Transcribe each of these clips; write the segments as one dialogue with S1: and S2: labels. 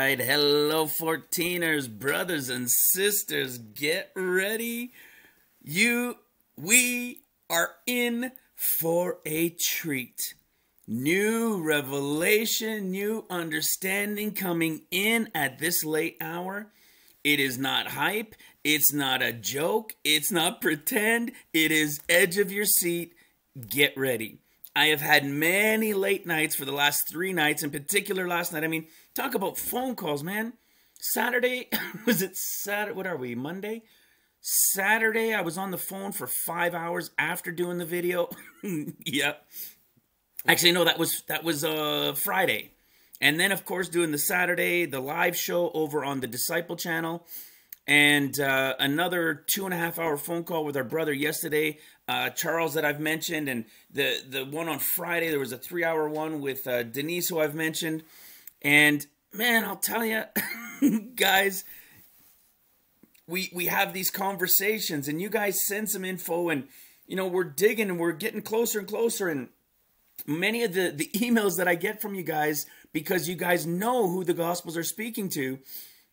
S1: right. Hello, 14ers, brothers and sisters. Get ready. We are in for a treat. New revelation, new understanding coming in at this late hour. It is not hype. It's not a joke. It's not pretend. It is edge of your seat. Get ready. I have had many late nights for the last 3 nights, in particular last night. I mean, talk about phone calls, man. Saturday, was it Saturday? What are we, Monday? Saturday, I was on the phone for 5 hours after doing the video. Yep. Actually, no, that was Friday. And then, of course, doing the Saturday, the live show over on the Disciple channel. And another 2.5-hour phone call with our brother yesterday, Charles, that I've mentioned. And the one on Friday, there was a 3-hour one with Denise, who I've mentioned. And, man, I'll tell you, guys, we have these conversations. And you guys send some info. And, you know, we're digging and we're getting closer and closer. And many of the emails that I get from you guys, because you guys know who the Gospels are speaking to,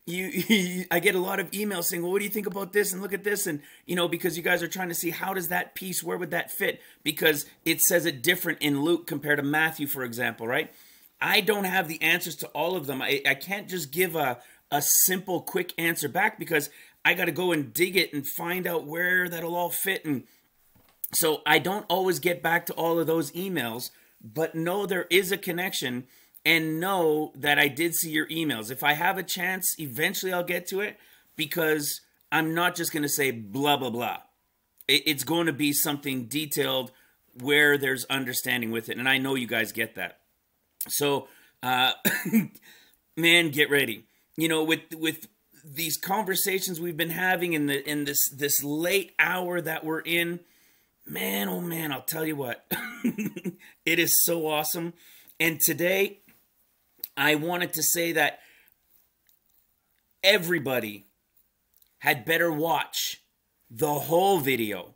S1: I get a lot of emails saying, well, what do you think about this? And look at this. And, you know, because you guys are trying to see, how does that piece, where would that fit? Because it says it different in Luke compared to Matthew, for example, right? I don't have the answers to all of them. I can't just give a simple, quick answer back, because I got to go and dig it and find out where that'll all fit. And so I don't always get back to all of those emails, but know there is a connection. And know that I did see your emails. If I have a chance, eventually I'll get to it, because I'm not just going to say blah, blah, blah. It's going to be something detailed where there's understanding with it. And I know you guys get that. So, man, get ready. You know, with these conversations we've been having in this late hour that we're in, man, oh man, I'll tell you what, it is so awesome. And today, I wanted to say that everybody had better watch the whole video.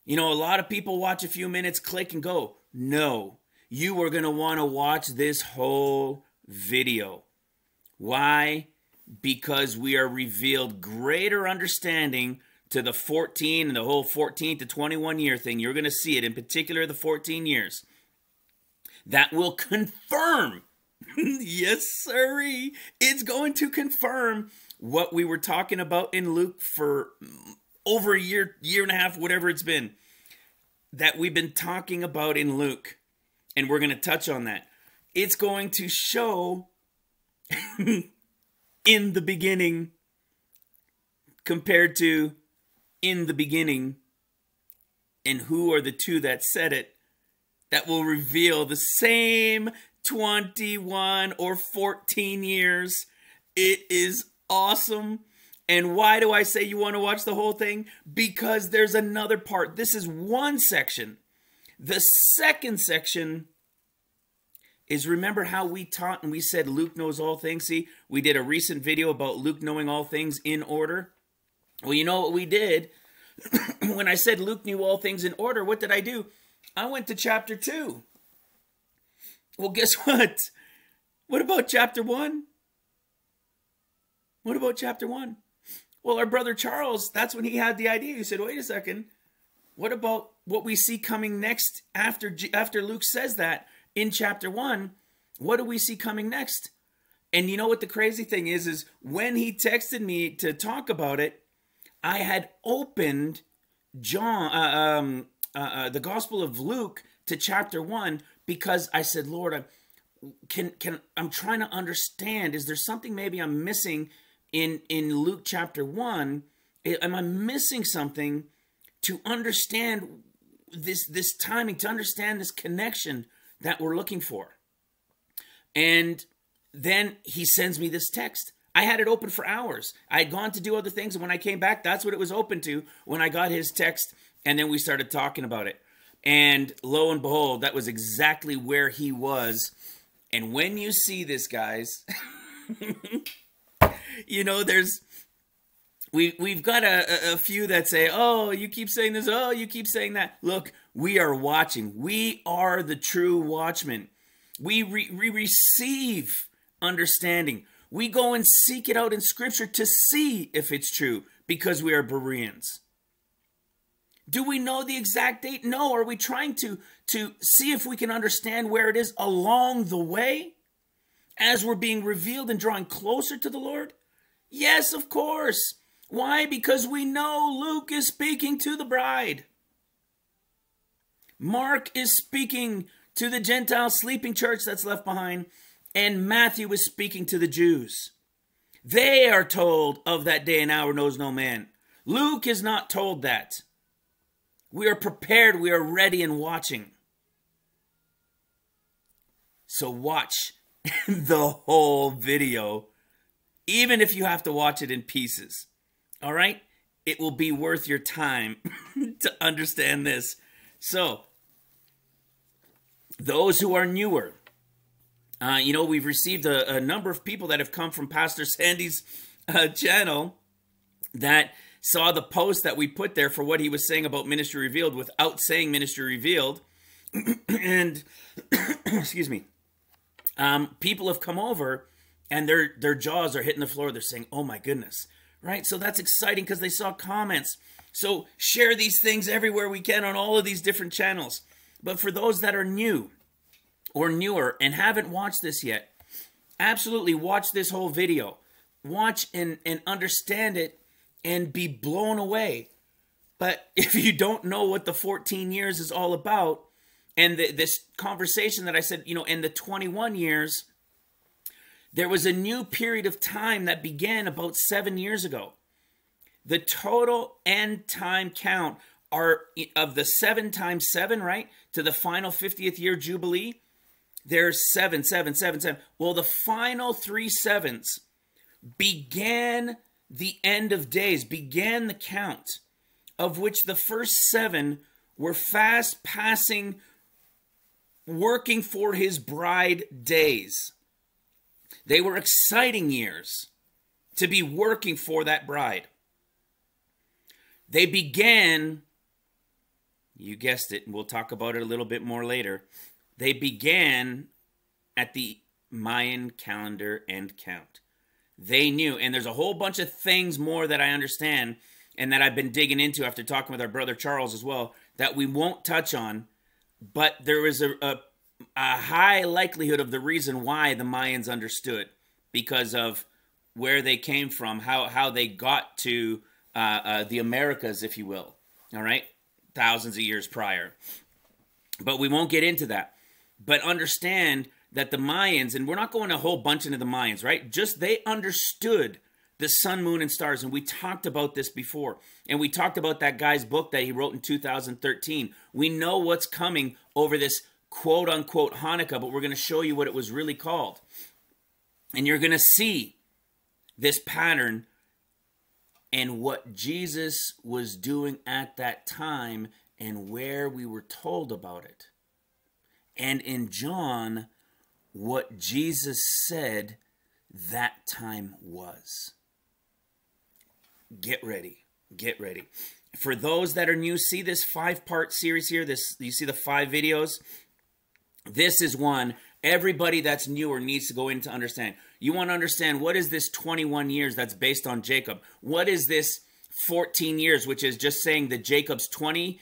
S1: You know, a lot of people watch a few minutes, click and go. No, you are going to want to watch this whole video. Why? Because we are revealed greater understanding to the 14 and the whole 14 to 21 year thing. You're going to see it, in particular the 14 years. That will confirm. Yes, sirree. It's going to confirm what we were talking about in Luke for over a year and a half, whatever it's been, that we've been talking about in Luke. And we're going to touch on that. It's going to show in the beginning compared to in the beginning. And who are the two that said it? That will reveal the same 21 or 14 years. It is awesome. And why do I say you want to watch the whole thing? Because there's another part. This is one section. The second section is, remember how we taught and we said Luke knows all things? See, we did a recent video about Luke knowing all things in order. Well, you know what we did? When I said Luke knew all things in order, what did I do? I went to chapter 2. Well, guess what? What about chapter 1? What about chapter 1? Well, our brother Charles, that's when he had the idea. He said, wait a second. What about what we see coming next after Luke says that in chapter 1? What do we see coming next? And you know what the crazy thing is when he texted me to talk about it, I had opened the Gospel of Luke to chapter 1, because I said, Lord, I'm trying to understand, is there something maybe I'm missing in Luke chapter 1? Am I missing something to understand this timing, to understand this connection that we're looking for? And then he sends me this text. I had it open for hours. I had gone to do other things, and when I came back, that's what it was open to when I got his text, and then we started talking about it. And lo and behold, that was exactly where he was. And when you see this, guys, you know, we've got a few that say, oh, you keep saying this, oh, you keep saying that. Look, we are watching. We are the true watchmen. We receive understanding. We go and seek it out in Scripture to see if it's true because we are Bereans. Do we know the exact date? No. Are we trying to see if we can understand where it is along the way as we're being revealed and drawing closer to the Lord? Yes, of course. Why? Because we know Luke is speaking to the bride. Mark is speaking to the Gentile sleeping church that's left behind, and Matthew is speaking to the Jews. They are told of that day and hour knows no man. Luke is not told that. We are prepared, we are ready and watching. So watch the whole video, even if you have to watch it in pieces. All right? It will be worth your time to understand this. So, those who are newer, we've received a number of people that have come from Pastor Sandy's channel that saw the post that we put there for what he was saying about Ministry Revealed without saying Ministry Revealed. And, excuse me, people have come over and their jaws are hitting the floor. They're saying, oh my goodness, right? So that's exciting because they saw comments. So share these things everywhere we can on all of these different channels. But for those that are new or newer and haven't watched this yet, absolutely watch this whole video. Watch and understand it and be blown away. But if you don't know what the 14 years is all about, and this conversation that I said, in the 21 years, there was a new period of time that began about 7 years ago. The total end time count are of the 7 times 7, right? To the final 50th year Jubilee. There's 7, 7, 7, 7. Well, the final 3 sevens began the end of days, began the count, of which the first 7 were fast passing, working for his bride days. They were exciting years to be working for that bride. They began, you guessed it, and we'll talk about it a little bit more later. They began at the Mayan calendar end count. They knew, and there's a whole bunch of things more that I understand and that I've been digging into after talking with our brother Charles as well, that we won't touch on, but there is a high likelihood of the reason why the Mayans understood, because of where they came from, how they got to the Americas, if you will, all right, thousands of years prior. But we won't get into that. But understand that the Mayans, and we're not going a whole bunch into the Mayans, right? Just they understood the sun, moon, and stars. And we talked about this before. And we talked about that guy's book that he wrote in 2013. We know what's coming over this quote-unquote Hanukkah, but we're going to show you what it was really called. And you're going to see this pattern and what Jesus was doing at that time and where we were told about it. And in John, what Jesus said that time was. Get ready. Get ready. For those that are new, see this 5-part series here. You see the 5 videos? This is one everybody that's newer needs to go in to understand. You want to understand, what is this 21 years that's based on Jacob? What is this 14 years, which is just saying that Jacob's 20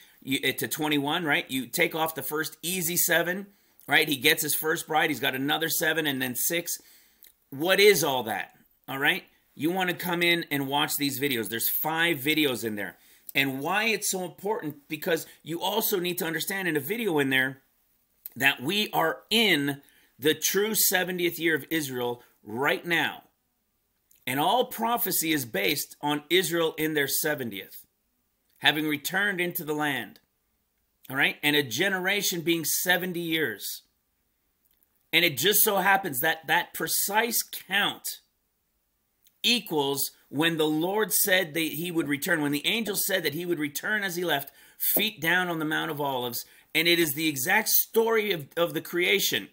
S1: to 21, right? You take off the first easy 7, right? He gets his first bride. He's got another 7 and then 6. What is all that? All right? You want to come in and watch these videos. There's 5 videos in there. And why it's so important, because you also need to understand in a video in there that we are in the true 70th year of Israel right now. And all prophecy is based on Israel in their 70th, having returned into the land. All right? And a generation being 70 years. And it just so happens that that precise count equals when the Lord said that he would return, when the angel said that he would return as he left, feet down on the Mount of Olives. And it is the exact story of the creation.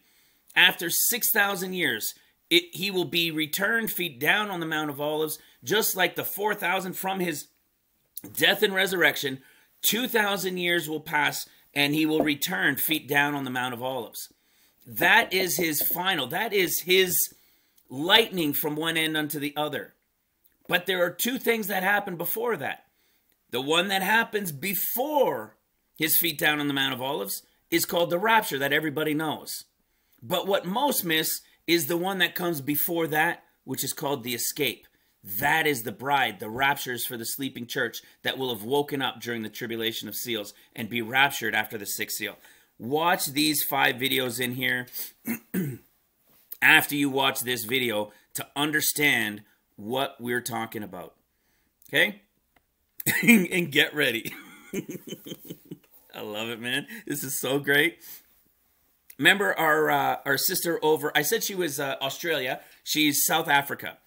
S1: After 6,000 years, he will be returned, feet down on the Mount of Olives, just like the 4,000 from his death and resurrection. 2,000 years will pass, and he will return, feet down on the Mount of Olives. That is his final. That is his lightning from one end unto the other. But there are two things that happen before that. The one that happens before his feet down on the Mount of Olives is called the rapture, that everybody knows. But what most miss is the one that comes before that, which is called the escape. That is the bride. The rapture is for the sleeping church that will have woken up during the tribulation of seals and be raptured after the sixth seal. Watch these 5 videos in here after you watch this video to understand what we're talking about. Okay? And get ready. I love it, man. This is so great. Remember our sister over, I said she was Australia. She's South Africa.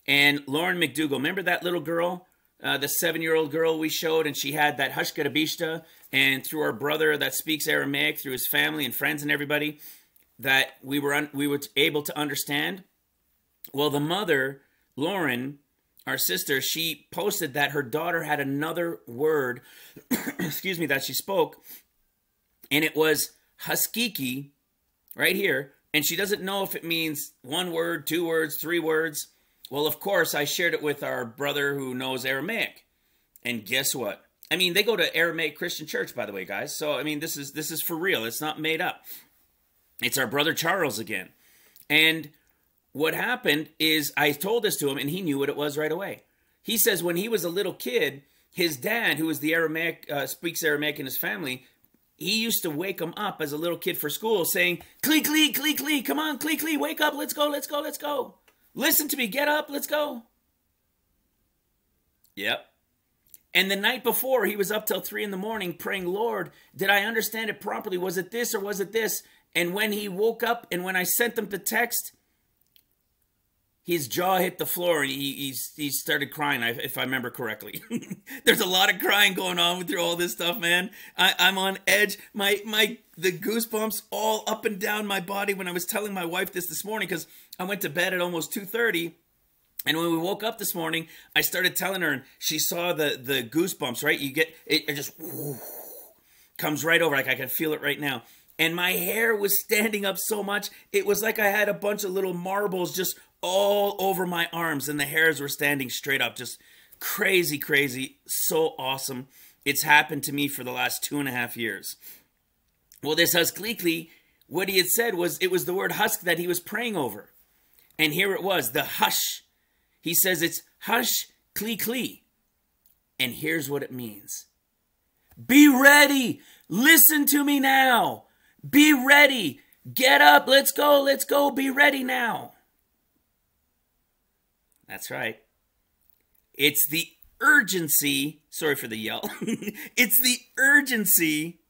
S1: And Lauren McDougall, remember that little girl, the 7-year-old girl we showed, and she had that Hushkarabishta, and through our brother that speaks Aramaic, through his family and friends and everybody, that we were able to understand. Well, the mother, Lauren, our sister, she posted that her daughter had another word, excuse me, that she spoke, and it was Huskiki, right here, and she doesn't know if it means 1 word, 2 words, 3 words. Well, of course, I shared it with our brother who knows Aramaic, and guess what? I mean, they go to Aramaic Christian Church, by the way, guys. So, I mean, this is for real. It's not made up. It's our brother Charles again. And what happened is I told this to him, and he knew what it was right away. He says when he was a little kid, his dad, who is the Aramaic, speaks Aramaic in his family, he used to wake him up as a little kid for school saying, "Klee, klee, klee, klee, come on, klee, klee, wake up, let's go, let's go, let's go. Listen to me, get up, let's go." Yep. And the night before, he was up till 3 in the morning praying, "Lord, did I understand it properly? Was it this or was it this?" And when he woke up and when I sent him the text, his jaw hit the floor and he started crying, if I remember correctly. There's a lot of crying going on through all this stuff, man. I'm on edge. The goosebumps all up and down my body when I was telling my wife this morning, because I went to bed at almost 2:30. And when we woke up this morning, I started telling her, and she saw the goosebumps, right? You get, it just whoo, comes right over, like I can feel it right now. And my hair was standing up so much, it was like I had a bunch of little marbles just all over my arms, and the hairs were standing straight up. Just crazy, crazy, so awesome. It's happened to me for the last 2.5 years. Well, this Husklikli, what he had said was, it was the word husk that he was praying over. And here it was, the hush. He says it's hush, kli, kli. And here's what it means. Be ready. Listen to me now. Be ready. Get up. Let's go. Let's go. Be ready now. That's right. It's the urgency. Sorry for the yell. It's the urgency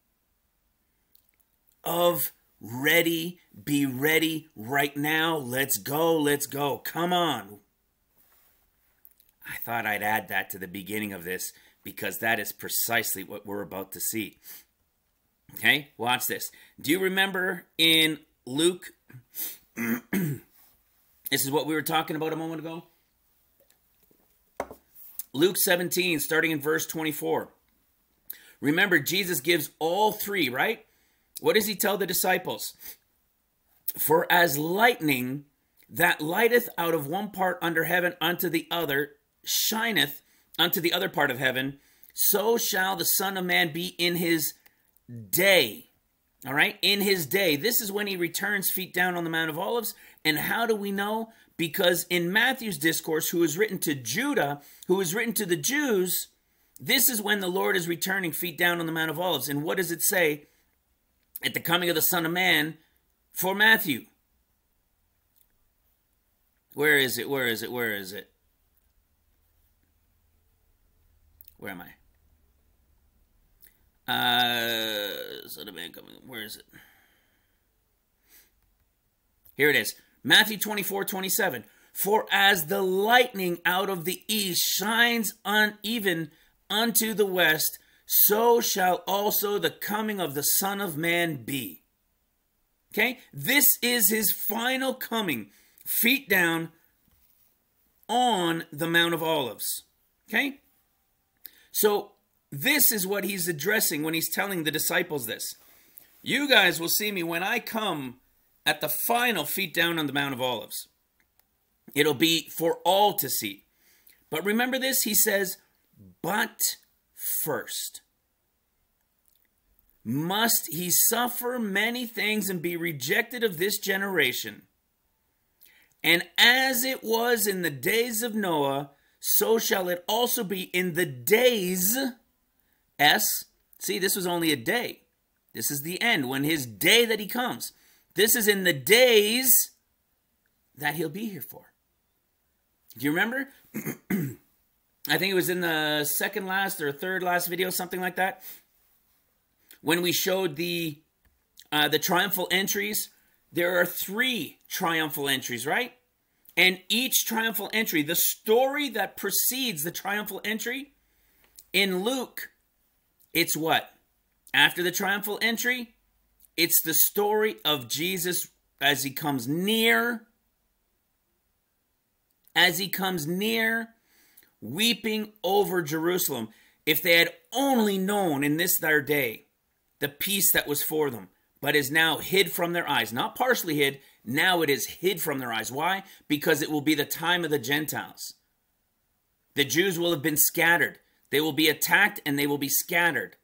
S1: of ready. Be ready right now. Let's go. Let's go. Come on. I thought I'd add that to the beginning of this because that is precisely what we're about to see. Okay, watch this. Do you remember in Luke, this is what we were talking about a moment ago? Luke 17, starting in verse 24. Remember, Jesus gives all 3, right? What does he tell the disciples? For as lightning that lighteth out of one part under heaven unto the other, shineth unto the other part of heaven, so shall the Son of Man be in his day. All right, in his day. This is when he returns feet down on the Mount of Olives. And how do we know? Because in Matthew's discourse, who is written to Judah, who is written to the Jews, this is when the Lord is returning feet down on the Mount of Olives. And what does it say at the coming of the Son of Man for Matthew? Where is it? Where is it? Where is it? Where am I? Son of Man coming. Where is it? Here it is. Matthew 24:27. For as the lightning out of the east shines even unto the west, so shall also the coming of the Son of Man be. Okay? This is his final coming. Feet down on the Mount of Olives. Okay? So this is what he's addressing when he's telling the disciples this. You guys will see me when I come at the final feet down on the Mount of Olives. It'll be for all to see. But remember this, he says, but first must he suffer many things and be rejected of this generation. And as it was in the days of Noah, so shall it also be in the days, see, this was only a day. This is the end, when his day that he comes. This is in the days that he'll be here for. Do you remember? I think it was in the second last or third last video, something like that, when we showed the triumphal entries. There are 3 triumphal entries, right? And each triumphal entry, the story that precedes the triumphal entry, in Luke, it's what? After the triumphal entry, it's the story of Jesus as he comes near. As he comes near, weeping over Jerusalem. If they had only known in this their day the peace that was for them, but is now hid from their eyes. Not partially hid, now it is hid from their eyes. Why? Because it will be the time of the Gentiles. The Jews will have been scattered. They will be attacked and they will be scattered.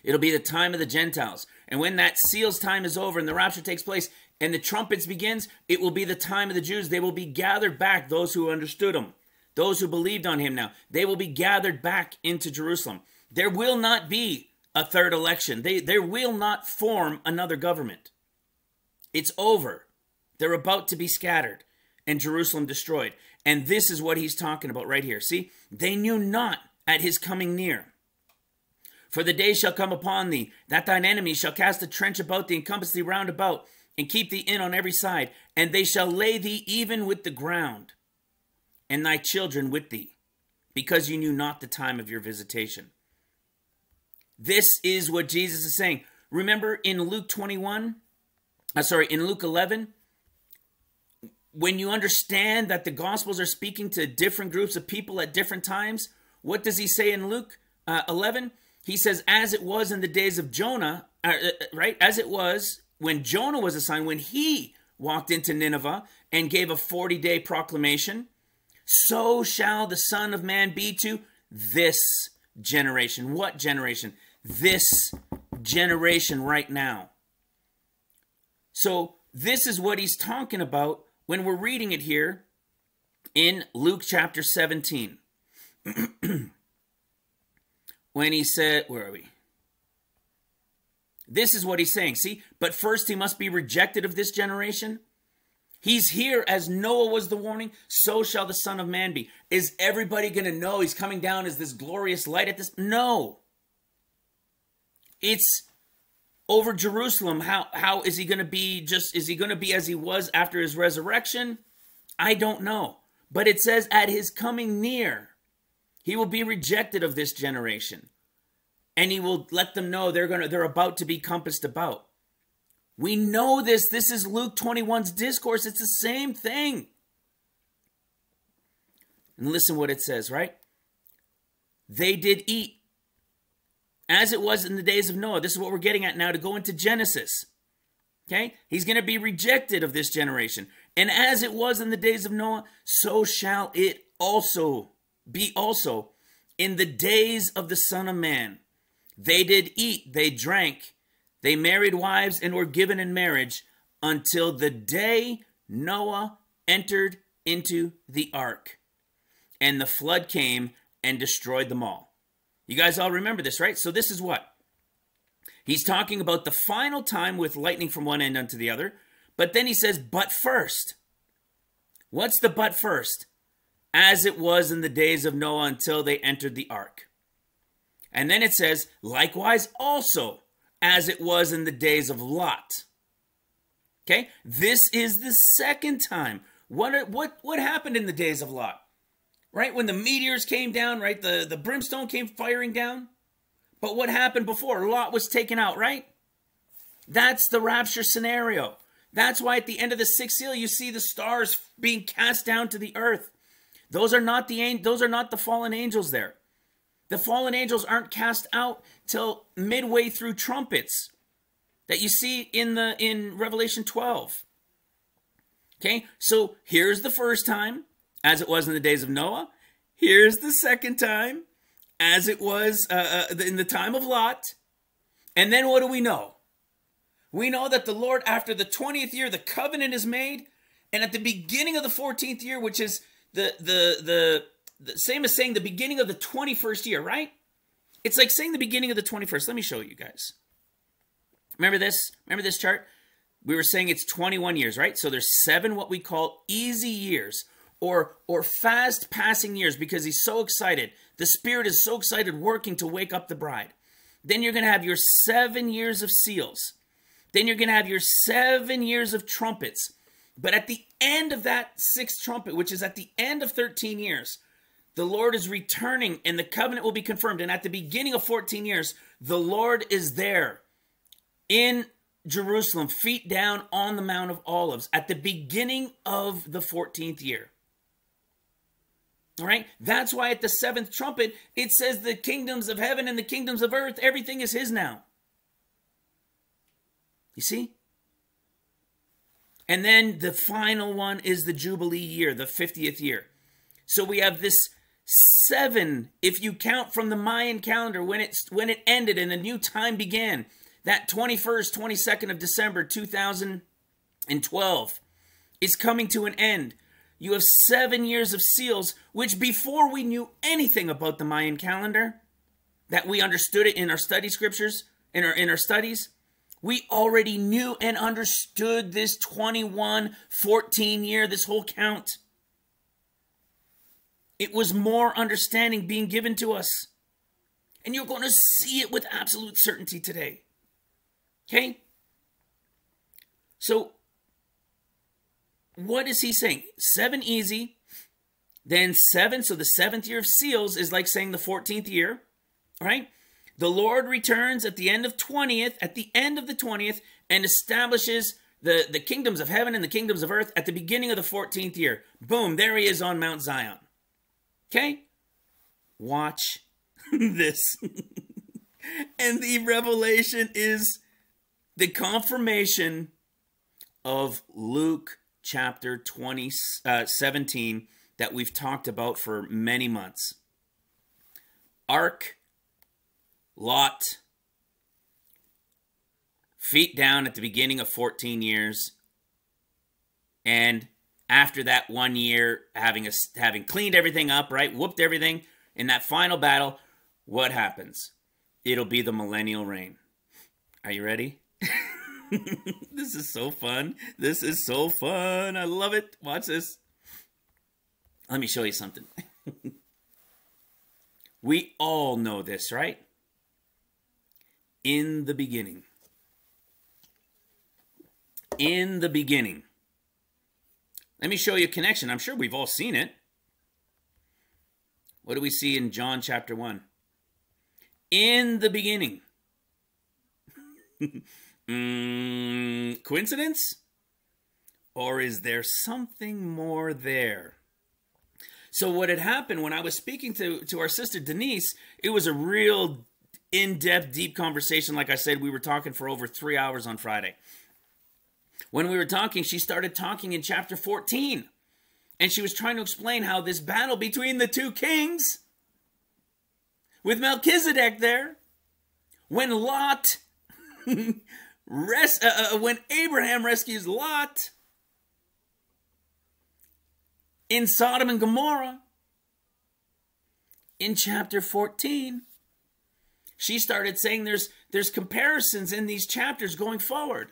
S1: It'll be the time of the Gentiles. And when that seals time is over and the rapture takes place and the trumpets begins, it will be the time of the Jews. They will be gathered back, those who understood him, those who believed on him now. They will be gathered back into Jerusalem. There will not be a third election. They will not form another government. It's over. They're about to be scattered and Jerusalem destroyed. And this is what he's talking about right here. See, they knew not at his coming near. For the day shall come upon thee, that thine enemies shall cast a trench about thee, and compass thee round about, and keep thee in on every side. And they shall lay thee even with the ground, and thy children with thee, because you knew not the time of your visitation. This is what Jesus is saying. Remember in Luke 11, when you understand that the Gospels are speaking to different groups of people at different times, what does he say in Luke 11? He says, as it was in the days of Jonah, right? As it was when Jonah was assigned, when he walked into Nineveh and gave a 40-day proclamation, so shall the Son of Man be to this generation. What generation? This generation right now. So this is what he's talking about when we're reading it here in Luke chapter 17. When he said, where are we? This is what he's saying. See, but first he must be rejected of this generation. He's here as Noah was the warning, so shall the Son of Man be. Is everybody going to know he's coming down as this glorious light at this? No. It's over Jerusalem. How is he going to be is he going to be as he was after his resurrection? I don't know. But it says at his coming near, he will be rejected of this generation. And he will let them know they're about to be compassed about. We know this. This is Luke 21's discourse. It's the same thing. And listen what it says, right? They did eat as it was in the days of Noah. This is what we're getting at now to go into Genesis. Okay? He's going to be rejected of this generation. And as it was in the days of Noah, so shall it also be also in the days of the Son of Man. They did eat, they drank, they married wives and were given in marriage until the day Noah entered into the ark. And the flood came and destroyed them all. You guys all remember this, right? So this is what? He's talking about the final time with lightning from one end unto the other. But then he says, but first. What's the but first? As it was in the days of Noah until they entered the ark. And then it says, likewise also, as it was in the days of Lot. Okay, this is the second time. What happened in the days of Lot? Right, when the meteors came down, right, the brimstone came firing down. But what happened before? Lot was taken out, right? That's the rapture scenario. That's why at the end of the sixth seal, you see the stars being cast down to the earth. Those are not the fallen angels there. The fallen angels aren't cast out till midway through trumpets that you see in Revelation 12. Okay, so here's the first time, as it was in the days of Noah. Here's the second time, as it was in the time of Lot. And then what do we know? We know that the Lord, after the 20th year, the covenant is made. And at the beginning of the 14th year, which is the same as saying the beginning of the 21st year, right? It's like saying the beginning of the 21st. Let me show you guys. Remember this? Remember this chart? We were saying it's 21 years, right? So there's 7 what we call easy years or fast passing years because he's so excited. The Spirit is so excited working to wake up the bride. Then you're going to have your 7 years of seals. Then you're going to have your 7 years of trumpets. But at the end of that 6th trumpet, which is at the end of 13 years, the Lord is returning and the covenant will be confirmed. And at the beginning of 14 years, the Lord is there in Jerusalem, feet down on the Mount of Olives at the beginning of the 14th year. All right, that's why at the 7th trumpet, it says the kingdoms of heaven and the kingdoms of earth, everything is his now. You see? And then the final one is the Jubilee year, the 50th year. So we have this 7, if you count from the Mayan calendar, when it ended and a new time began. That 21st, 22nd of December, 2012 is coming to an end. You have 7 years of seals, which before we knew anything about the Mayan calendar, that we understood it in our study scriptures, in our studies, we already knew and understood this 21-14 year, this whole count. It was more understanding being given to us. And you're going to see it with absolute certainty today. Okay? So, what is he saying? 7 easy, then 7, so the 7th year of seals is like saying the 14th year, right? The Lord returns at the end of the 20th, and establishes the kingdoms of heaven and the kingdoms of earth at the beginning of the 14th year. Boom, there he is on Mount Zion. Okay? Watch this. And the revelation is the confirmation of Luke chapter 17 that we've talked about for many months. Ark, Lot, feet down at the beginning of 14 years, and after that 1 year, having cleaned everything up, right, whooped everything, in that final battle, what happens? It'll be the millennial reign. Are you ready? This is so fun. This is so fun. I love it. Watch this. Let me show you something. We all know this, right? In the beginning. In the beginning. Let me show you a connection. I'm sure we've all seen it. What do we see in John chapter 1? In the beginning. Coincidence? Or is there something more there? So what had happened when I was speaking to our sister Denise, it was a real in-depth, deep conversation. Like I said, we were talking for over 3 hours on Friday. When we were talking, she started talking in chapter 14. And she was trying to explain how this battle between the 2 kings, with Melchizedek there, when Lot, when Abraham rescues Lot in Sodom and Gomorrah, in chapter 14, she started saying there's comparisons in these chapters going forward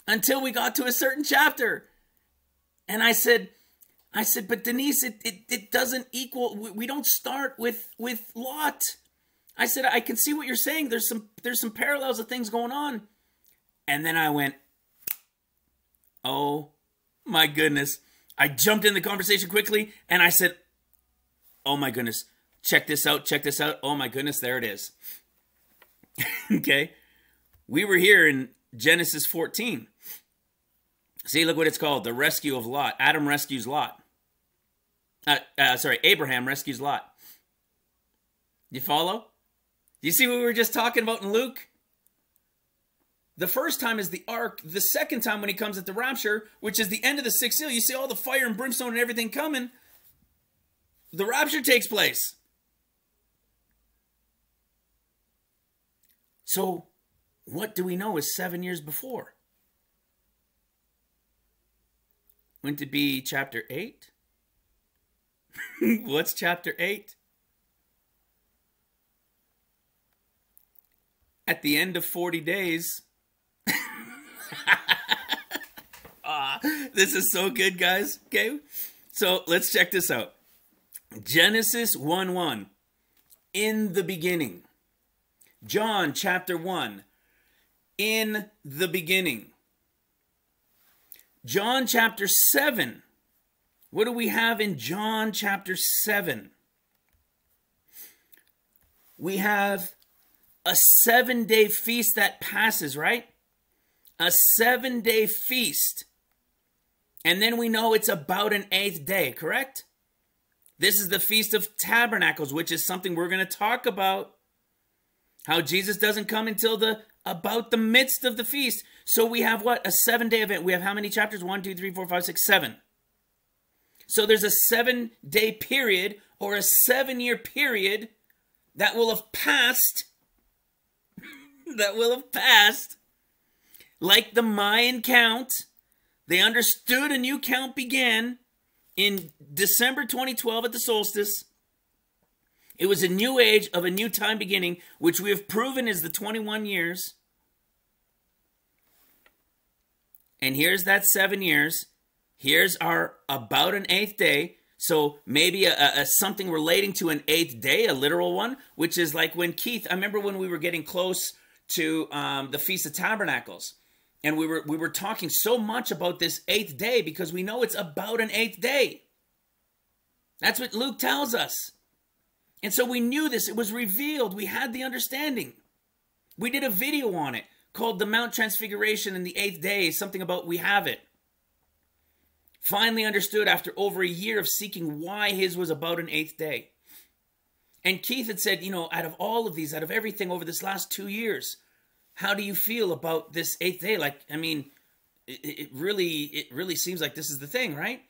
S1: until we got to a certain chapter. And I said, but Denise, it doesn't equal. We don't start with Lot. I said, I can see what you're saying. There's some parallels of things going on. And then I went, oh my goodness. I jumped in the conversation quickly and I said, oh my goodness, check this out, check this out. Oh my goodness, there it is. Okay. We were here in Genesis 14. See, look what it's called. The rescue of Lot. Adam rescues Lot. Abraham rescues Lot. You follow? You see what we were just talking about in Luke? The first time is the ark. The second time when he comes at the rapture, which is the end of the sixth seal, you see all the fire and brimstone and everything coming. The rapture takes place. So what do we know is 7 years before? Wouldn't it be chapter 8? What's chapter 8? At the end of 40 days. This is so good, guys. Okay, so let's check this out. Genesis 1:1. In the beginning. John chapter 1. In the beginning. John chapter 7. What do we have in John chapter 7? We have a 7-day feast that passes, right? A 7-day feast. And then we know it's about an 8th day, correct? This is the Feast of Tabernacles, which is something we're going to talk about. How Jesus doesn't come until about the midst of the feast. So we have what? A 7-day event. We have how many chapters? 1, 2, 3, 4, 5, 6, 7. So there's a 7-day period or a 7-year period that will have passed. That will have passed. Like the Mayan count. They understood a new count began in December 2012 at the solstice. It was a new age of a new time beginning, which we have proven is the 21 years. And here's that 7 years. Here's our about an 8th day. So maybe something relating to an 8th day, a literal one, which is like when Keith, I remember when we were getting close to the Feast of Tabernacles. And we were talking so much about this 8th day because we know it's about an 8th day. That's what Luke tells us. And so we knew this. It was revealed. We had the understanding. We did a video on it called The Mount Transfiguration in the 8th day. Something about we have it. Finally understood after over a year of seeking why his was about an 8th day. And Keith had said, you know, out of all of these, out of everything over this last 2 years, how do you feel about this 8th day? Like, I mean, it really seems like this is the thing, right?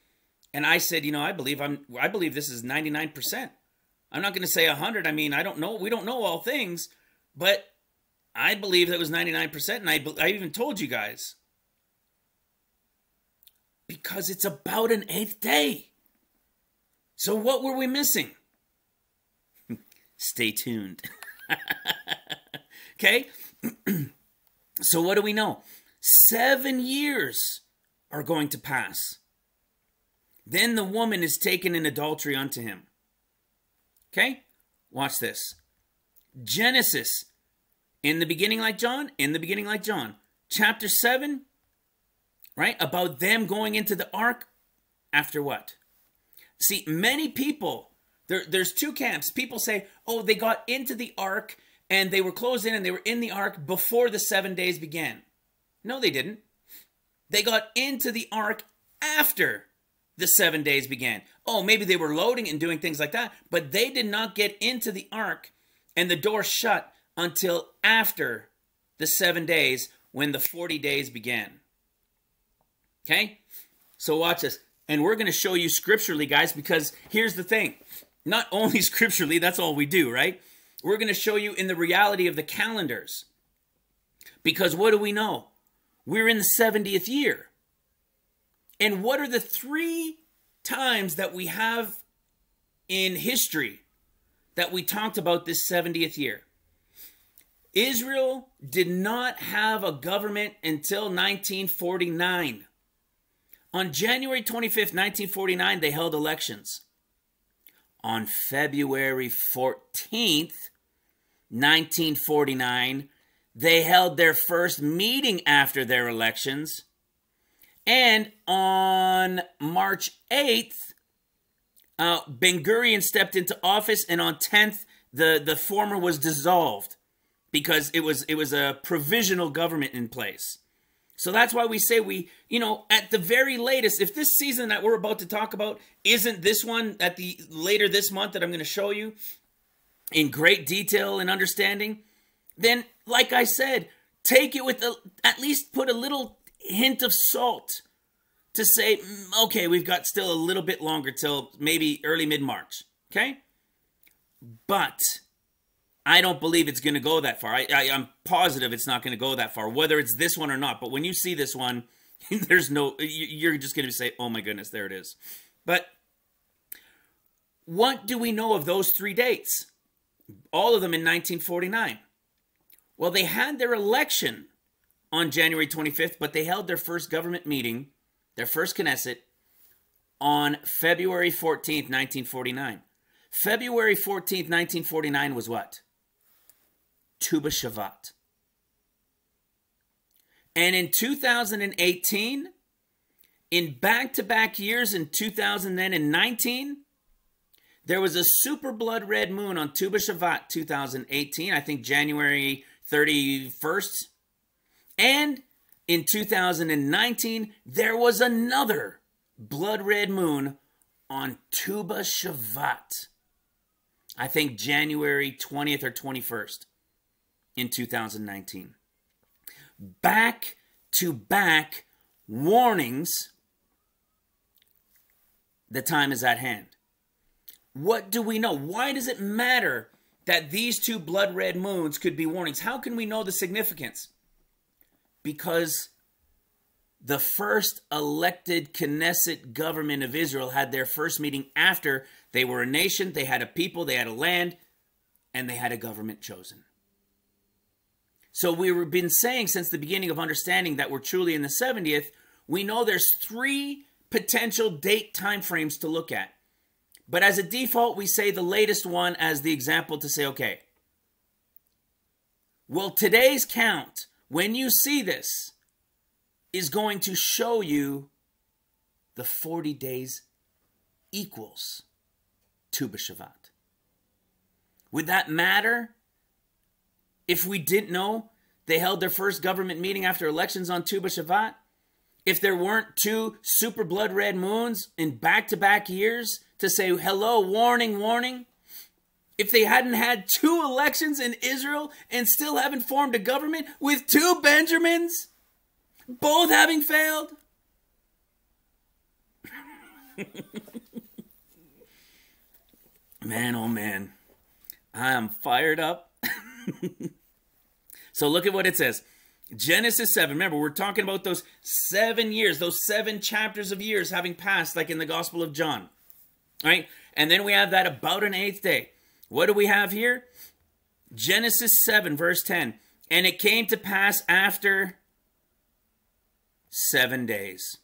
S1: And I said, you know, I believe this is 99%. I'm not going to say 100. I mean, I don't know. We don't know all things, but I believe that was 99%. And I even told you guys, because it's about an 8th day. So what were we missing? Stay tuned. Okay. So what do we know? 7 years are going to pass. Then the woman is taken in adultery unto him. Okay? Watch this. Genesis. In the beginning like John. In the beginning like John. Chapter 7. Right? About them going into the ark. After what? See, many people. There's two camps. People say, oh, they got into the ark. And they were closed in and they were in the ark before the 7 days began. No, they didn't. They got into the ark after the 7 days began. Oh, maybe they were loading and doing things like that. But they did not get into the ark and the door shut until after the 7 days when the 40 days began. Okay? So watch this. And we're going to show you scripturally, guys, because here's the thing. Not only scripturally, that's all we do, right? We're going to show you in the reality of the calendars. Because what do we know? We're in the 70th year. And what are the 3 times that we have in history that we talked about this 70th year? Israel did not have a government until 1949. On January 25th, 1949, they held elections. On February 14th, 1949, they held their first meeting after their elections. And on March 8th, Ben Gurion stepped into office, and on 10th, the former was dissolved because it was a provisional government in place. So that's why we say at the very latest, if this season that we're about to talk about isn't this one at the later this month that I'm going to show you in great detail and understanding, then like I said, take it with at least put a little hint of salt to say, okay, we've got still a little bit longer till maybe early mid-March, okay? But I don't believe it's going to go that far. I'm positive it's not going to go that far, whether it's this one or not. But when you see this one, there's no, you're just going to say, oh my goodness, there it is. But what do we know of those 3 dates? All of them in 1949. Well, they had their election on January 25th, but they held their first government meeting, their first Knesset, on February 14th, 1949. February 14th, 1949 was what? Tu B'Shavat. And in 2018, in back-to-back years in 2019, there was a super blood red moon on Tu B'Shavat 2018, I think January 31st. And in 2019, there was another blood red moon on Tu B'Shavat. I think January 20th or 21st in 2019. Back-to-back warnings. The time is at hand. What do we know? Why does it matter that these two blood red moons could be warnings? How can we know the significance? Because the first elected Knesset government of Israel had their first meeting after they were a nation, they had a people, they had a land, and they had a government chosen. So we've been saying since the beginning of understanding that we're truly in the 70th, we know there's 3 potential date time frames to look at. But as a default, we say the latest one as the example to say, okay, well, today's count, when you see this, is going to show you the 40 days equals Tu B'Shavat. Would that matter if we didn't know they held their first government meeting after elections on Tu B'Shavat? If there weren't 2 super blood red moons in back-to-back years to say, hello, warning, warning? If they hadn't had 2 elections in Israel and still haven't formed a government with 2 Benjamins, both having failed? Man, oh man, I am fired up. So look at what it says. Genesis 7. Remember, we're talking about those 7 years, those 7 chapters of years having passed, like in the Gospel of John. All right? And then we have that about an 8th day. What do we have here? Genesis 7, verse 10. And it came to pass after 7 days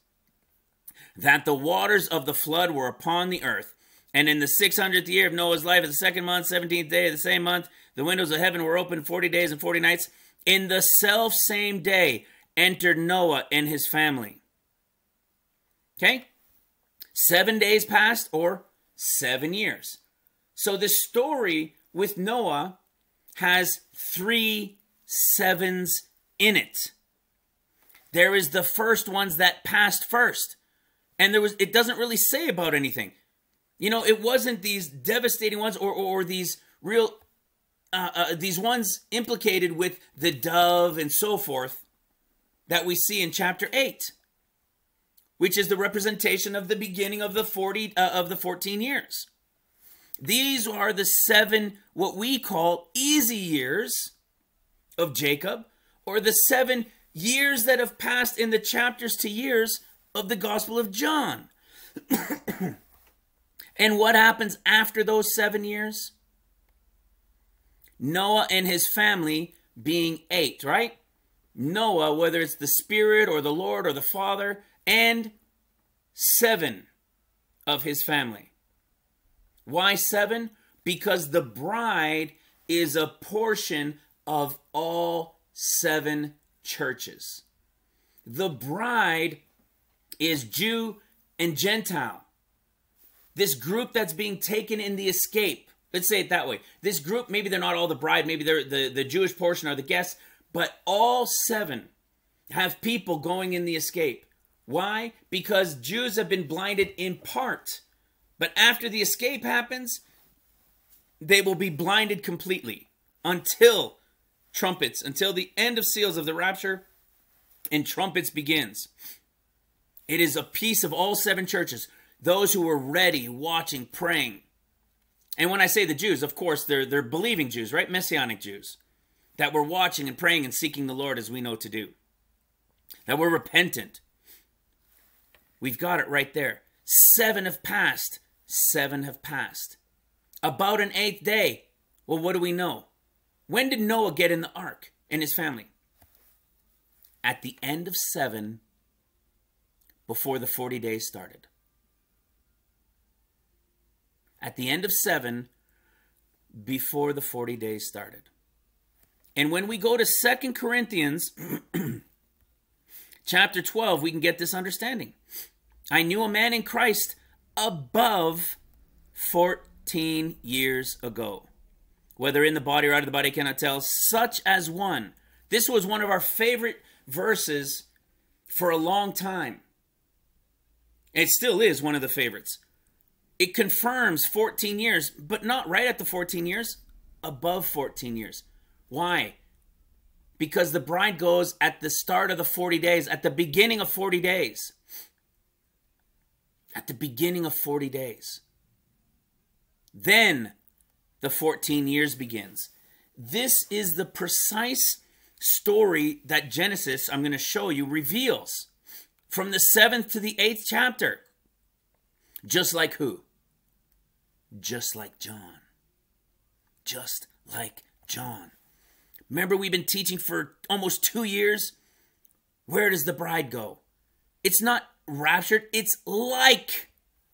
S1: that the waters of the flood were upon the earth. And in the 600th year of Noah's life, in the 2nd month, 17th day of the same month, the windows of heaven were opened 40 days and 40 nights. In the self same day entered Noah and his family. Okay? 7 days passed, or 7 years. So the story with Noah has 3 sevens in it. There is the first ones that passed first. And it doesn't really say about anything. You know, it wasn't these devastating ones or these real, these ones implicated with the dove and so forth that we see in chapter 8, which is the representation of the beginning of the 14 years. These are the 7, what we call easy years of Jacob, or the 7 years that have passed in the chapters to years of the Gospel of John. And what happens after those 7 years? Noah and his family being 8, right? Noah, whether it's the Spirit or the Lord or the Father, and 7 of his family. Why 7? Because the bride is a portion of all 7 churches. The bride is Jew and Gentile. This group that's being taken in the escape. Let's say it that way. This group, maybe they're not all the bride, maybe they're the Jewish portion are the guests, but all 7 have people going in the escape. Why? Because Jews have been blinded in part. But after the escape happens, they will be blinded completely until trumpets until the end of seals of the rapture and trumpets begins. It is a piece of all 7 churches, those who were ready, watching, praying. And when I say the Jews, of course, they're believing Jews, right? Messianic Jews that were watching and praying and seeking the Lord as we know to do. That were repentant. We've got it right there. 7 have passed. 7 have passed. About an 8th day. Well, what do we know? When did Noah get in the ark and his family? At the end of 7, before the 40 days started. At the end of 7, before the 40 days started. And when we go to 2 Corinthians chapter 12, we can get this understanding. I knew a man in Christ above 14 years ago. Whether in the body or out of the body, I cannot tell. Such as one. This was one of our favorite verses for a long time. It still is one of the favorites. It confirms 14 years, but not right at the 14 years, above 14 years. Why? Because the bride goes at the start of the 40 days, at the beginning of 40 days. At the beginning of 40 days. Then the 14 years begins. This is the precise story that Genesis, I'm going to show you, reveals. From the 7th to the 8th chapter. Just like who? Just like John. Just like John. Remember, we've been teaching for almost 2 years. Where does the bride go? It's not raptured. It's like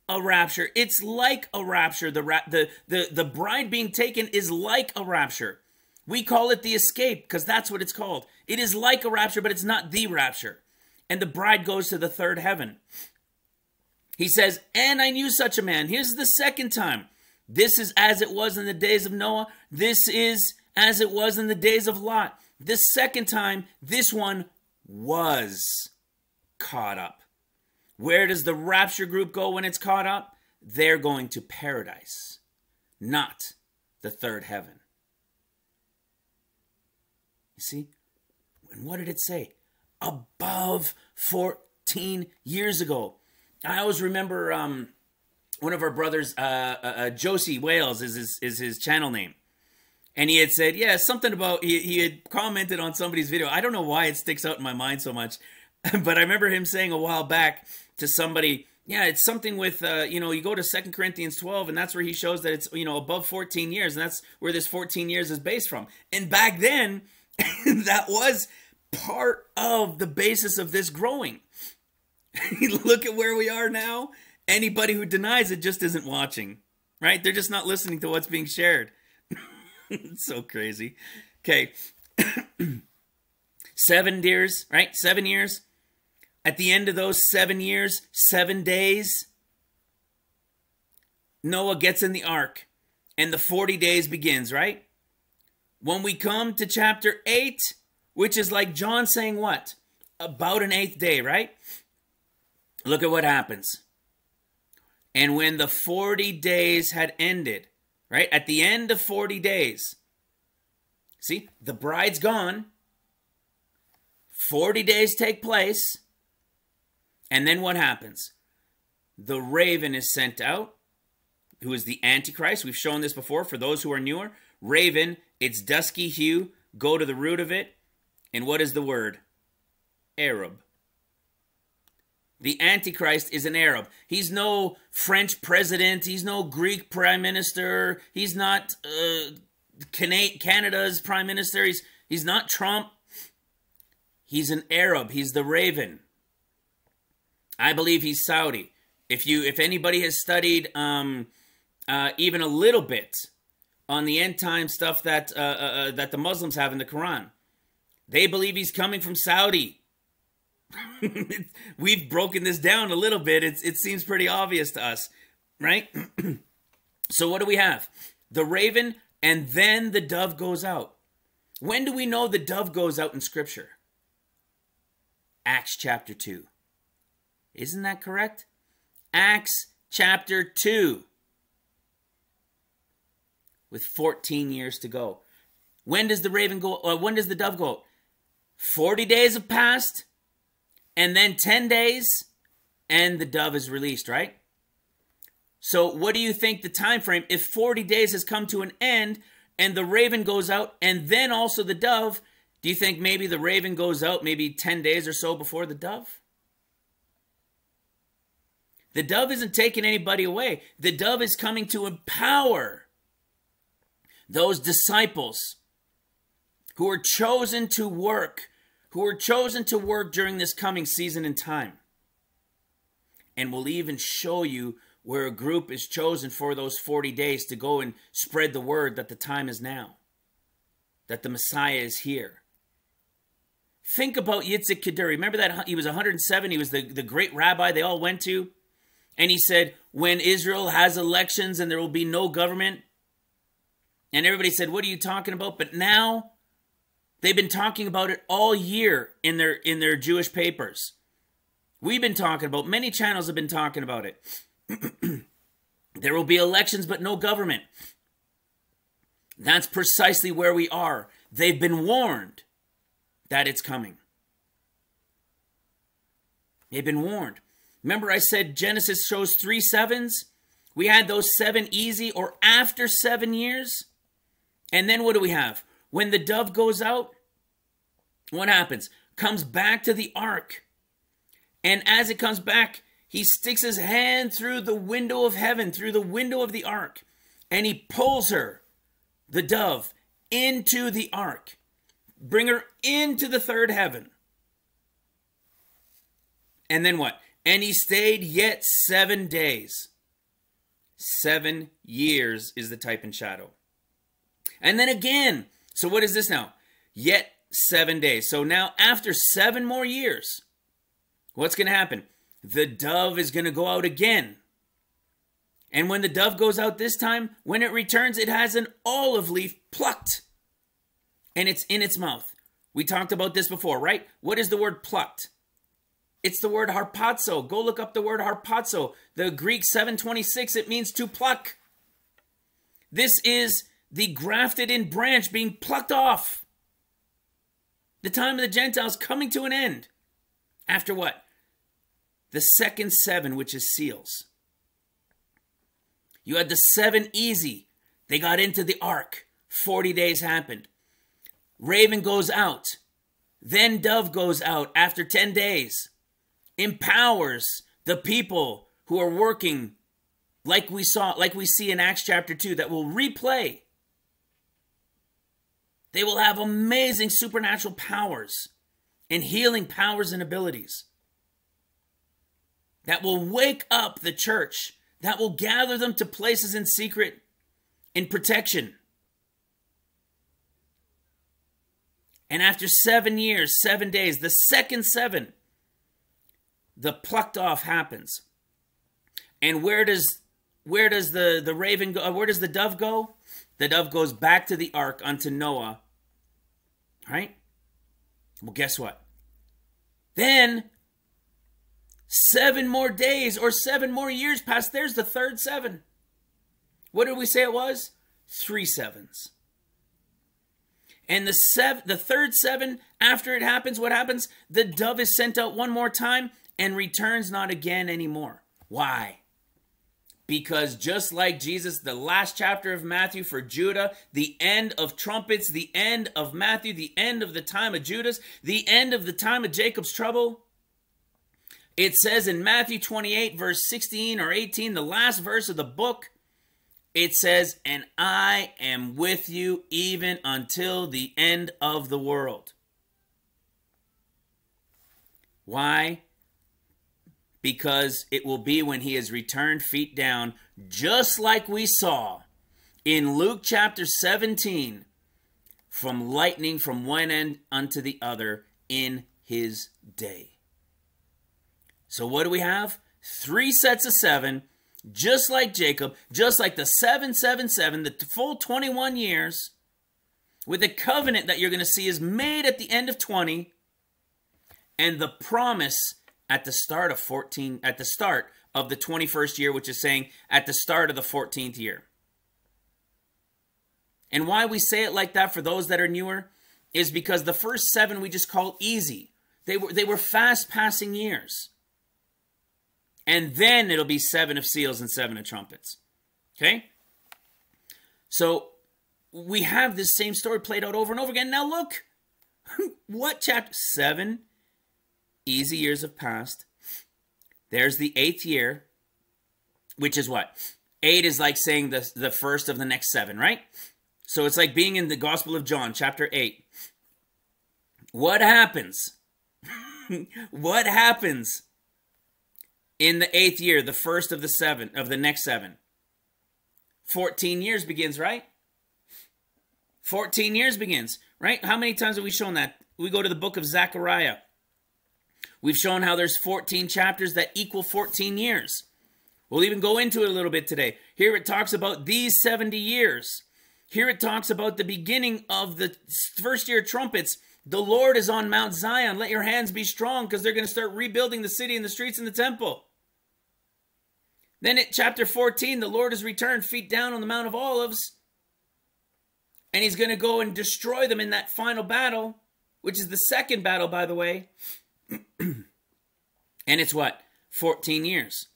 S1: a rapture. It's like a rapture. The bride being taken is like a rapture. We call it the escape because that's what it's called. It is like a rapture, but it's not the rapture. And the bride goes to the 3rd heaven. He says, and I knew such a man. Here's the 2nd time. This is as it was in the days of Noah. This is as it was in the days of Lot. The 2nd time, this one was caught up. Where does the rapture group go when it's caught up? They're going to paradise, not the 3rd heaven. You see? And what did it say? Above 14 years ago. I always remember one of our brothers, Josie Wales is his channel name. And he had said, yeah, something about, he had commented on somebody's video. I don't know why it sticks out in my mind so much. But I remember him saying a while back to somebody, yeah, it's something with, you go to 2 Corinthians 12, and that's where he shows that it's, above 14 years. And that's where this 14 years is based from. And back then, that was part of the basis of this growing. Look at where we are now. Anybody who denies it just isn't watching, right? They're just not listening to what's being shared. It's so crazy. Okay. 7 years, right? 7 years. At the end of those 7 years, 7 days, Noah gets in the ark and the 40 days begins, right? When we come to chapter 8, which is like John saying what? About an 8th day, right? Look at what happens. And when the 40 days had ended, right? At the end of 40 days, see, the bride's gone. 40 days take place. And then what happens? The raven is sent out, who is the Antichrist. We've shown this before for those who are newer. Raven, it's dusky hue. Go to the root of it. And what is the word? Arab. The Antichrist is an Arab. He's no French president. He's no Greek prime minister. He's not Canada's prime minister. He's not Trump. He's an Arab. He's the raven. I believe he's Saudi. If anybody has studied even a little bit on the end time stuff that that the Muslims have in the Quran, they believe he's coming from Saudi. We've broken this down a little bit. It seems pretty obvious to us, right? So what do we have? The raven, and then the dove goes out. When do we know the dove goes out in Scripture? Acts chapter 2. Isn't that correct? Acts chapter 2. With 14 years to go. When does the raven go, or when does the dove go out? 40 days have passed, and then 10 days, and the dove is released, right? So what do you think the time frame, if 40 days has come to an end, and the raven goes out, and then also the dove, do you think maybe the raven goes out maybe 10 days or so before the dove? The dove isn't taking anybody away. The dove is coming to empower those disciples who are chosen to work, during this coming season and time. And we'll even show you where a group is chosen for those 40 days to go and spread the word that the time is now, that the Messiah is here. Think about Yitzhak Keduri. Remember that he was 107. He was the great rabbi they all went to. And he said, when Israel has elections and there will be no government. And everybody said, what are you talking about? But now they've been talking about it all year in their Jewish papers. We've been talking about, many channels have been talking about it. There will be elections but no government. That's precisely where we are. They've been warned that it's coming. They've been warned. Remember I said Genesis shows 3 sevens? We had those 7 easy or after 7 years. And then what do we have? When the dove goes out, what happens? Comes back to the ark. And as it comes back, he sticks his hand through the window of heaven, through the window of the ark. And he pulls her, the dove, into the ark. Bring her into the third heaven. And then what? And he stayed yet 7 days. 7 years is the type and shadow. And then again, so what is this now? Yet 7 days. So now after 7 more years, what's going to happen? The dove is going to go out again. And when the dove goes out this time, when it returns, it has an olive leaf plucked. And it's in its mouth. We talked about this before, right? What is the word plucked? It's the word harpazo. Go look up the word harpazo. The Greek 726, it means to pluck. This is the grafted in branch being plucked off. The time of the Gentiles coming to an end. After what? The second 7, which is seals. You had the 7 easy. They got into the ark. 40 days happened. Raven goes out. Then dove goes out after 10 days. Empowers the people who are working like we see in Acts chapter 2 that will replay. They will have amazing supernatural powers and healing powers and abilities that will wake up the church, that will gather them to places in secret, in protection. And after 7 years, 7 days, the second 7, the plucked off happens. And where does the raven go? Where does the dove go? The dove goes back to the ark unto Noah. Right? Well, guess what? Then 7 more days or 7 more years pass. There's the third 7. What did we say it was? 3 sevens. And the third 7, after it happens, what happens? The dove is sent out one more time and returns not again anymore. Why? Because just like Jesus, the last chapter of Matthew for Judah, the end of trumpets, the end of Matthew, the end of the time of Judas, the end of the time of Jacob's trouble. It says in Matthew 28, verse 16 or 18, the last verse of the book, it says, and I am with you even until the end of the world. Why? Because it will be when he has returned feet down, just like we saw in Luke chapter 17, from lightning from one end unto the other in his day. So what do we have? 3 sets of 7, just like Jacob, just like the 777, the full 21 years, with the covenant that you're going to see is made at the end of 20, and the promise at the start of the 21st year, which is saying at the start of the 14th year. And why we say it like that for those that are newer is because the first 7 we just call easy. They were fast passing years. And then it'll be 7 of seals and 7 of trumpets. Okay? So we have this same story played out over and over again. Now look, what chapter? 7 easy years have passed. There's the 8th year, which is what? 8 is like saying the first of the next 7, right? So it's like being in the Gospel of John, chapter 8. What happens? What happens in the 8th year, the first of the next 7? 14 years begins, right? 14 years begins, right? How many times have we shown that? We go to the book of Zechariah. We've shown how there's 14 chapters that equal 14 years. We'll even go into it a little bit today. Here it talks about these 70 years. Here it talks about the beginning of the first year of trumpets. The Lord is on Mount Zion. Let your hands be strong, because they're going to start rebuilding the city and the streets and the temple. Then at chapter 14, the Lord has returned, feet down on the Mount of Olives. And he's going to go and destroy them in that final battle, which is the second battle, by the way. And it's what? 14 years.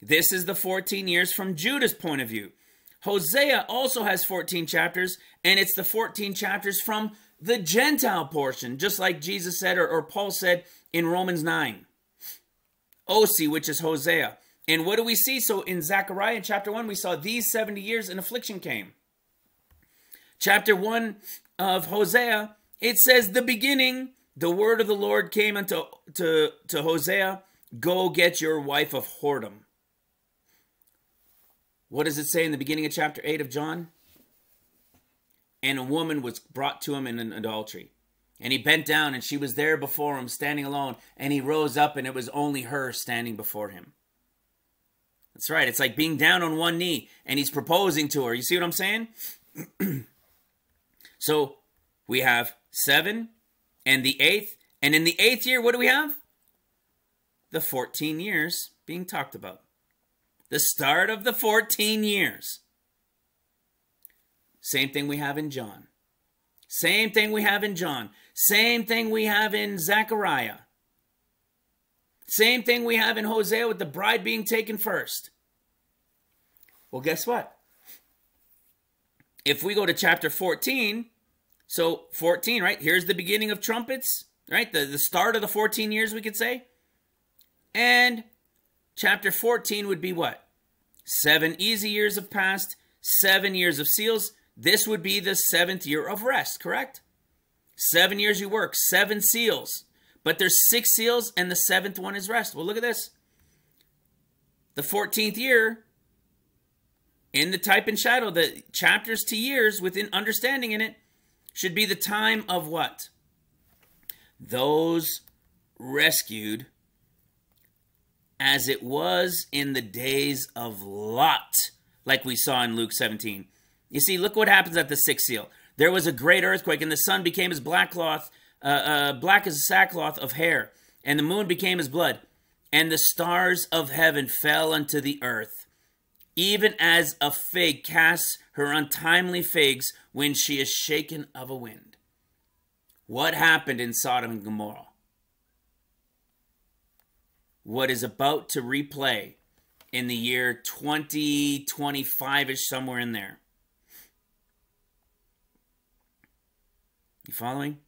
S1: This is the 14 years from Judah's point of view. Hosea also has 14 chapters, and it's the 14 chapters from the Gentile portion, just like Jesus said, or Paul said in Romans 9. Osi, which is Hosea. And what do we see? So in Zechariah chapter 1, we saw these 70 years and affliction came. Chapter 1 of Hosea, it says the beginning, the word of the Lord came unto Hosea, go get your wife of whoredom. What does it say in the beginning of chapter 8 of John? And a woman was brought to him in an adultery. And he bent down, and she was there before him, standing alone. And he rose up, and it was only her standing before him. That's right. It's like being down on one knee, and he's proposing to her. You see what I'm saying? So we have 7 and the 8th. And in the 8th year, what do we have? The 14 years being talked about. The start of the 14 years. Same thing we have in John. Same thing we have in John. Same thing we have in Zechariah. Same thing we have in Hosea with the bride being taken first. Well, guess what? If we go to chapter 14, so 14, right? Here's the beginning of trumpets, right? The start of the 14 years, we could say. And chapter 14 would be what? 7 easy years have passed, 7 years of seals. This would be the 7th year of rest, correct? 7 years you work, 7 seals. But there's 6 seals, and the 7th one is rest. Well, look at this. The 14th year, in the type and shadow, the chapters to years within understanding in it, should be the time of what? Those rescued, as it was in the days of Lot, like we saw in Luke 17. You see, look what happens at the 6th seal. There was a great earthquake, and the sun became as black as a sackcloth of hair, and the moon became as blood, and the stars of heaven fell unto the earth, even as a fig casts her untimely figs when she is shaken of a wind. What happened in Sodom and Gomorrah? What is about to replay in the year 2025-ish, somewhere in there. You following?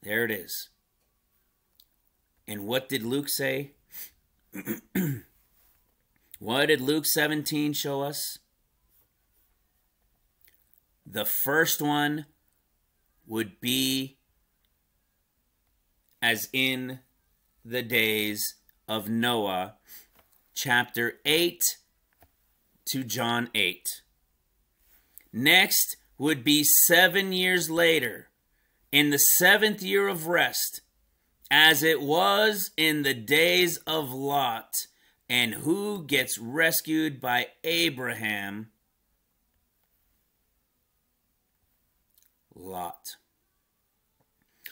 S1: There it is. And what did Luke say? What did Luke 17 show us? The first one would be as in the days of Noah, chapter 8 to John 8. Next would be 7 years later, in the 7th year of rest, as it was in the days of Lot. And who gets rescued by Abraham? Lot.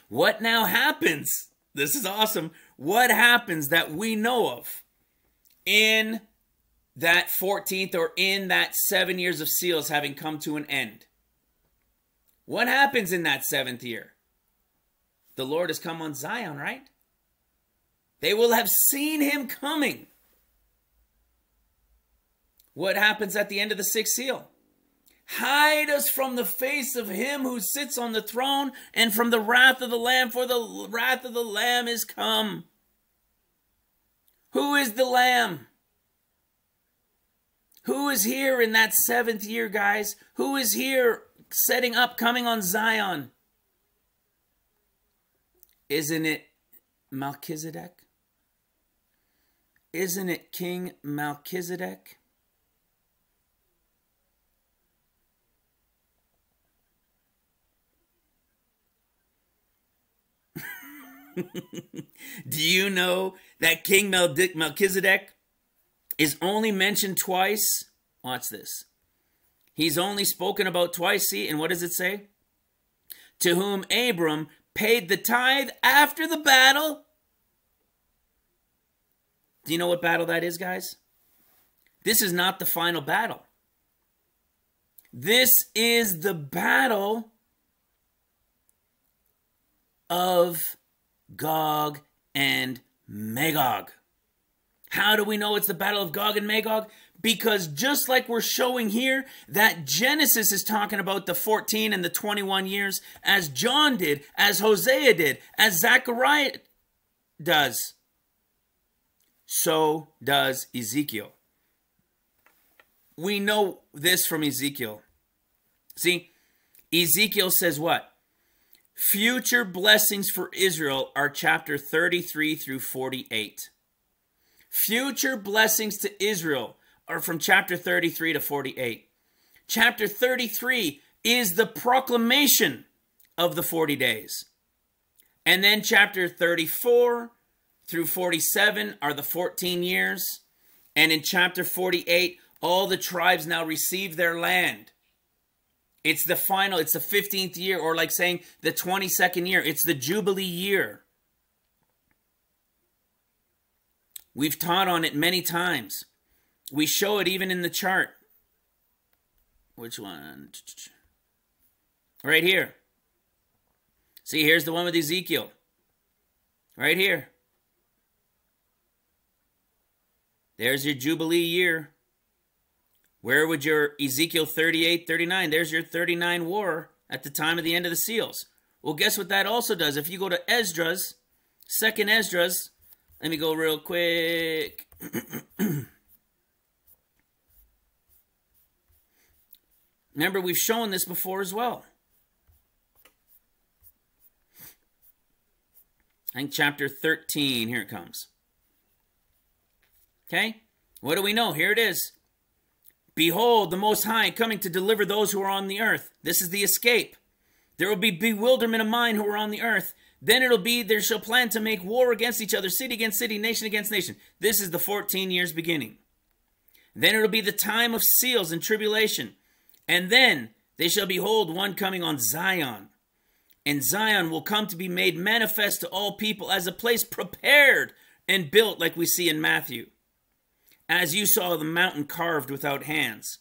S1: What now happens? This is awesome. What happens that we know of in that 14th, or in that 7 years of seals having come to an end. What happens in that 7th year? The Lord has come on Zion, right? They will have seen him coming. What happens at the end of the 6th seal? Hide us from the face of him who sits on the throne and from the wrath of the Lamb, for the wrath of the Lamb is come. Who is the Lamb? Who is here in that 7th year, guys? Who is here setting up, coming on Zion? Isn't it Melchizedek? Isn't it King Melchizedek? Do you know that King Melchizedek is only mentioned twice? Watch this. He's only spoken about twice. See, and what does it say? To whom Abram paid the tithe after the battle. Do you know what battle that is, guys? This is not the final battle. This is the battle of Gog and Magog. How do we know it's the battle of Gog and Magog? Because just like we're showing here, that Genesis is talking about the 14 and the 21 years, as John did, as Hosea did, as Zechariah does, so does Ezekiel. We know this from Ezekiel. See, Ezekiel says what? Future blessings for Israel are chapter 33 through 48. Future blessings to Israel are from chapter 33 to 48. Chapter 33 is the proclamation of the 40 days. And then chapter 34 through 47 are the 14 years. And in chapter 48, all the tribes now receive their land. It's the final, it's the 15th year, or like saying the 22nd year. It's the Jubilee year. We've taught on it many times. We show it even in the chart. Which one? Right here. See, here's the one with Ezekiel. Right here. There's your Jubilee year. Where would your Ezekiel 38, 39? There's your 39 war at the time of the end of the seals. Well, guess what that also does? If you go to Esdras, 2nd Esdras, let me go real quick. Remember, we've shown this before as well. I think chapter 13, here it comes. Okay, what do we know? Here it is. Behold, the Most High coming to deliver those who are on the earth. This is the escape. There will be bewilderment of mind who are on the earth. Then it'll be, there shall plan to make war against each other, city against city, nation against nation. This is the 14 years beginning. Then it'll be the time of seals and tribulation. And then they shall behold one coming on Zion. And Zion will come to be made manifest to all people as a place prepared and built, like we see in Matthew. As you saw the mountain carved without hands.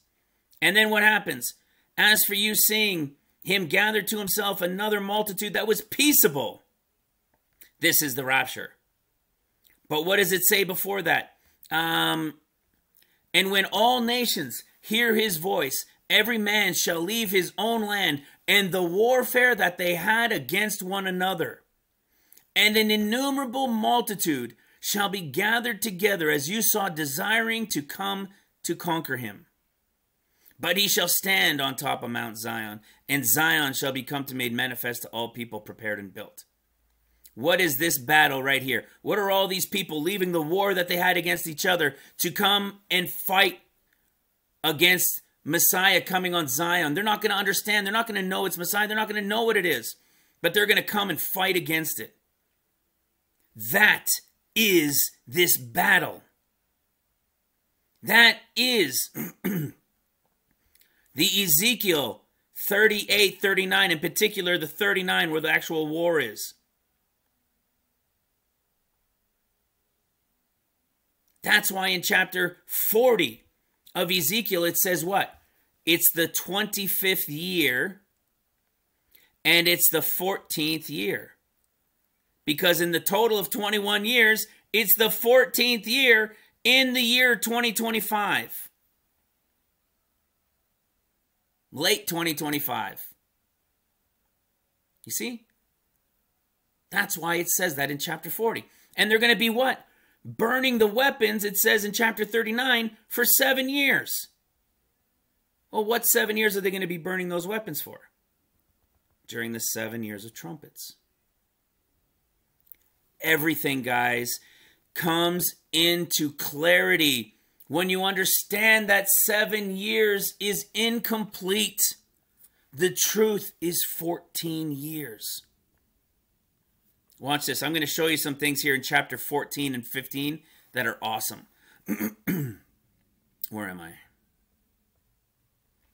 S1: And then what happens? As for you, seeing him gathered to himself another multitude that was peaceable. This is the rapture. But what does it say before that? And when all nations hear his voice, every man shall leave his own land and the warfare that they had against one another. And an innumerable multitude shall be gathered together, as you saw, desiring to come to conquer him. But he shall stand on top of Mount Zion, and Zion shall become to made manifest to all people, prepared and built. What is this battle right here? What are all these people leaving the war that they had against each other to come and fight against Messiah coming on Zion? They're not going to understand. They're not going to know it's Messiah. They're not going to know what it is. But they're going to come and fight against it. That is this battle. That is the Ezekiel 38, 39, in particular the 39 where the actual war is. That's why in chapter 40 of Ezekiel, it says what? It's the 25th year and it's the 14th year. Because in the total of 21 years, it's the 14th year in the year 2025. Late 2025. You see? That's why it says that in chapter 40. And they're going to be what? Burning the weapons, it says in chapter 39, for 7 years. Well, what 7 years are they going to be burning those weapons for? During the 7 years of trumpets. Everything, guys, comes into clarity when you understand that 7 years is incomplete. The truth is 14 years. Watch this. I'm going to show you some things here in chapter 14 and 15 that are awesome. Where am I?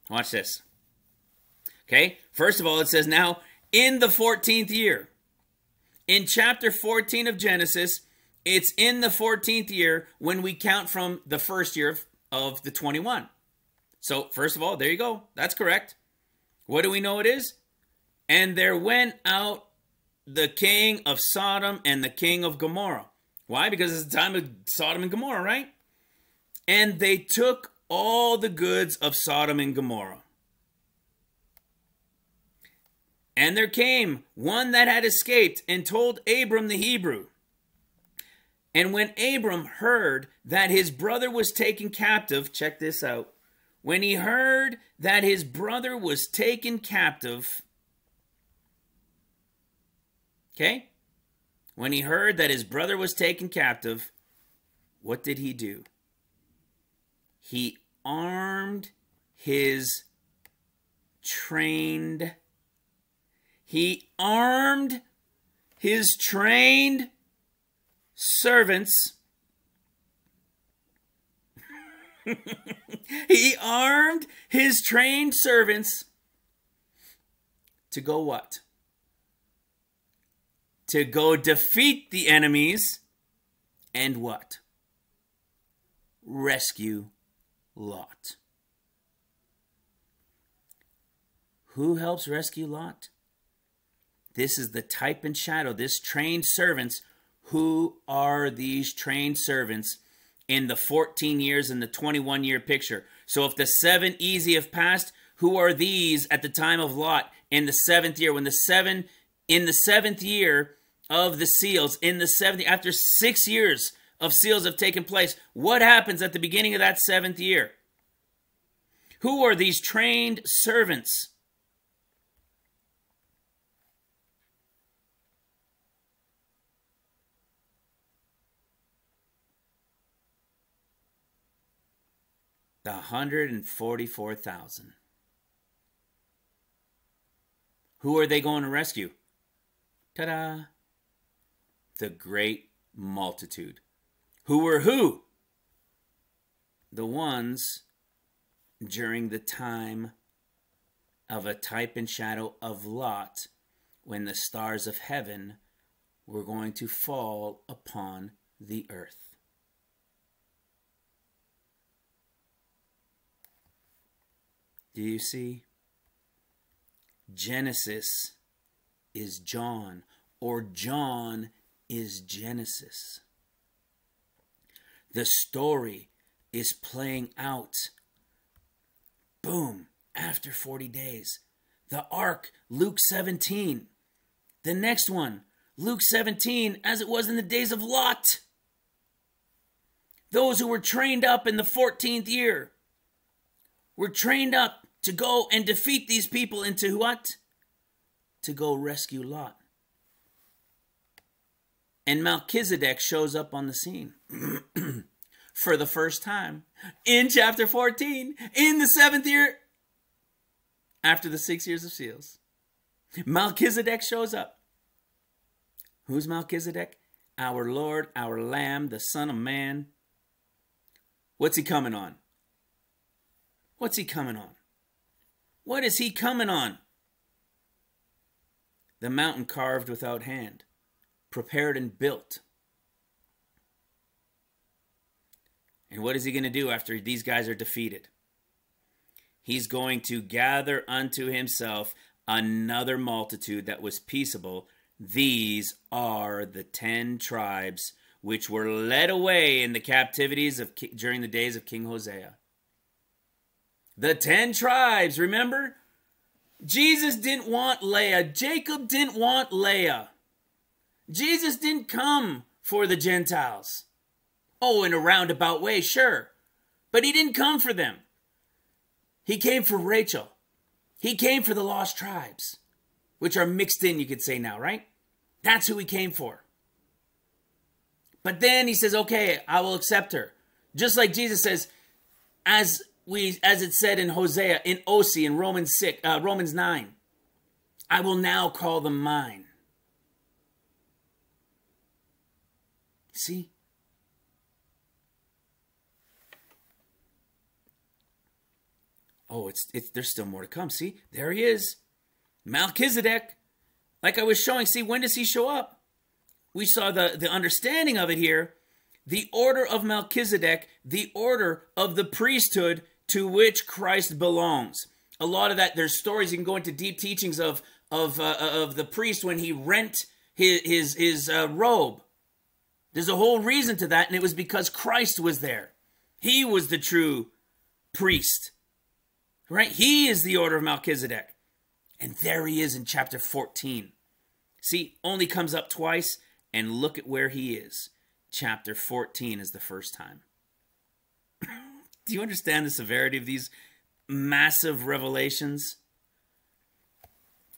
S1: Watch this. Okay, first of all, it says now in the 14th year. In chapter 14 of Genesis, it's in the 14th year when we count from the first year of the 21. So, first of all, there you go. That's correct. What do we know it is? And there went out the king of Sodom and the king of Gomorrah. Why? Because it's the time of Sodom and Gomorrah, right? And they took all the goods of Sodom and Gomorrah. And there came one that had escaped and told Abram the Hebrew. And when Abram heard that his brother was taken captive, check this out. When he heard that his brother was taken captive, okay? When he heard that his brother was taken captive, what did he do? He armed his trained servants. He armed his trained servants to go what? To go defeat the enemies and what? Rescue Lot. Who helps rescue Lot? This is the type and shadow. This trained servants. Who are these trained servants in the 14 years and the 21-year picture? So if the 7 easy have passed, who are these at the time of Lot in the 7th year? When the 7th year of the seals, after 6 years of seals have taken place, what happens at the beginning of that 7th year? Who are these trained servants? The 144,000. Who are they going to rescue? Ta-da! The great multitude. Who were who? The ones during the time of a type and shadow of Lot, when the stars of heaven were going to fall upon the earth. Do you see? Genesis is John, or John is Genesis. The story is playing out. Boom, after 40 days. The ark, Luke 17. The next one, Luke 17, as it was in the days of Lot. Those who were trained up in the 14th year were trained up to go and defeat these people into what? To go rescue Lot. And Melchizedek shows up on the scene for the first time in chapter 14, in the 7th year, after the 6 years of seals. Melchizedek shows up. Who's Melchizedek? Our Lord, our Lamb, the Son of Man. What's he coming on? What's he coming on? What is he coming on? The mountain carved without hand, prepared and built. And what is he going to do after these guys are defeated? He's going to gather unto himself another multitude that was peaceable. These are the 10 tribes which were led away in the captivities during the days of King Hosea. The 10 tribes, remember? Jesus didn't want Leah. Jacob didn't want Leah. Jesus didn't come for the Gentiles. Oh, in a roundabout way, sure. But he didn't come for them. He came for Rachel. He came for the lost tribes, which are mixed in, you could say now, right? That's who he came for. But then he says, okay, I will accept her. Just like Jesus says, as it said in Hosea, in Osee, in Romans 9, I will now call them mine. See? Oh, there's still more to come. See, there he is. Melchizedek. Like I was showing, see, when does he show up? We saw the understanding of it here. The order of Melchizedek, the order of the priesthood to which Christ belongs. A lot of that, there's stories, you can go into deep teachings of the priest when he rent his robe. There's a whole reason to that, and it was because Christ was there. He was the true priest. Right? He is the order of Melchizedek. And there he is in chapter 14. See, only comes up twice, and look at where he is. Chapter 14 is the first time. Do you understand the severity of these massive revelations?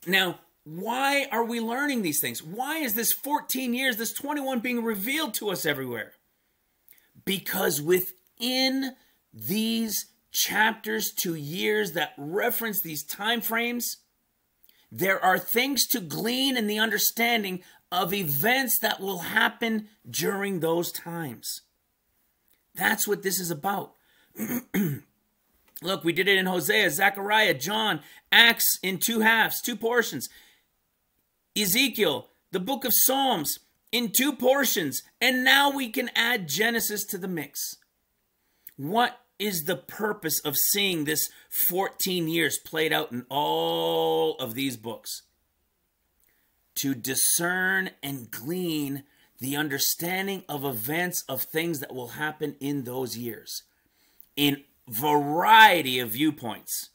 S1: Now, why are we learning these things? Why is this 14 years, this 21 being revealed to us everywhere? Because within these chapters to years that reference these time frames, there are things to glean in the understanding of events that will happen during those times. That's what this is about. Look, we did it in Hosea, Zechariah, John, Acts in 2 halves, 2 portions. Ezekiel, the book of Psalms in 2 portions. And now we can add Genesis to the mix. What is the purpose of seeing this 14 years played out in all of these books? To discern and glean the understanding of events, of things that will happen in those years. In variety of viewpoints.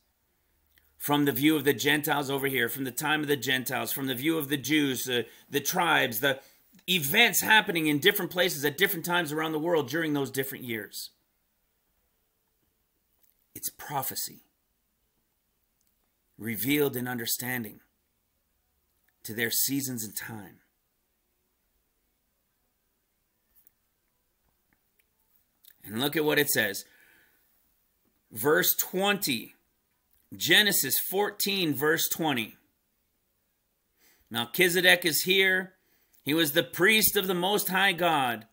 S1: From the view of the Gentiles over here, from the time of the Gentiles, from the view of the Jews, the tribes, the events happening in different places at different times around the world during those different years. It's prophecy, revealed in understanding to their seasons and time. And look at what it says. Verse 20, Genesis 14, verse 20. Melchizedek is here. He was the priest of the Most High God.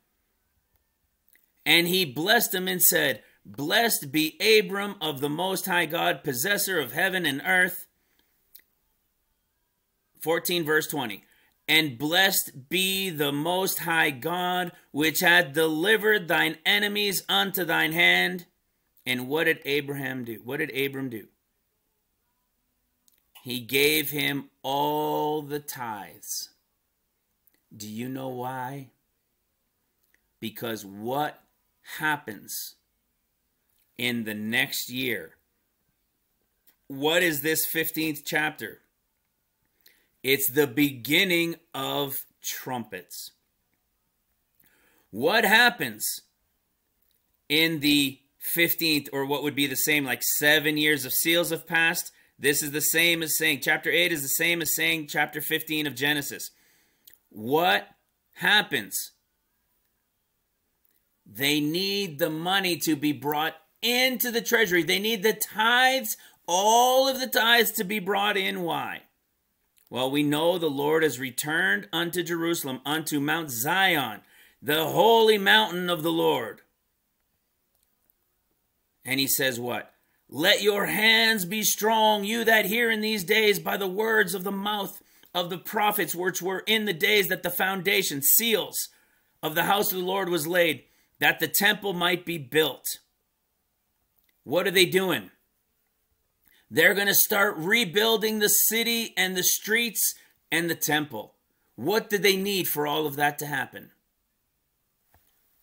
S1: And he blessed him and said, Blessed be Abram of the Most High God, possessor of heaven and earth. 14 verse 20. And blessed be the Most High God, which hath delivered thine enemies unto thine hand. And what did Abraham do? What did Abram do? He gave him all the tithes. Do you know why? Because what happens in the next year? What is this 15th chapter? It's the beginning of trumpets. What happens in the 15th, or what would be the same, like 7 years of seals have passed? This is the same as saying, chapter 8 is the same as saying chapter 15 of Genesis. What happens? They need the money to be brought into the treasury. They need the tithes, all of the tithes to be brought in. Why? Well, we know the Lord has returned unto Jerusalem, unto Mount Zion, the holy mountain of the Lord. And he says what? Let your hands be strong, you that hear in these days, by the words of the mouth of the prophets, which were in the days that the foundation, seals of the house of the Lord was laid. that the temple might be built. What are they doing? They're going to start rebuilding the city and the streets and the temple. What do they need for all of that to happen?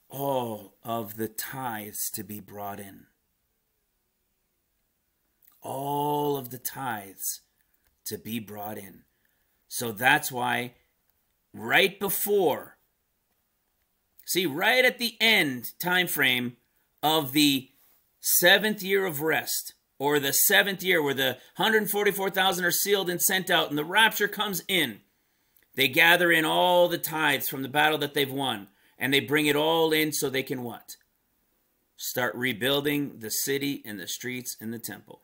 S1: All of the tithes to be brought in. All of the tithes to be brought in. So that's why right before, see, right at the end time frame of the 7th year of rest, or the 7th year where the 144,000 are sealed and sent out and the rapture comes in, they gather in all the tithes from the battle that they've won, and they bring it all in so they can what? Start rebuilding the city and the streets and the temple.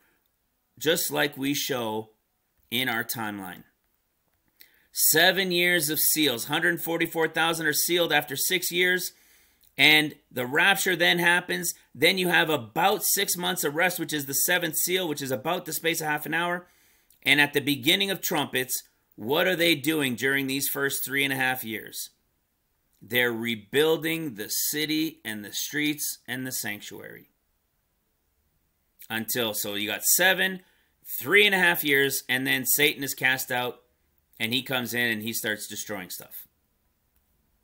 S1: Just like we show in our timeline. 7 years of seals. 144,000 are sealed after 6 years. And the rapture then happens. Then you have about 6 months of rest, which is the 7th seal, which is about the space of half an hour. And at the beginning of trumpets, what are they doing during these first 3.5 years? They're rebuilding the city and the streets and the sanctuary. Until, so you got 7, 3.5 years, and then Satan is cast out, and he comes in and he starts destroying stuff.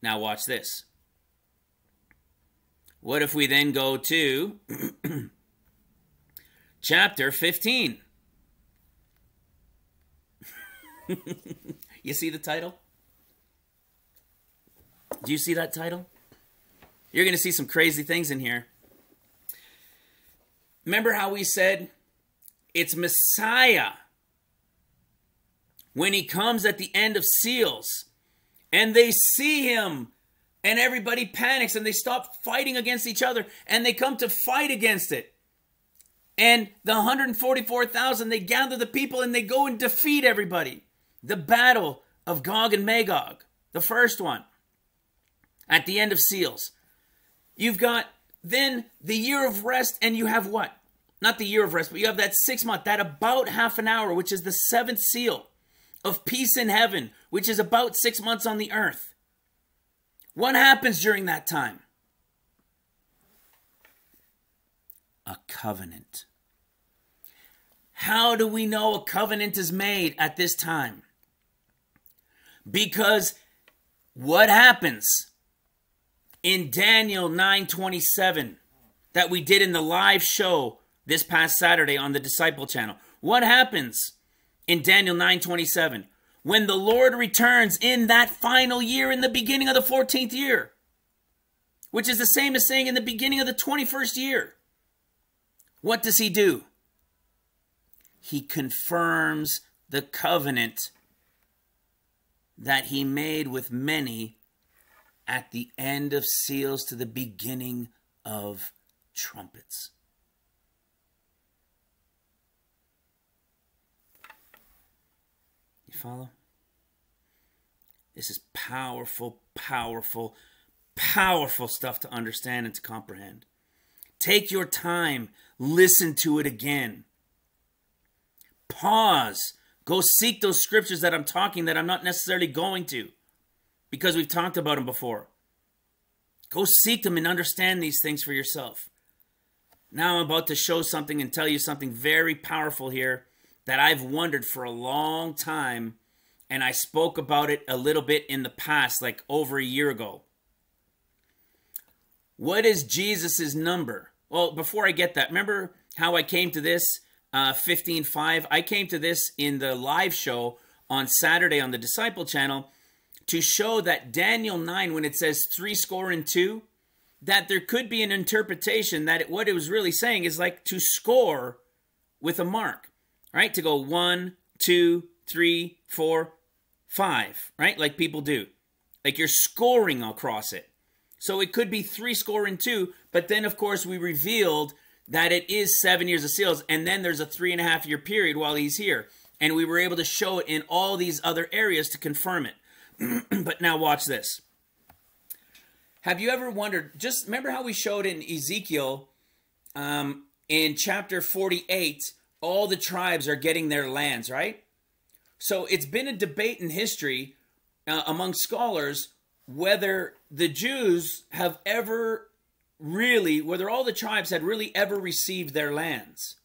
S1: Now watch this. What if we then go to chapter 15? You see the title? Do you see that title? You're going to see some crazy things in here. Remember how we said it's Messiah when he comes at the end of seals and they see him and everybody panics and they stop fighting against each other and they come to fight against it. And the 144,000, they gather the people and they go and defeat everybody. The battle of Gog and Magog, the first one, at the end of seals. You've got then the year of rest, and you have what? Not the year of rest, but you have that 6 month, that about half an hour, which is the 7th seal of peace in heaven, which is about 6 months on the earth. What happens during that time? A covenant. How do we know a covenant is made at this time? Because what happens in Daniel 9:27 that we did in the live show this past Saturday on the Disciple channel? What happens in Daniel 9:27 when the Lord returns in that final year, in the beginning of the 14th year, which is the same as saying in the beginning of the 21st year? What does he do? He confirms the covenant that he made with many at the end of seals to the beginning of trumpets. You follow? This is powerful, powerful, powerful stuff to understand and to comprehend. Take your time. Listen to it again. Pause. Go seek those scriptures that I'm talking that I'm not necessarily going to, because we've talked about them before. Go seek them and understand these things for yourself. Now I'm about to show something and tell you something very powerful here that I've wondered for a long time, and I spoke about it a little bit in the past, like over a year ago. What is Jesus's number? Well, before I get that, remember how I came to this 15:5? I came to this in the live show on Saturday on the Disciple channel to show that Daniel 9, when it says 62, that there could be an interpretation that what it was really saying is like to score with a mark, right? To go 1, 2, 3, 4, 5, right? Like people do. Like you're scoring across it. So it could be 62, but then of course we revealed that it is 7 years of seals, and then there's a 3.5 year period while he's here. And we were able to show it in all these other areas to confirm it. But now watch this. Have you ever wondered, just remember how we showed in Ezekiel in chapter 48, all the tribes are getting their lands, right? So it's been a debate in history among scholars whether the Jews have ever whether all the tribes had really ever received their lands.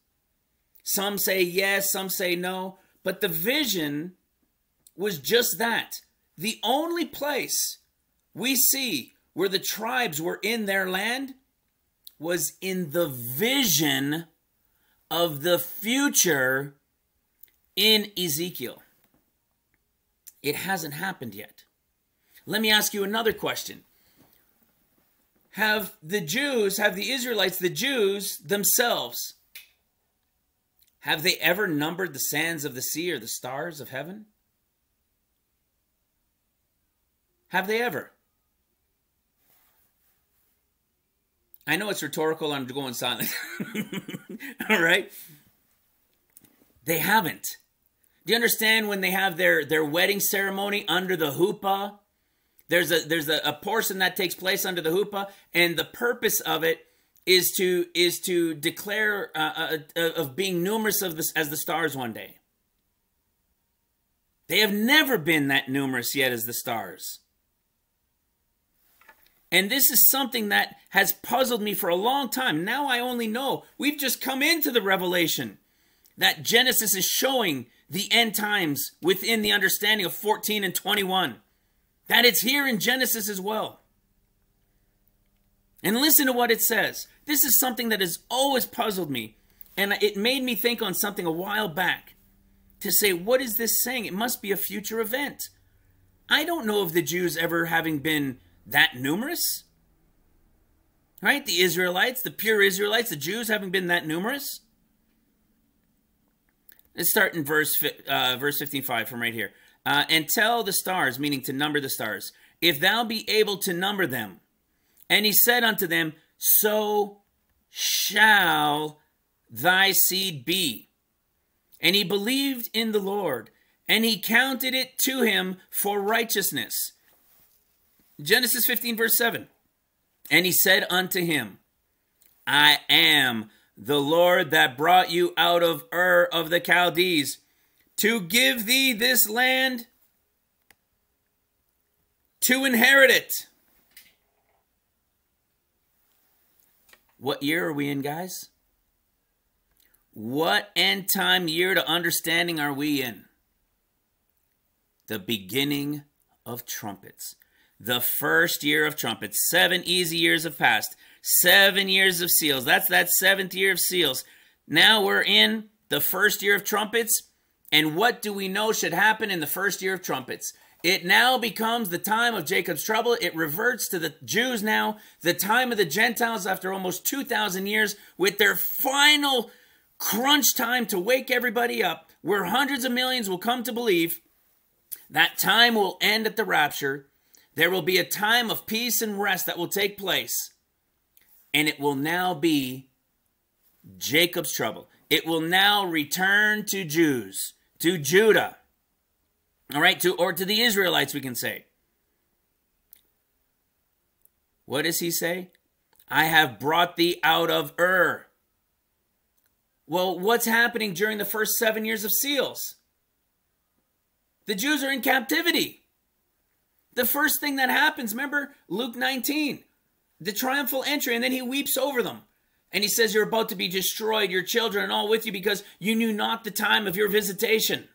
S1: Some say yes, some say no, but the vision was just that. The only place we see where the tribes were in their land was in the vision of the future in Ezekiel. It hasn't happened yet. Let me ask you another question. Have the Israelites, the Jews themselves, have they ever numbered the sands of the sea or the stars of heaven? Have they ever? I know it's rhetorical. I'm going silent. All right. They haven't. Do you understand when they have their wedding ceremony under the huppah? There's a portion that takes place under the huppah, and the purpose of it is to declare of being numerous as the stars one day. They have never been that numerous yet as the stars. And this is something that has puzzled me for a long time. Now I only know. We've just come into the revelation that Genesis is showing the end times within the understanding of 14 and 21. That it's here in Genesis as well. And listen to what it says. This is something that has always puzzled me. And it made me think on something a while back. To say, what is this saying? It must be a future event. I don't know of the Jews ever having been that numerous, right? The Israelites, the pure Israelites, the Jews having been that numerous. Let's start in verse 15:5 from right here. And tell the stars, meaning to number the stars, if thou be able to number them. And he said unto them, so shall thy seed be. And he believed in the Lord, and he counted it to him for righteousness. Genesis 15 verse 7. And he said unto him, I am the Lord that brought you out of Ur of the Chaldees to give thee this land to inherit it. What year are we in, guys? What end time year to understanding are we in? The beginning of trumpets. The first year of trumpets. 7 easy years have passed. 7 years of seals. That's that 7th year of seals. Now we're in the first year of trumpets. And what do we know should happen in the first year of trumpets? It now becomes the time of Jacob's trouble. It reverts to the Jews now. The time of the Gentiles after almost 2,000 years with their final crunch time to wake everybody up, where hundreds of millions will come to believe. That time will end at the rapture. There will be a time of peace and rest that will take place. And it will now be Jacob's trouble. It will now return to Jews, to Judah. All right, or to the Israelites, we can say. What does he say? I have brought thee out of Ur. Well, what's happening during the first 7 years of seals? The Jews are in captivity. The first thing that happens, remember Luke 19, the triumphal entry, and then he weeps over them. And he says, you're about to be destroyed, your children and all with you, because you knew not the time of your visitation.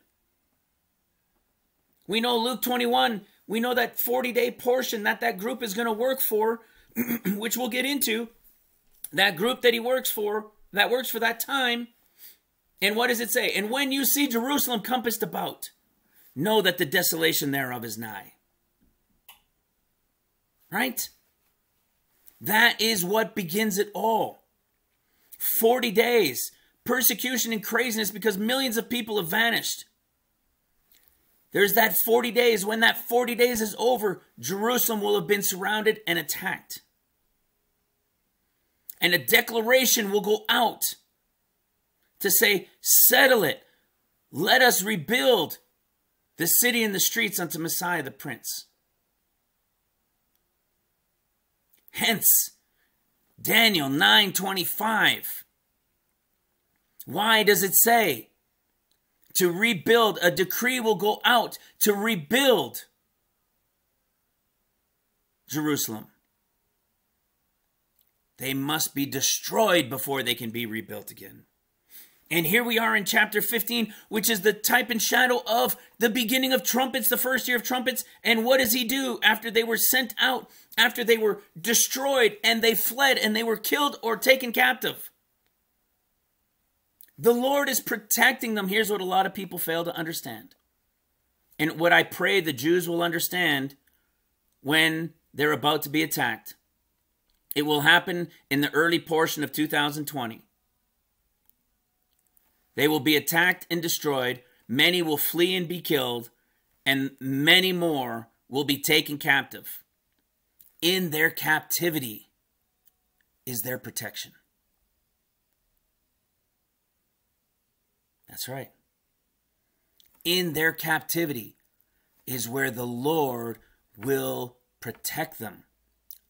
S1: We know Luke 21, we know that 40-day portion that group is going to work for, which we'll get into. That group that he works for, that works for that time. And what does it say? And when you see Jerusalem compassed about, know that the desolation thereof is nigh. Right? That is what begins it all. 40 days. Persecution and craziness because millions of people have vanished. There's that 40 days. When that 40 days is over, Jerusalem will have been surrounded and attacked. And a declaration will go out to say, settle it. Let us rebuild the city and the streets unto Messiah the Prince. Hence, Daniel 9:25. Why does it say to rebuild? A decree will go out to rebuild Jerusalem. They must be destroyed before they can be rebuilt again. And here we are in chapter 15, which is the type and shadow of the beginning of trumpets, the first year of trumpets. And what does he do after they were sent out, after they were destroyed and they fled and they were killed or taken captive? The Lord is protecting them. Here's what a lot of people fail to understand. And what I pray the Jews will understand when they're about to be attacked. It will happen in the early portion of 2020. They will be attacked and destroyed. Many will flee and be killed, and many more will be taken captive. In their captivity is their protection. That's right. In their captivity is where the Lord will protect them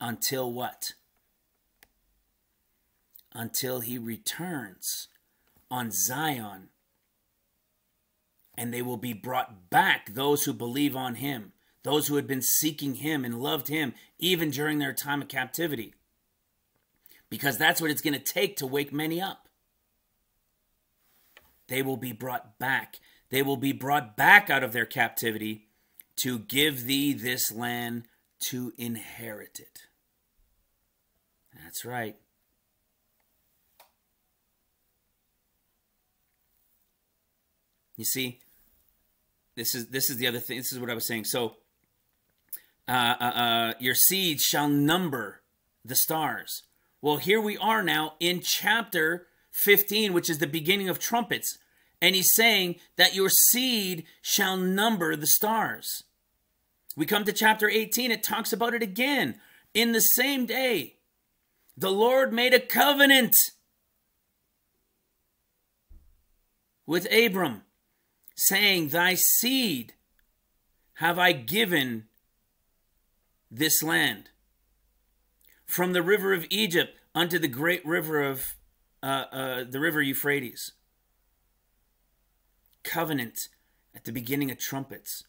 S1: until what? Until he returns on Zion, and they will be brought back, those who believe on him, those who had been seeking him and loved him even during their time of captivity, because that's what it's going to take to wake many up. They will be brought back. They will be brought back out of their captivity to give thee this land to inherit it. That's right. You see, this is the other thing. This is what I was saying. So, your seed shall number the stars. Well, here we are now in chapter 15, which is the beginning of trumpets. And he's saying that your seed shall number the stars. We come to chapter 18. It talks about it again. In the same day, the Lord made a covenant with Abram, saying, thy seed have I given this land, from the river of Egypt unto the great river of the river Euphrates. Covenant at the beginning of trumpets,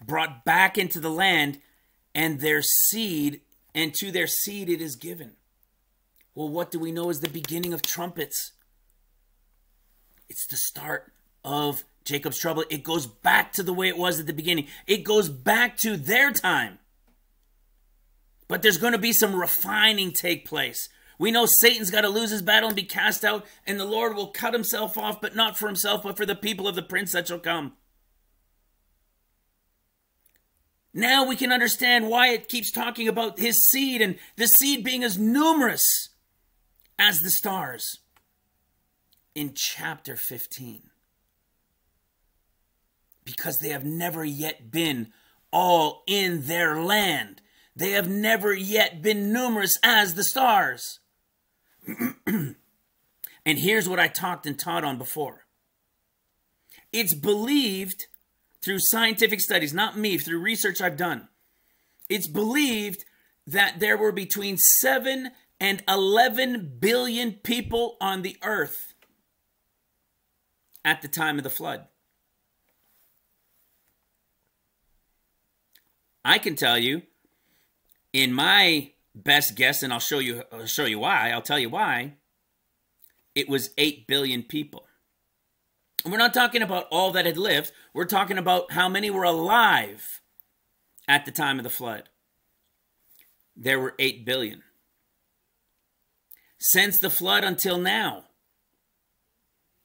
S1: brought back into the land, and their seed, and to their seed it is given. Well, what do we know is the beginning of trumpets? It's the start of Jacob's trouble. It goes back to the way it was at the beginning. It goes back to their time. But there's going to be some refining take place. We know Satan's got to lose his battle and be cast out, and the Lord will cut himself off, but not for himself, but for the people of the prince that shall come. Now we can understand why it keeps talking about his seed, and the seed being as numerous as the stars in chapter 15. Because they have never yet been all in their land. They have never yet been numerous as the stars. And here's what I talked and taught on before. It's believed through scientific studies, not me, through research I've done. It's believed that there were between 7 and 11 billion people on the earth at the time of the flood. I can tell you, in my best guess, and I'll show you why. I'll tell you why. It was 8 billion people. And we're not talking about all that had lived. We're talking about how many were alive at the time of the flood. There were 8 billion. Since the flood until now.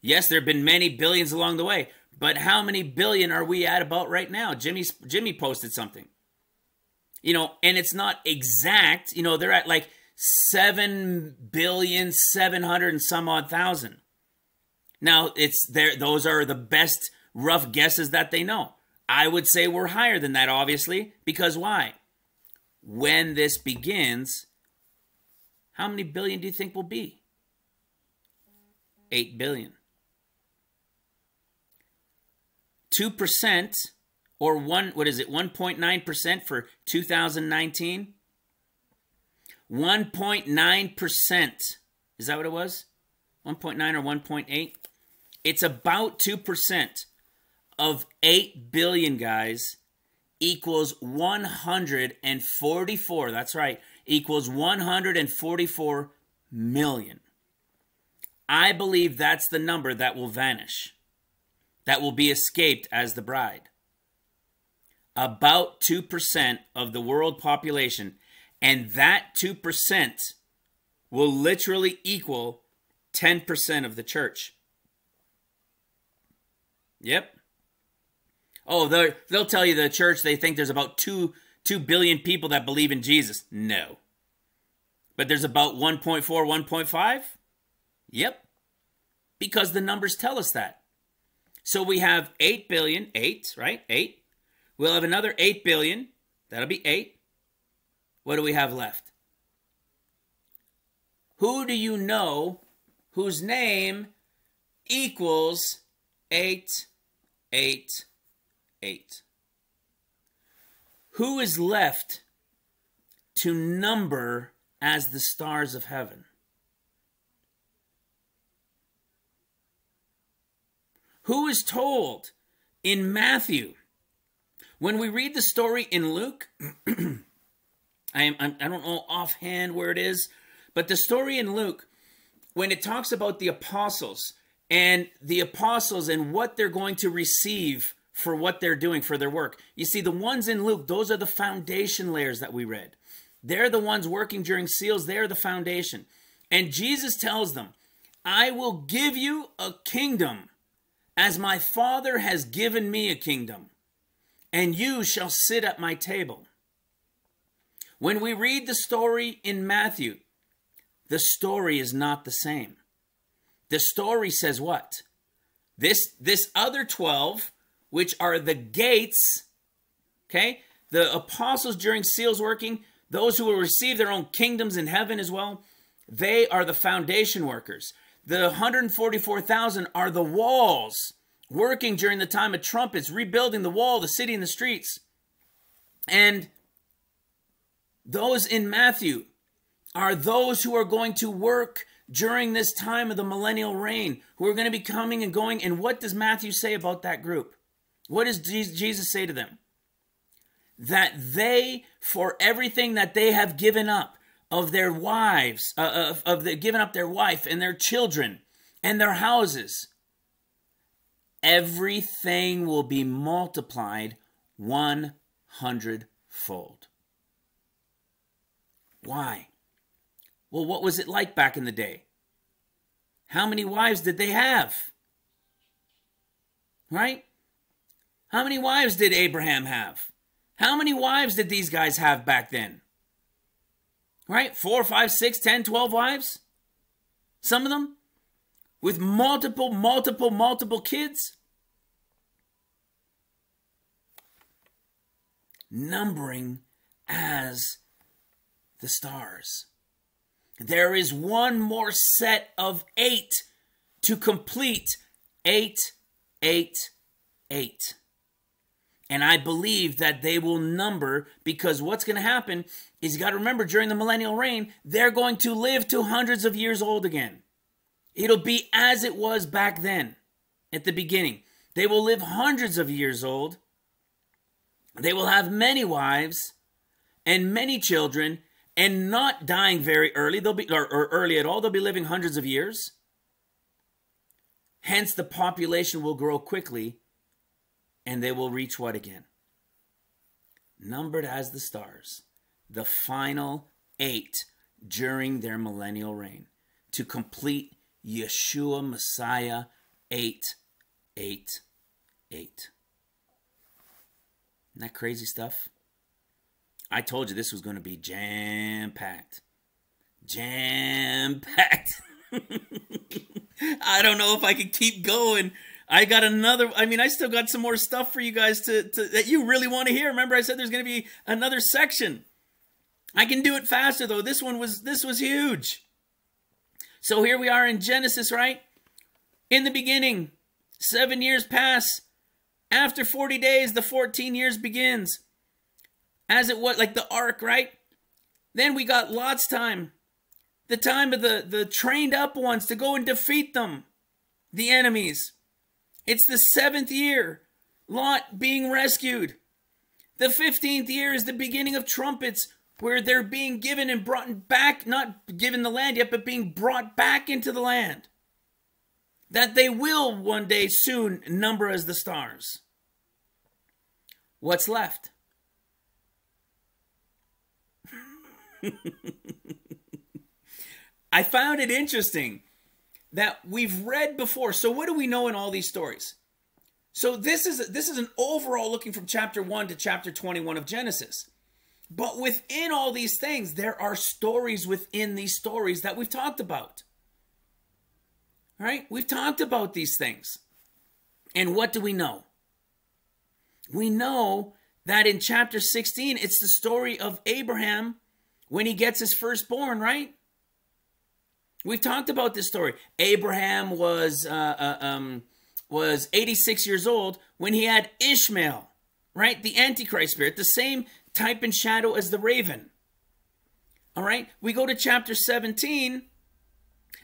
S1: Yes, there have been many billions along the way. But how many billion are we at about right now? Jimmy posted something. You know, and it's not exact. You know, they're at like 7,700,000,000 and some odd thousand. Now, it's there. Those are the best rough guesses that they know. I would say we're higher than that, obviously, because why? When this begins, how many billion do you think will be? 8 billion. 2%. Or 1.9% for 2019? 1.9%. Is that what it was? 1.9 or 1.8? It's about 2% of 8 billion, guys, equals 144. That's right. Equals 144 million. I believe that's the number that will vanish, that will be escaped as the bride. About 2% of the world population, and that 2% will literally equal 10% of the church. Yep. Oh, they'll tell you the church, they think there's about 2 billion people that believe in Jesus. No. But there's about 1.4, 1.5? Yep. Because the numbers tell us that. So we have 8 billion, 8, right? 8. We'll have another 8 billion. That'll be 8. What do we have left? Who do you know whose name equals 8, 8, 8? Who is left to number as the stars of heaven? Who is told in Matthew? When we read the story in Luke, I don't know offhand where it is, but the story in Luke, when it talks about the apostles and what they're going to receive for what they're doing, for their work. You see, the ones in Luke, those are the foundation layers that we read. They're the ones working during seals. They're the foundation. And Jesus tells them, I will give you a kingdom as my Father has given me a kingdom, and you shall sit at my table. When we read the story in Matthew, the story is not the same. The story says what? This other 12, which are the gates, okay? The apostles during seals working, those who will receive their own kingdoms in heaven as well, they are the foundation workers. The 144,000 are the walls, working during the time of trumpets, rebuilding the wall, the city, and the streets. And those in Matthew are those who are going to work during this time of the millennial reign, who are going to be coming and going. And what does Matthew say about that group? What does Jesus say to them? That they, for everything that they have given up, of their wives, giving up their wife and their children and their houses, everything will be multiplied 100-fold. Why? Well, what was it like back in the day? How many wives did they have? Right? How many wives did Abraham have? How many wives did these guys have back then? Right? 4, 5, 6, 10, 12 wives? Some of them with multiple kids. Numbering as the stars. There is one more set of 8 to complete 8, 8, 8. And I believe that they will number, because what's going to happen is, you got to remember, during the millennial reign, they're going to live to hundreds of years old again. It'll be as it was back then at the beginning. They will live hundreds of years old. They will have many wives and many children, and not dying very early. They'll be, or early at all. They'll be living hundreds of years. Hence, the population will grow quickly. And they will reach what again? Numbered as the stars. The final 8 during their millennial reign. To complete Yeshua Messiah 8, 8, 8. Isn't that crazy stuff? I told you this was going to be jam-packed. Jam-packed. I don't know if I could keep going. I got another, I still got some more stuff for you guys that you really want to hear. Remember, I said there's going to be another section. I can do it faster, though. This was huge. So here we are in Genesis, right? In the beginning, 7 years pass. After 40 days, the 14 years begins. As it was, like the ark, right? Then we got Lot's time. The time of the trained up ones to go and defeat them. The enemies. It's the 7th year, Lot being rescued. The 15th year is the beginning of trumpets. where they're being given and brought back, not given the land yet, but being brought back into the land. That they will one day soon number as the stars. What's left? I found it interesting that we've read before. So what do we know in all these stories? So this is an overall looking from chapter 1 to chapter 21 of Genesis. But within all these things, there are stories within these stories that we've talked about. All right? We've talked about these things. And what do we know? We know that in chapter 16, it's the story of Abraham when he gets his firstborn, right? We've talked about this story. Abraham was 86 years old when he had Ishmael, right? The Antichrist spirit, the same type and shadow as the raven. All right? We go to chapter 17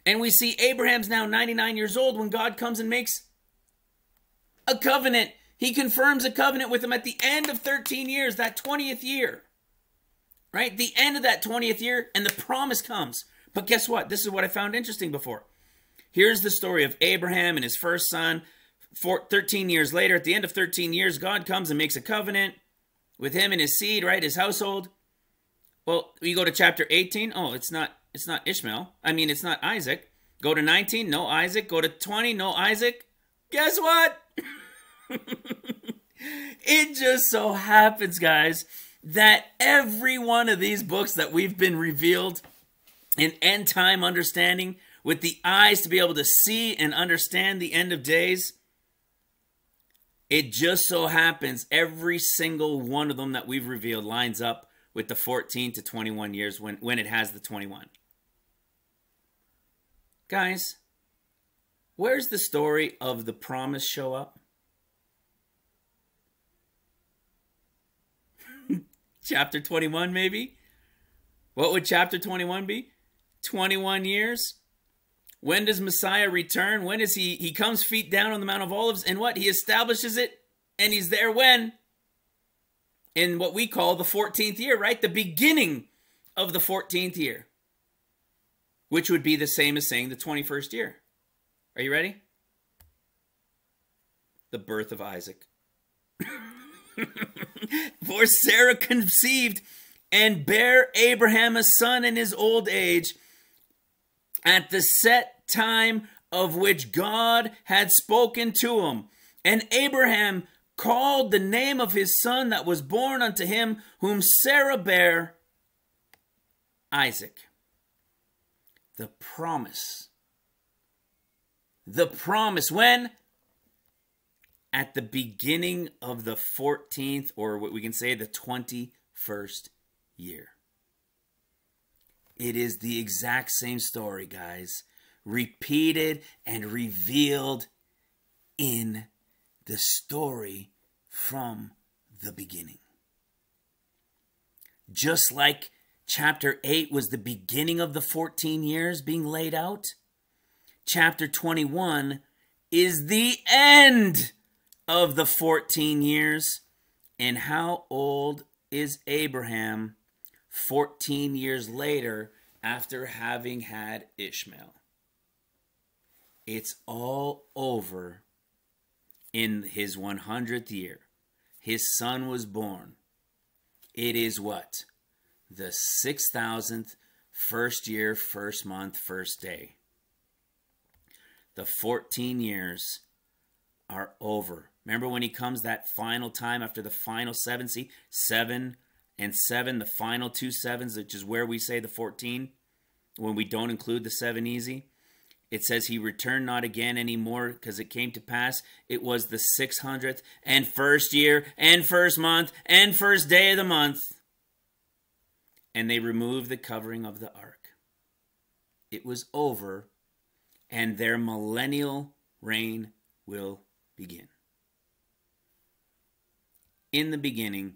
S1: and we see Abraham's now 99 years old when God comes and makes a covenant. He confirms a covenant with him at the end of 13 years, that 20th year. Right? The end of that 20th year, and the promise comes. But guess what? This is what I found interesting before. Here's the story of Abraham and his first son. 13 years later, at the end of 13 years, God comes and makes a covenant with him and his seed, right? His household. Well, you go to chapter 18. Oh, it's not Ishmael. I mean, it's not Isaac. Go to 19. No Isaac. Go to 20. No Isaac. Guess what? It just so happens, guys, that every one of these books that we've been revealed in end time understanding with the eyes to be able to see and understand the end of days, it just so happens every single one of them that we've revealed lines up with the 14 to 21 years when it has the 21. Guys, where's the story of the promise show up? Chapter 21, maybe? What would chapter 21 be? 21 years. When does Messiah return? When is he comes feet down on the Mount of Olives, and what? He establishes it, and he's there when? In what we call the 14th year, right? The beginning of the 14th year. Which would be the same as saying the 21st year. Are you ready? The birth of Isaac. For Sarah conceived and bare Abraham a son in his old age, at the set time of which God had spoken to him. And Abraham called the name of his son that was born unto him, whom Sarah bare, Isaac. The promise. The promise. When? At the beginning of the 14th, or what we can say the 21st year. It is the exact same story, guys. Repeated and revealed in the story from the beginning. Just like chapter 8 was the beginning of the 14 years being laid out, chapter 21 is the end of the 14 years. And how old is Abraham 14 years later after having had Ishmael? It's all over in his 100th year. His son was born. It is what? The 6,000th, first year, first month, first day. The 14 years are over. Remember when he comes that final time after the final 7? See, 7 and 7, the final 2 sevens, which is where we say the 14, when we don't include the 7 easy. It says he returned not again anymore, because it came to pass it was the 600th and first year and first month and first day of the month. And they removed the covering of the ark. It was over, and their millennial reign will begin. In the beginning,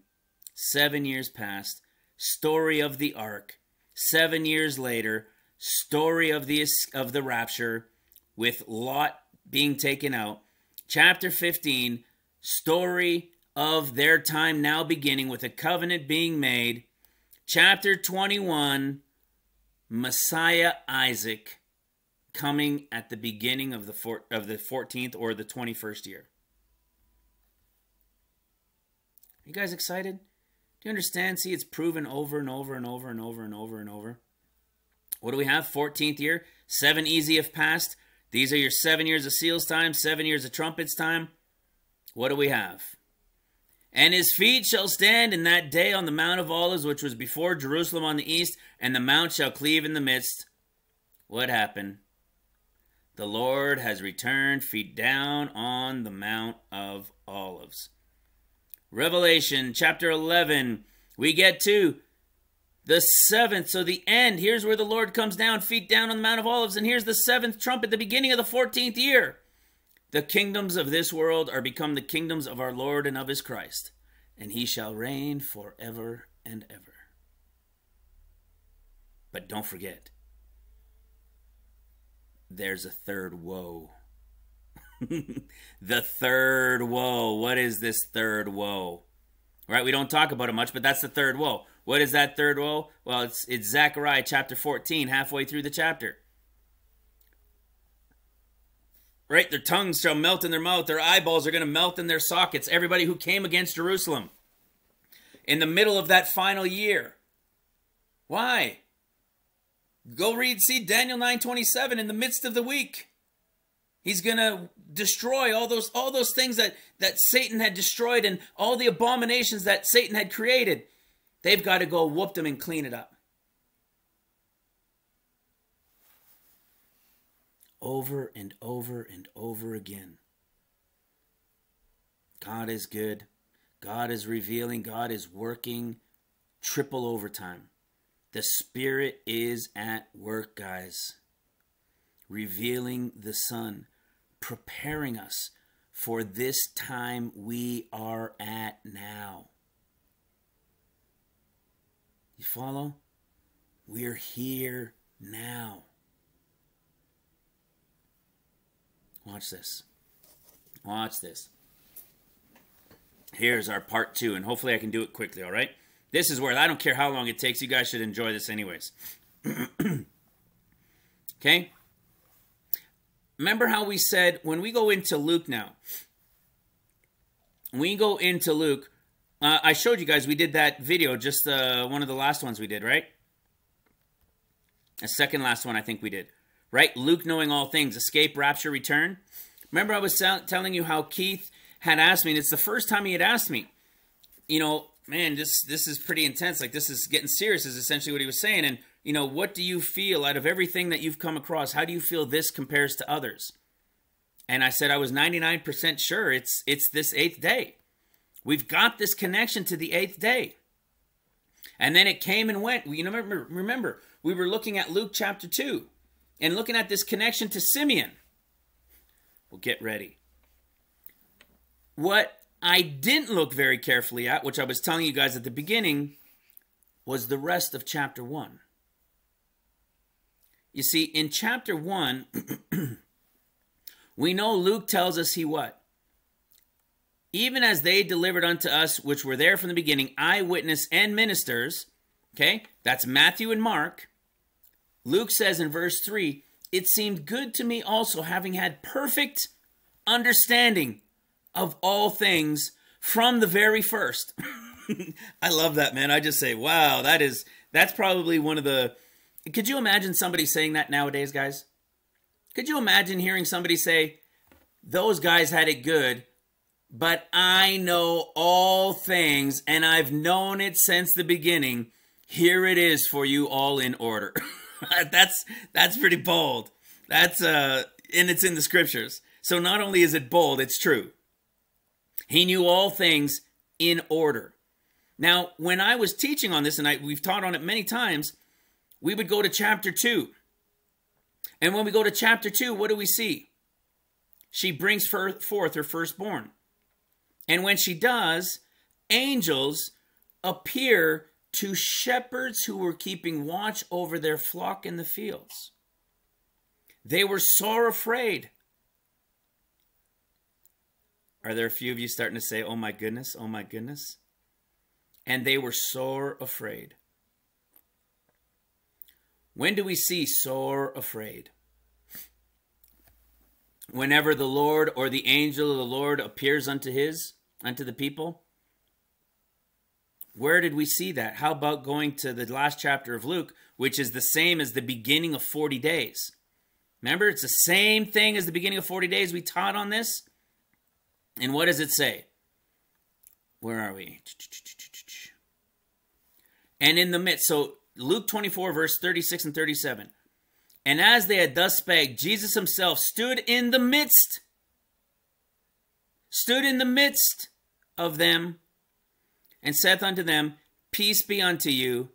S1: 7 years passed, story of the ark. 7 years later, story of the rapture with Lot being taken out. Chapter 15, story of their time now beginning with a covenant being made. Chapter 21, Messiah Isaac coming at the beginning of the 14th or the 21st year. Are you guys excited? Do you understand? See, it's proven over and over and over and over and over and over. What do we have? 14th year. 7 easy if passed. These are your 7 years of seals time, 7 years of trumpets time. What do we have? And his feet shall stand in that day on the Mount of Olives, which was before Jerusalem on the east, and the mount shall cleave in the midst. What happened? The Lord has returned, feet down on the Mount of Olives. Revelation chapter 11, we get to the 7th, so the end. Here's where the Lord comes down, feet down on the Mount of Olives, and here's the 7th trumpet, the beginning of the 14th year. The kingdoms of this world are become the kingdoms of our Lord and of his Christ, and he shall reign forever and ever. But don't forget, there's a third woe. The third woe. What is this third woe? Right? We don't talk about it much, but that's the third woe. What is that third woe? Well, it's Zechariah chapter 14, halfway through the chapter. Right? Their tongues shall melt in their mouth. Their eyeballs are going to melt in their sockets. Everybody who came against Jerusalem in the middle of that final year. Why? Go read, see Daniel 9:27 in the midst of the week. He's going to destroy all those things that Satan had destroyed and all the abominations that Satan had created. They've got to go whoop them and clean it up. Over and over and over again. God is good. God is revealing. God is working triple overtime. The Spirit is at work, guys. Revealing the Son. Preparing us for this time we are at now. You follow? We're here now. Watch this. Watch this. Here's our part 2, and hopefully I can do it quickly, all right? This is where I don't care how long it takes. You guys should enjoy this anyways. Okay? Remember how we said, when we go into Luke now, we go into Luke, I showed you guys, we did that video, just one of the last ones we did, right? The second last one I think we did, right? Luke knowing all things, escape, rapture, return. Remember I was telling you how Keith had asked me, and it's the first time he had asked me, you know, man, this is pretty intense, like this is getting serious, is essentially what he was saying. And you know, what do you feel out of everything that you've come across? How do you feel this compares to others? And I said I was 99% sure it's this 8th day. We've got this connection to the 8th day. And then it came and went. You know, remember, we were looking at Luke chapter 2 and looking at this connection to Simeon. Well, get ready. What I didn't look very carefully at, which I was telling you guys at the beginning, was the rest of chapter 1. You see, in chapter 1, we know Luke tells us he what? Even as they delivered unto us, which were there from the beginning, eyewitness and ministers. Okay, that's Matthew and Mark. Luke says in verse 3, it seemed good to me also, having had perfect understanding of all things from the very first. I love that, man. I just say, wow, that's probably one of the... Could you imagine somebody saying that nowadays, guys? Could you imagine hearing somebody say, those guys had it good, but I know all things, and I've known it since the beginning. Here it is for you all in order. That's pretty bold. And it's in the scriptures. So not only is it bold, it's true. He knew all things in order. Now, when I was teaching on this, and we've taught on it many times, we would go to chapter 2. And when we go to chapter 2, what do we see? She brings forth her firstborn. And when she does, angels appear to shepherds who were keeping watch over their flock in the fields. They were sore afraid. Are there a few of you starting to say, oh my goodness, oh my goodness? And they were sore afraid. When do we see sore afraid? Whenever the Lord or the angel of the Lord appears unto the people. Where did we see that? How about going to the last chapter of Luke, which is the same as the beginning of 40 days? Remember, it's the same thing as the beginning of 40 days. We taught on this. And what does it say? Where are we? And in the midst, so Luke 24, verse 36 and 37. And as they had thus spake, Jesus himself stood in the midst of them, and saith unto them, Peace be unto you.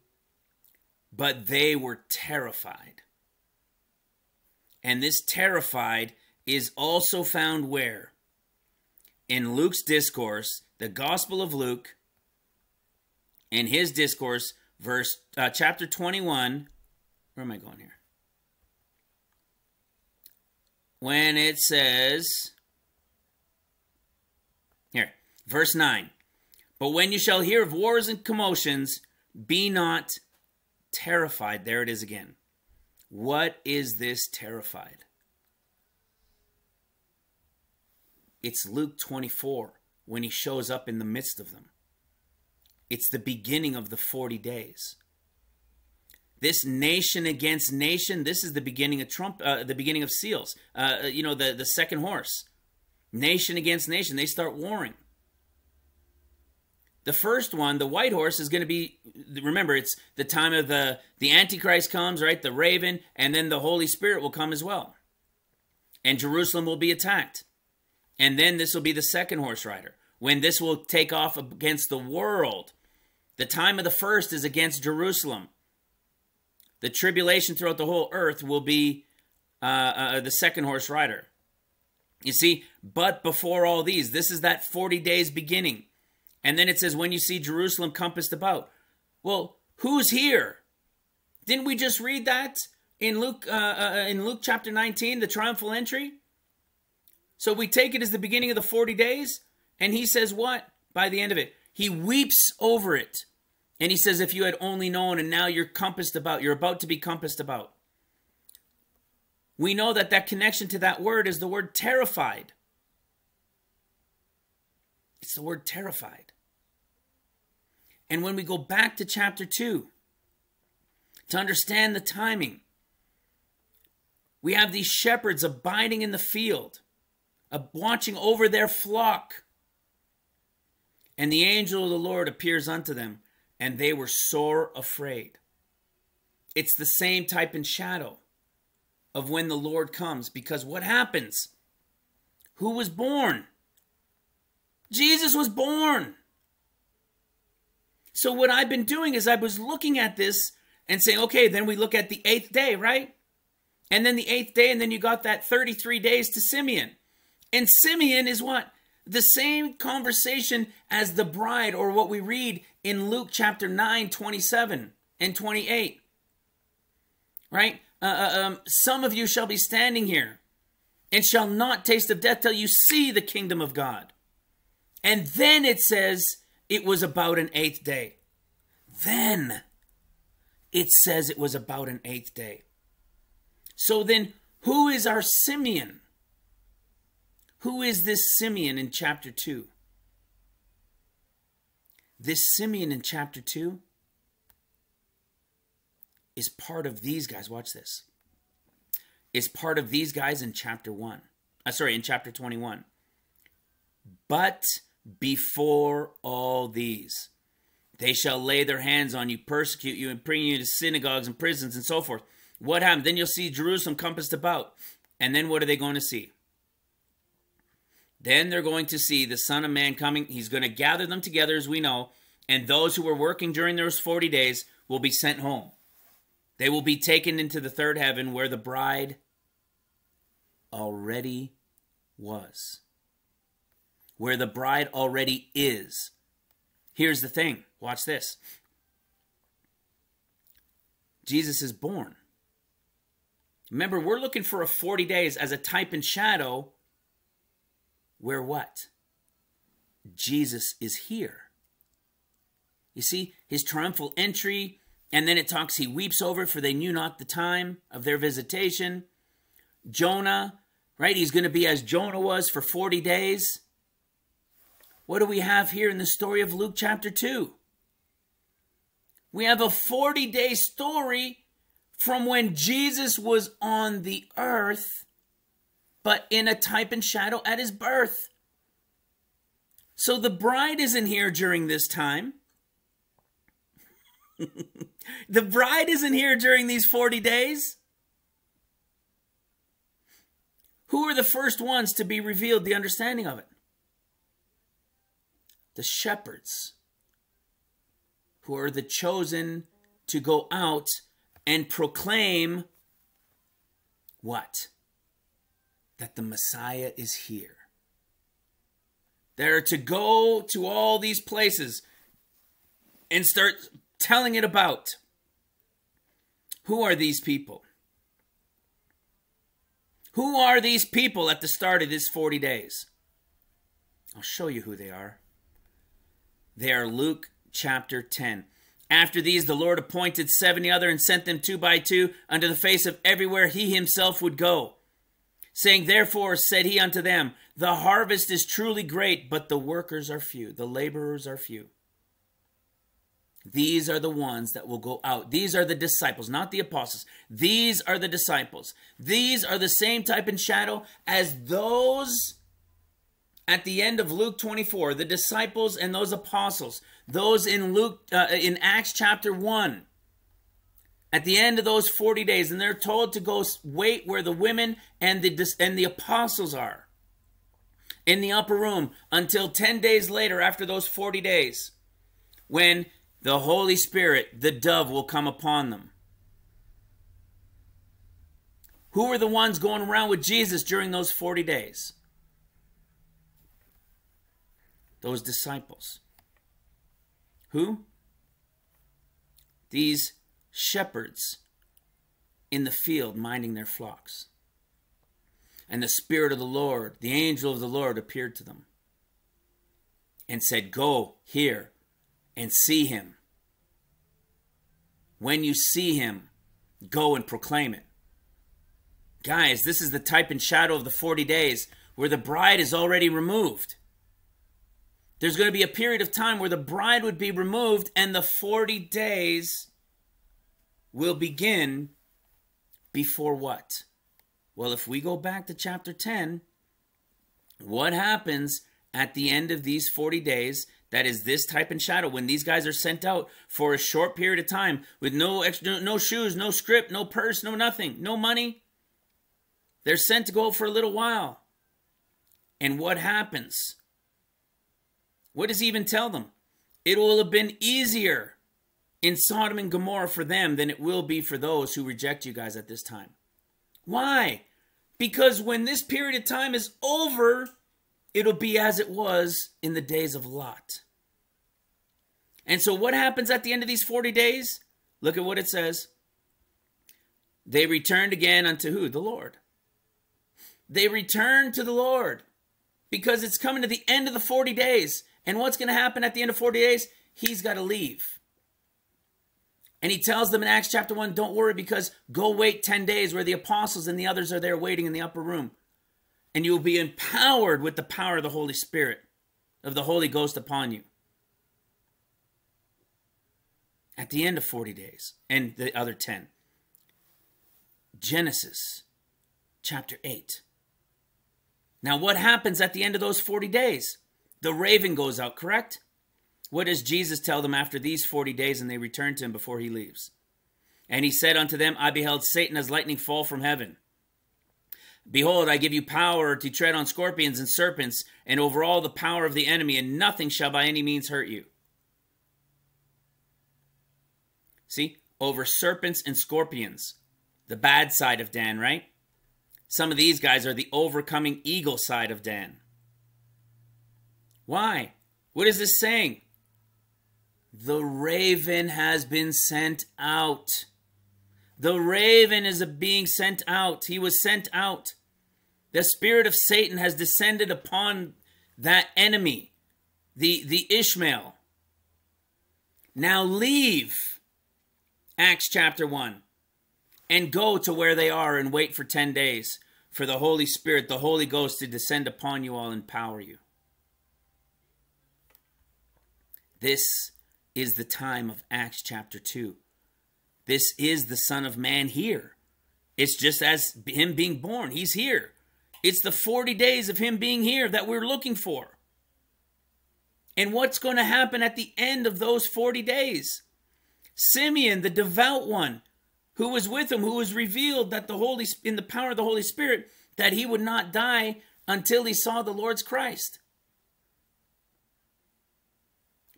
S1: But they were terrified. And this terrified is also found where? In Luke's discourse, the Gospel of Luke, in his discourse, chapter 21. Where am I going here? When it says, here, verse 9. But when you shall hear of wars and commotions, be not terrified. There it is again. What is this terrified? It's Luke 24 when he shows up in the midst of them. It's the beginning of the 40 days. This nation against nation, this is the beginning of the beginning of seals. The second horse. Nation against nation, they start warring. The first one, the white horse, is going to be, remember, it's the time of the Antichrist comes, right? The raven, and then the Holy Spirit will come as well. And Jerusalem will be attacked. And then this will be the second horse rider, when this will take off against the world. The time of the first is against Jerusalem. The tribulation throughout the whole earth will be the second horse rider. You see, but before all these, this is that 40 days beginning. And then it says, when you see Jerusalem compassed about. Well, who's here? Didn't we just read that in Luke chapter 19, the triumphal entry? So we take it as the beginning of the 40 days. And he says what? By the end of it, he weeps over it. And he says, if you had only known, and now you're compassed about, you're about to be compassed about. We know that that connection to that word is the word terrified. It's the word terrified. And when we go back to chapter 2, to understand the timing, we have these shepherds abiding in the field, watching over their flock. And the angel of the Lord appears unto them, and they were sore afraid. It's the same type and shadow of when the Lord comes. Because what happens? Who was born? Jesus was born. So what I've been doing is I was looking at this and saying, okay, then we look at the 8th day, right? And then the 8th day, and then you got that 33 days to Simeon. And Simeon is what? The same conversation as the bride, or what we read in Luke chapter 9, 27 and 28. Right? Some of you shall be standing here and shall not taste of death till you see the kingdom of God. And then it says it was about an 8th day. Then it says it was about an 8th day. So then who is our Simeon? Who is this Simeon in chapter 2? This Simeon in chapter 2 is part of these guys. Watch this. Is part of these guys in chapter 1. In chapter 21. But before all these, they shall lay their hands on you, persecute you, and bring you to synagogues and prisons and so forth. What happened? Then you'll see Jerusalem compassed about. And then what are they going to see? Then they're going to see the Son of Man coming. He's going to gather them together, as we know. And those who were working during those 40 days will be sent home. They will be taken into the third heaven, where the bride already was. Where the bride already is. Here's the thing. Watch this. Jesus is born. Remember, we're looking for a 40 days as a type and shadow. Where what? Jesus is here. You see, his triumphal entry, And then it talks, he weeps over it, for they knew not the time of their visitation. Jonah, right? He's going to be as Jonah was for 40 days. What do we have here in the story of Luke chapter 2? We have a 40-day story from when Jesus was on the earth, but in a type and shadow at his birth. So the bride isn't here during this time. The bride isn't here during these 40 days. Who are the first ones to be revealed the understanding of it? The shepherds, who are the chosen to go out and proclaim what? That the Messiah is here. They're to go to all these places and start telling it about. Who are these people? Who are these people at the start of this 40 days? I'll show you who they are. They are Luke chapter 10. After these, the Lord appointed 70 other and sent them 2 by 2 unto the face of everywhere he himself would go. Saying, therefore, said he unto them, the harvest is truly great, but the workers are few. The laborers are few. These are the ones that will go out. These are the disciples, not the apostles. These are the disciples. These are the same type and shadow as those at the end of Luke 24, the disciples and those apostles, those in in Acts chapter 1, at the end of those 40 days, and they're told to go wait where the women and the apostles are in the upper room until 10 days later after those 40 days, when the Holy Spirit, the dove, will come upon them. Who were the ones going around with Jesus during those 40 days? Those disciples. Who? These shepherds in the field minding their flocks. And the Spirit of the Lord, the angel of the Lord, appeared to them and said, go here and see him. When you see him, go and proclaim it. Guys, this is the type and shadow of the 40 days where the bride is already removed. There's going to be a period of time where the bride would be removed and the 40 days will begin before what? Well, if we go back to chapter 10, what happens at the end of these 40 days? That is this type and shadow, when these guys are sent out for a short period of time with no extra, no shoes, no script, no purse, no nothing, no money. They're sent to go for a little while. And what happens? What does he even tell them? It will have been easier in Sodom and Gomorrah for them than it will be for those who reject you guys at this time. Why? Because when this period of time is over, it'll be as it was in the days of Lot. And so what happens at the end of these 40 days? Look at what it says. They returned again unto who? The Lord. They returned to the Lord because it's coming to the end of the 40 days. And what's going to happen at the end of 40 days? He's got to leave. And he tells them in Acts chapter 1, don't worry, because go wait 10 days where the apostles and the others are there waiting in the upper room. And you will be empowered with the power of the Holy Spirit, of the Holy Ghost upon you. At the end of 40 days and the other 10. Genesis chapter 8. Now what happens at the end of those 40 days? The raven goes out, correct? What does Jesus tell them after these 40 days and they return to him before he leaves? And he said unto them, I beheld Satan as lightning fall from heaven. Behold, I give you power to tread on scorpions and serpents and over all the power of the enemy, and nothing shall by any means hurt you. See, over serpents and scorpions, the bad side of Dan, right? Some of these guys are the overcoming eagle side of Dan. Why? What is this saying? The raven has been sent out. The raven is being sent out. He was sent out. The spirit of Satan has descended upon that enemy, the Ishmael. Now leave. Acts chapter 1. And go to where they are and wait for 10 days for the Holy Spirit, the Holy Ghost, to descend upon you all and empower you. This is the time of Acts chapter 2. This is the Son of Man here. It's just as him being born. He's here. It's the 40 days of him being here that we're looking for. And what's going to happen at the end of those 40 days? Simeon, the devout one, who was with him, who was revealed that in the power of the Holy Spirit, that he would not die until he saw the Lord's Christ.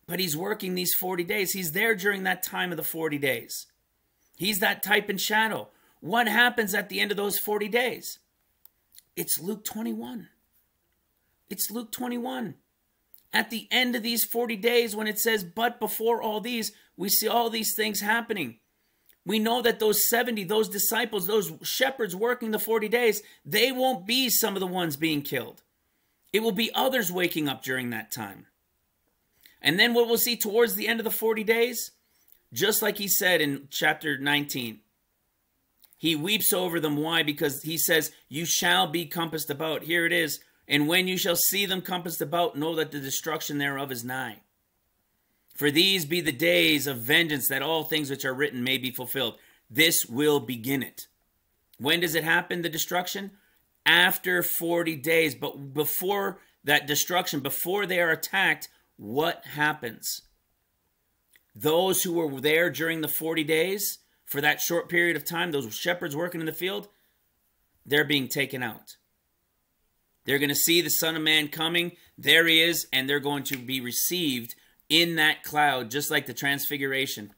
S1: But he's working these 40 days. He's there during that time of the 40 days. He's that type and shadow. What happens at the end of those 40 days? It's Luke 21. It's Luke 21. At the end of these 40 days, when it says, but before all these, we see all these things happening. We know that those 70, those disciples, those shepherds working the 40 days, they won't be some of the ones being killed. It will be others waking up during that time. And then what we'll see towards the end of the 40 days, just like he said in chapter 19, he weeps over them. Why? Because he says, you shall be compassed about. Here it is. And when you shall see them compassed about, know that the destruction thereof is nigh. For these be the days of vengeance, that all things which are written may be fulfilled. This will begin it. When does it happen, the destruction? After 40 days. But before that destruction, before they are attacked, what happens? Those who were there during the 40 days, for that short period of time, those shepherds working in the field, they're being taken out. They're going to see the Son of Man coming. There he is, and they're going to be received in that cloud, just like the transfiguration.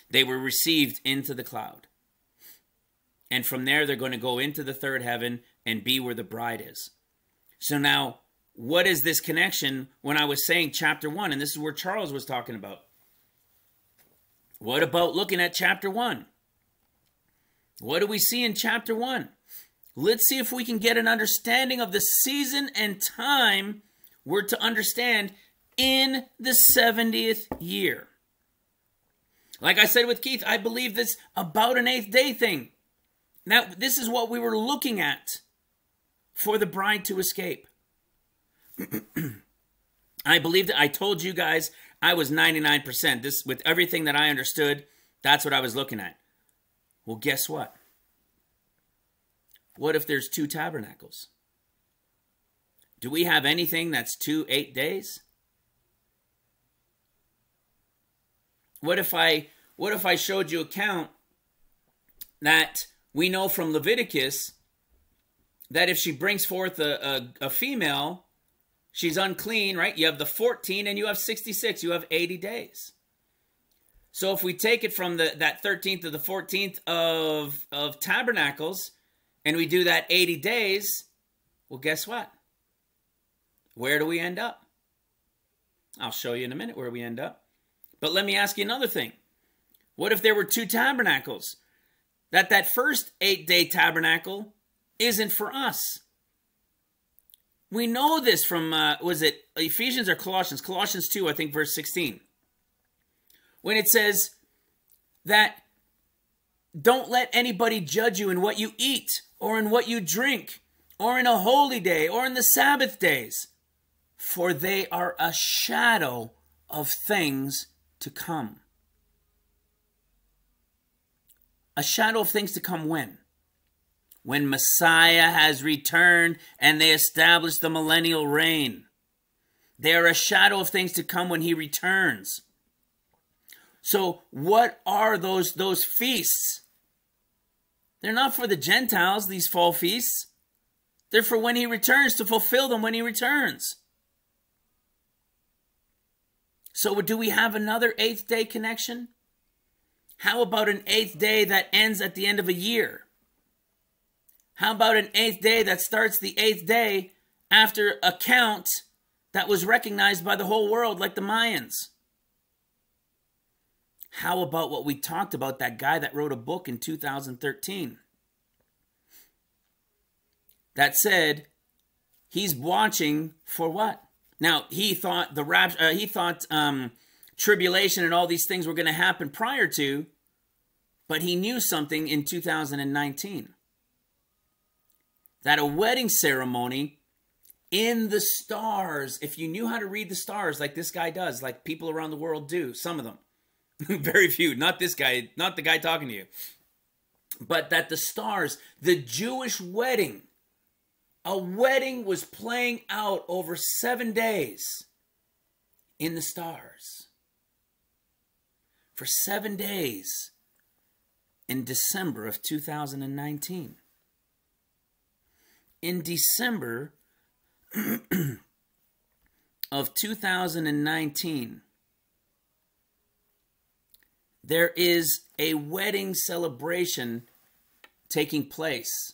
S1: They were received into the cloud. And from there, they're going to go into the third heaven and be where the bride is. So now, what is this connection when I was saying chapter 1? And this is where Charles was talking about. What about looking at chapter 1? What do we see in chapter 1? Let's see if we can get an understanding of the season and time we're to understand in the 70th year. Like I said with Keith, I believe this about an 8th day thing. Now, this is what we were looking at for the bride to escape. I believed it. I told you guys I was 99%. This, with everything that I understood, that's what I was looking at. Well, guess what? What if there's 2 tabernacles? Do we have anything that's 2 8 days? What if I showed you a count that we know from Leviticus that if she brings forth a female, she's unclean, right? You have the 14 and you have 66. You have 80 days. So if we take it from that 13th to the 14th of tabernacles, and we do that 80 days, well, guess what? Where do we end up? I'll show you in a minute where we end up. But let me ask you another thing. What if there were 2 tabernacles? That first 8-day tabernacle isn't for us. We know this from, was it Ephesians or Colossians? Colossians 2, I think, verse 16. When it says that don't let anybody judge you in what you eat or in what you drink or in a holy day or in the Sabbath days, for they are a shadow of things to come. A shadow of things to come when? When Messiah has returned and they establish the millennial reign. They are a shadow of things to come when he returns. So what are those feasts? They're not for the Gentiles, these fall feasts. They're for when he returns, to fulfill them when he returns. So do we have another 8th day connection? How about an 8th day that ends at the end of a year? How about an 8th day that starts the 8th day after a count that was recognized by the whole world, like the Mayans? How about what we talked about, that guy that wrote a book in 2013 that said he's watching for what? Now, he thought tribulation and all these things were going to happen prior to But he knew something in 2019. That a wedding ceremony in the stars, if you knew how to read the stars like this guy does, like people around the world do, some of them, very few, not this guy, not the guy talking to you, but that the stars, the Jewish wedding, a wedding was playing out over 7 days in the stars. For 7 days in December of 2019. In December of 2019, there is a wedding celebration taking place.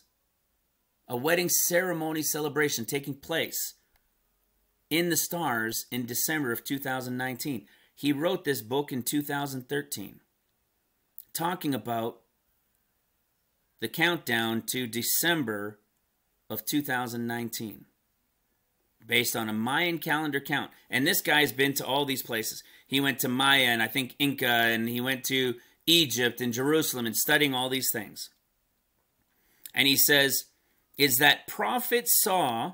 S1: A wedding ceremony celebration taking place in the stars in December of 2019. He wrote this book in 2013, talking about the countdown to December of 2019, based on a Mayan calendar count. And this guy's been to all these places. He went to Maya and I think Inca, and he went to Egypt and Jerusalem and studying all these things. And he says, is that prophets saw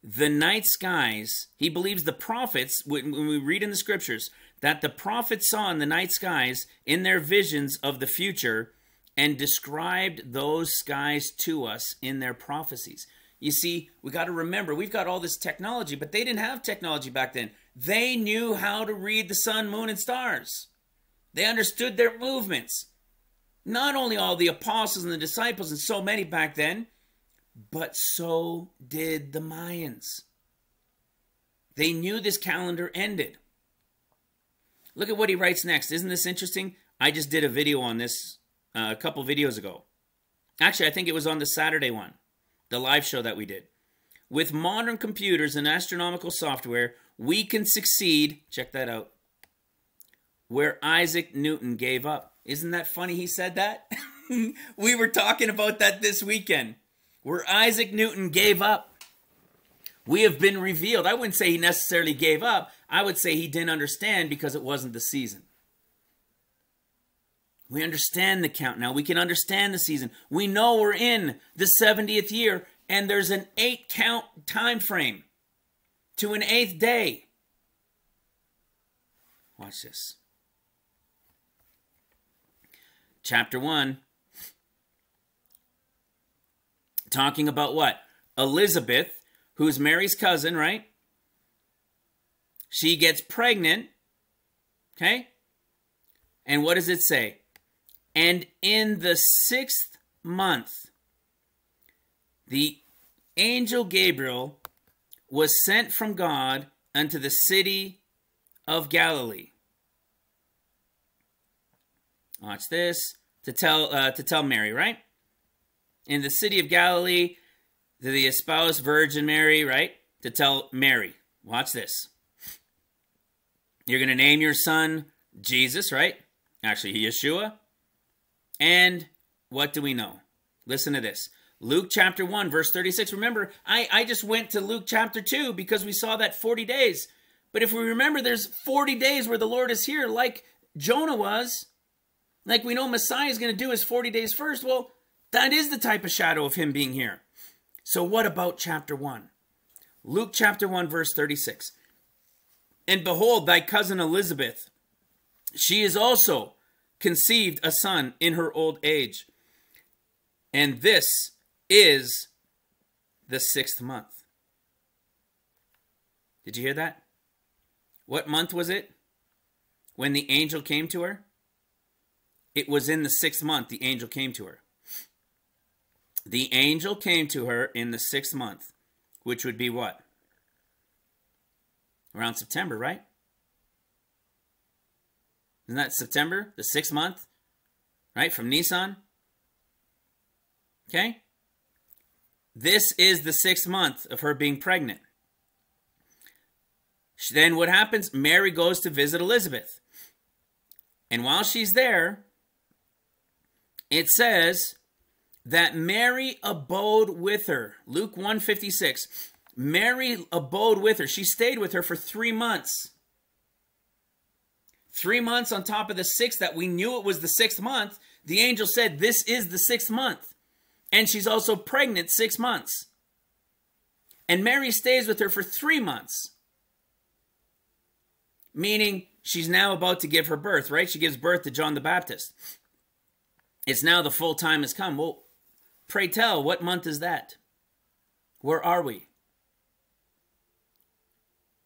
S1: the night skies. He believes the prophets, when we read in the scriptures, that the prophets saw in the night skies in their visions of the future and described those skies to us in their prophecies. You see, we got to remember, we've got all this technology, but they didn't have technology back then. They knew how to read the sun, moon, and stars. They understood their movements. Not only all the apostles and the disciples and so many back then, but so did the Mayans. They knew this calendar ended. Look at what he writes next. Isn't this interesting? I just did a video on this a couple videos ago. Actually, I think it was on the Saturday one, the live show that we did. With modern computers and astronomical software, we can succeed, check that out, where Isaac Newton gave up. Isn't that funny he said that? We were talking about that this weekend. Where Isaac Newton gave up. We have been revealed. I wouldn't say he necessarily gave up. I would say he didn't understand because it wasn't the season. We understand the count now. We can understand the season. We know we're in the 70th year and there's an 8 count time frame to an 8th day. Watch this. Chapter 1. Talking about what? Elizabeth, who's Mary's cousin, right? She gets pregnant. Okay? And what does it say? And in the 6th month, the angel Gabriel was sent from God unto the city of Galilee. Watch this. To tell Mary, right? In the city of Galilee, to the espoused Virgin Mary, right? To tell Mary. Watch this. You're going to name your son Jesus, right? Actually, Yeshua. And what do we know? Listen to this. Luke chapter 1, verse 36. Remember, I just went to Luke chapter 2 because we saw that 40 days. But if we remember, there's 40 days where the Lord is here, like Jonah was. Like we know Messiah is going to do his 40 days first. Well, that is the type of shadow of him being here. So what about chapter 1? Luke chapter 1, verse 36. And behold, thy cousin Elizabeth, she is also conceived a son in her old age. And this is the 6th month. Did you hear that? What month was it when the angel came to her? It was in the 6th month the angel came to her. The angel came to her in the 6th month, which would be what? Around September, right? Isn't that September, the 6th month? Right, from Nisan? Okay? This is the 6th month of her being pregnant. Then what happens? Mary goes to visit Elizabeth. And while she's there, it says that Mary abode with her. Luke 1:56. Mary abode with her. She stayed with her for 3 months. 3 months on top of the 6th that we knew it was the 6th month. The angel said, this is the 6th month. And she's also pregnant 6 months. And Mary stays with her for 3 months. Meaning she's now about to give her birth, right? She gives birth to John the Baptist. It's now the full time has come. Well, pray tell, what month is that? Where are we?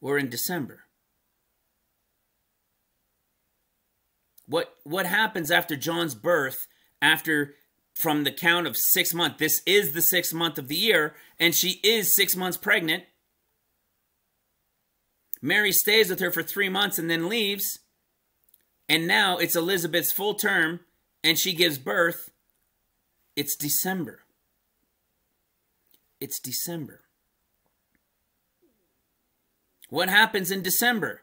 S1: We're in December. What happens after John's birth, from the count of 6 months? This is the 6th month of the year, and she is 6 months pregnant. Mary stays with her for 3 months and then leaves. And now it's Elizabeth's full term, and she gives birth. It's December. It's December. What happens in December?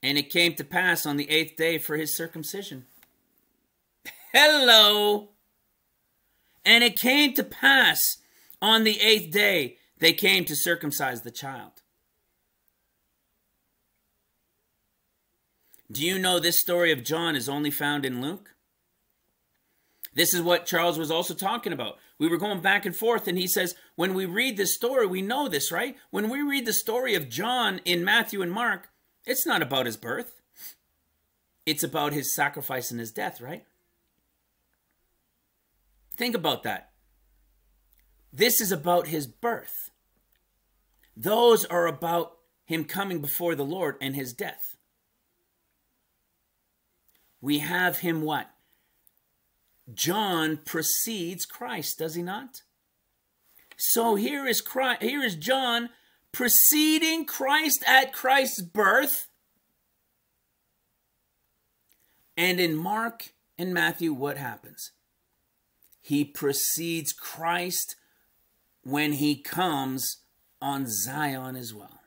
S1: And it came to pass on the 8th day for his circumcision. Hello. And it came to pass on the 8th day they came to circumcise the child. Do you know this story of John is only found in Luke? This is what Charles was also talking about. We were going back and forth, and he says, when we read this story, we know this, right? When we read the story of John in Matthew and Mark, it's not about his birth. It's about his sacrifice and his death, right? Think about that. This is about his birth. Those are about him coming before the Lord and his death. We have him what? John precedes Christ, does he not? So here is Christ, here is John preceding Christ at Christ's birth. And in Mark and Matthew, what happens? He precedes Christ when he comes on Zion as well.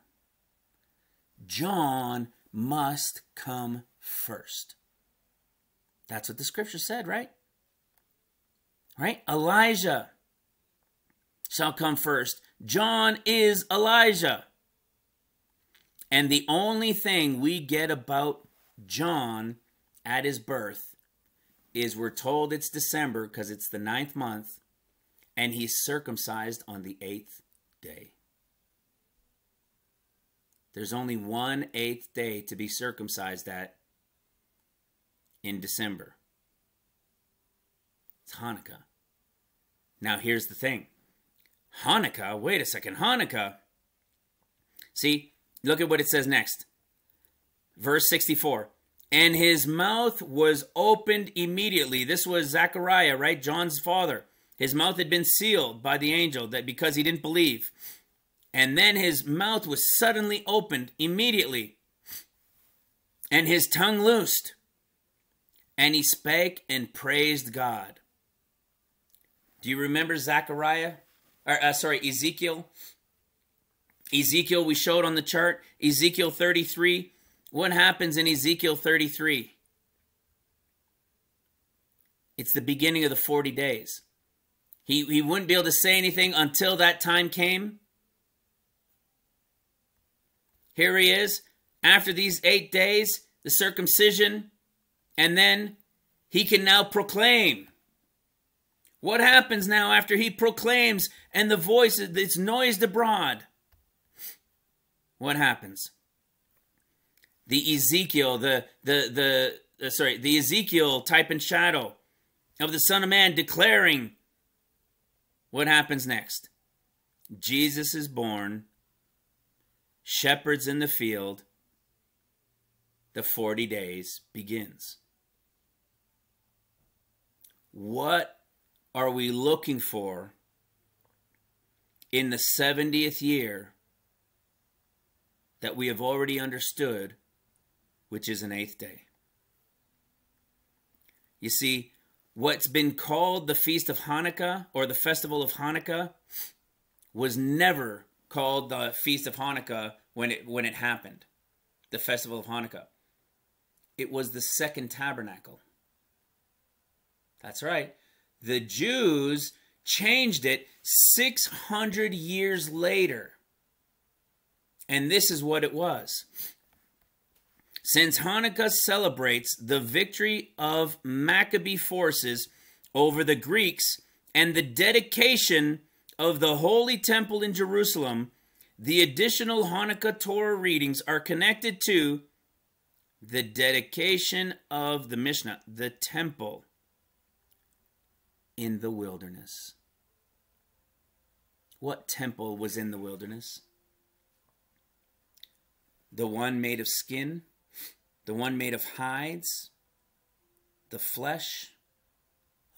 S1: John must come first. That's what the scripture said, right? Right? Elijah shall come first. John is Elijah. And the only thing we get about John at his birth is we're told it's December because it's the 9th month, and he's circumcised on the 8th day. There's only one 8th day to be circumcised at in December. It's Hanukkah. Now here's the thing. Hanukkah, wait a second, Hanukkah. See, look at what it says next. Verse 64. And his mouth was opened immediately. This was Zechariah, right? John's father. His mouth had been sealed by the angel that because he didn't believe. And then his mouth was suddenly opened immediately. And his tongue loosed. And he spake and praised God. Do you remember Zechariah? Ezekiel. Ezekiel, we showed on the chart. Ezekiel 33. What happens in Ezekiel 33? It's the beginning of the 40 days. He wouldn't be able to say anything until that time came. Here he is. After these 8 days, the circumcision. And then he can now proclaim. What happens now after he proclaims and the voice is noised abroad? What happens? The Ezekiel, the Ezekiel type and shadow of the Son of Man declaring. What happens next? Jesus is born. Shepherds in the field. The 40 days begins. What are we looking for in the 70th year that we have already understood, which is an 8th day? You see, what's been called the Feast of Hanukkah or the Festival of Hanukkah was never called the Feast of Hanukkah when it happened, the Festival of Hanukkah. It was the second tabernacle. That's right. The Jews changed it 600 years later. And this is what it was. Since Hanukkah celebrates the victory of Maccabee forces over the Greeks and the dedication of the Holy Temple in Jerusalem, the additional Hanukkah Torah readings are connected to the dedication of the Mishnah, the temple in the wilderness. What temple was in the wilderness? The one made of skin, the one made of hides, the flesh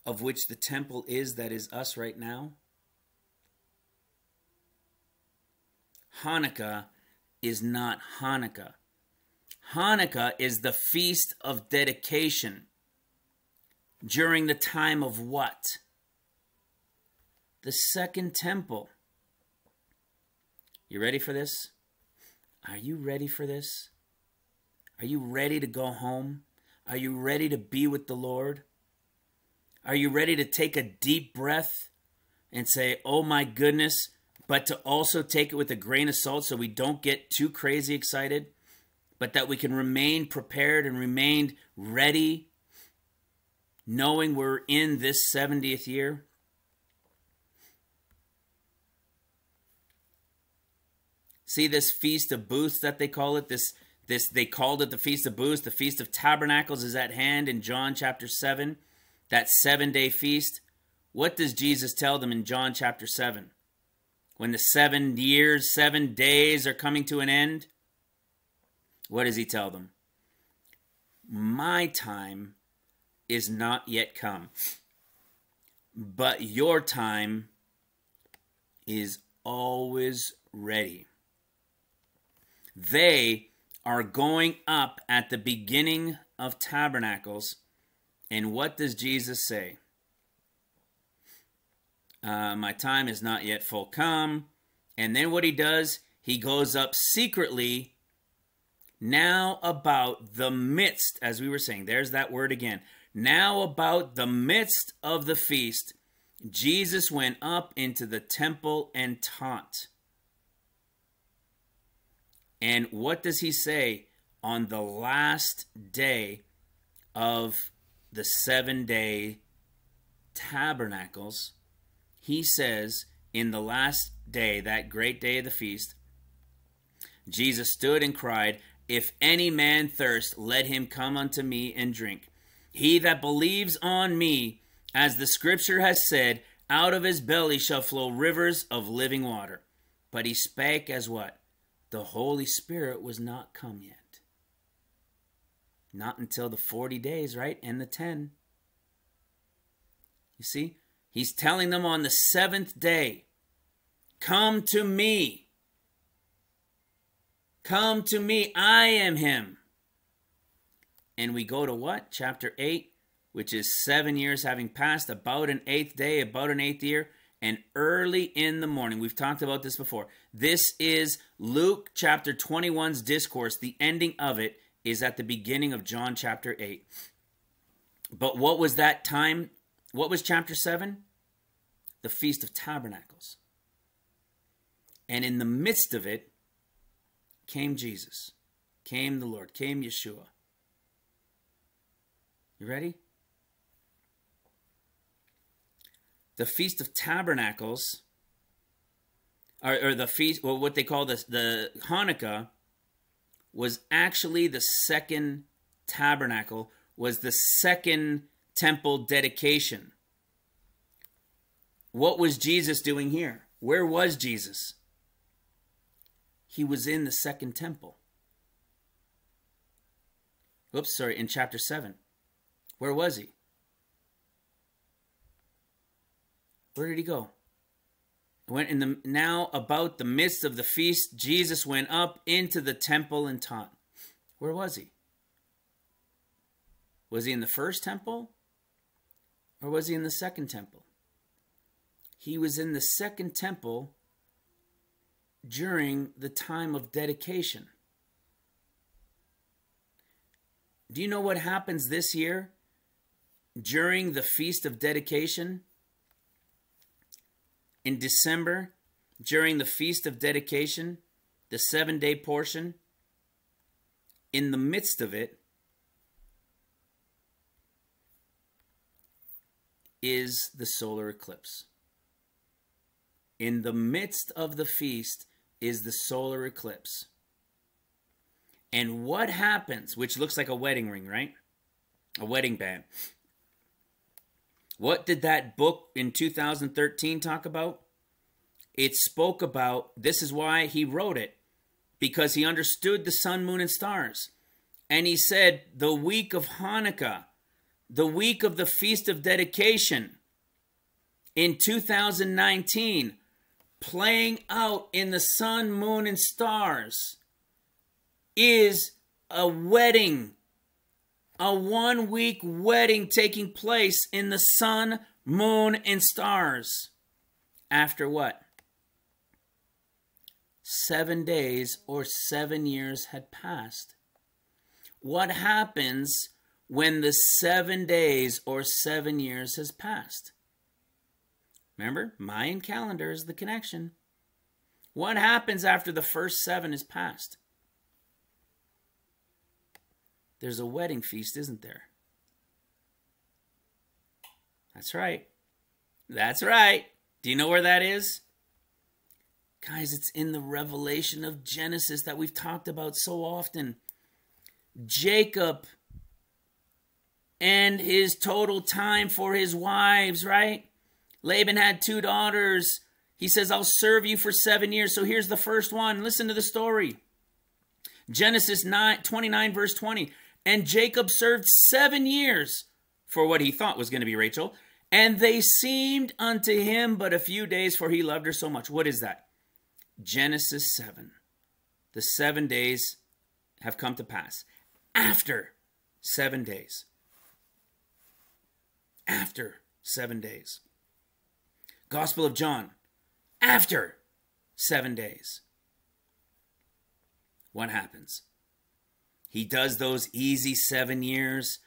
S1: of which the temple is, that is us right now. Hanukkah is not Hanukkah. Hanukkah is the feast of dedication during the time of what? The second temple. You ready for this? Are you ready for this? Are you ready to go home? Are you ready to be with the Lord? Are you ready to take a deep breath and say, oh my goodness, but to also take it with a grain of salt so we don't get too crazy excited, but that we can remain prepared and remain ready, knowing we're in this 70th year? See this Feast of Booths that they call it? They called it the Feast of Booths. The Feast of Tabernacles is at hand in John chapter 7. That 7-day feast. What does Jesus tell them in John chapter 7? When the 7 years, 7 days are coming to an end, what does he tell them? My time is not yet come, but your time is always ready. They are going up at the beginning of Tabernacles, and what does Jesus say? My time is not yet full come. And then what he does, he goes up secretly now about the midst, as we were saying, there's that word again. Now about the midst of the feast, Jesus went up into the temple and taught. And what does he say on the last day of the 7-day tabernacles? He says, in the last day, that great day of the feast, Jesus stood and cried, if any man thirst, let him come unto me and drink. He that believes on me, as the scripture has said, out of his belly shall flow rivers of living water. But he spake as what? The Holy Spirit was not come yet. Not until the 40 days, right? And the 10. You see? He's telling them on the 7th day, come to me. Come to me. I am him. And we go to what? Chapter 8, which is 7 years having passed, about an 8th day, about an 8th year, and early in the morning. We've talked about this before. This is Luke chapter 21's discourse. The ending of it is at the beginning of John chapter 8. But what was that time? What was chapter 7? The Feast of Tabernacles. And in the midst of it came Jesus, came the Lord, came Yeshua. You ready? The Feast of Tabernacles, or the feast, or what they call the Hanukkah, was actually the second tabernacle, was the second temple dedication. What was Jesus doing here? Where was Jesus? He was in the second temple. Whoops, sorry, in chapter 7. Where was he? Where did he go? Now about the midst of the feast, Jesus went up into the temple and taught. Where was he? Was he in the first temple? Or was he in the second temple? He was in the second temple during the time of dedication. Do you know what happens this year during the Feast of Dedication? In December, during the Feast of Dedication, the 7-day portion, in the midst of it is the solar eclipse. In the midst of the feast is the solar eclipse. And what happens, which looks like a wedding ring, right? A wedding band. What did that book in 2013 talk about? It spoke about, this is why he wrote it, because he understood the sun, moon, and stars. And he said, the week of Hanukkah, the week of the Feast of Dedication in 2019, playing out in the sun, moon, and stars, is a wedding, a 1-week wedding taking place in the sun, moon, and stars. After what? 7 days or 7 years had passed. What happens when the 7 days or 7 years has passed? Remember, Mayan calendar is the connection. What happens after the first 7 is passed? There's a wedding feast, isn't there? That's right. That's right. Do you know where that is? Guys, it's in the revelation of Genesis that we've talked about so often. Jacob and his total time for his wives, right? Laban had 2 daughters. He says, I'll serve you for 7 years. So here's the first one. Listen to the story. Genesis 29, verse 20. And Jacob served 7 years for what he thought was going to be Rachel. And they seemed unto him but a few days, for he loved her so much. What is that? Genesis 7. The 7 days have come to pass. After 7 days. After 7 days. Gospel of John. After 7 days. What happens? He does those easy 7 years.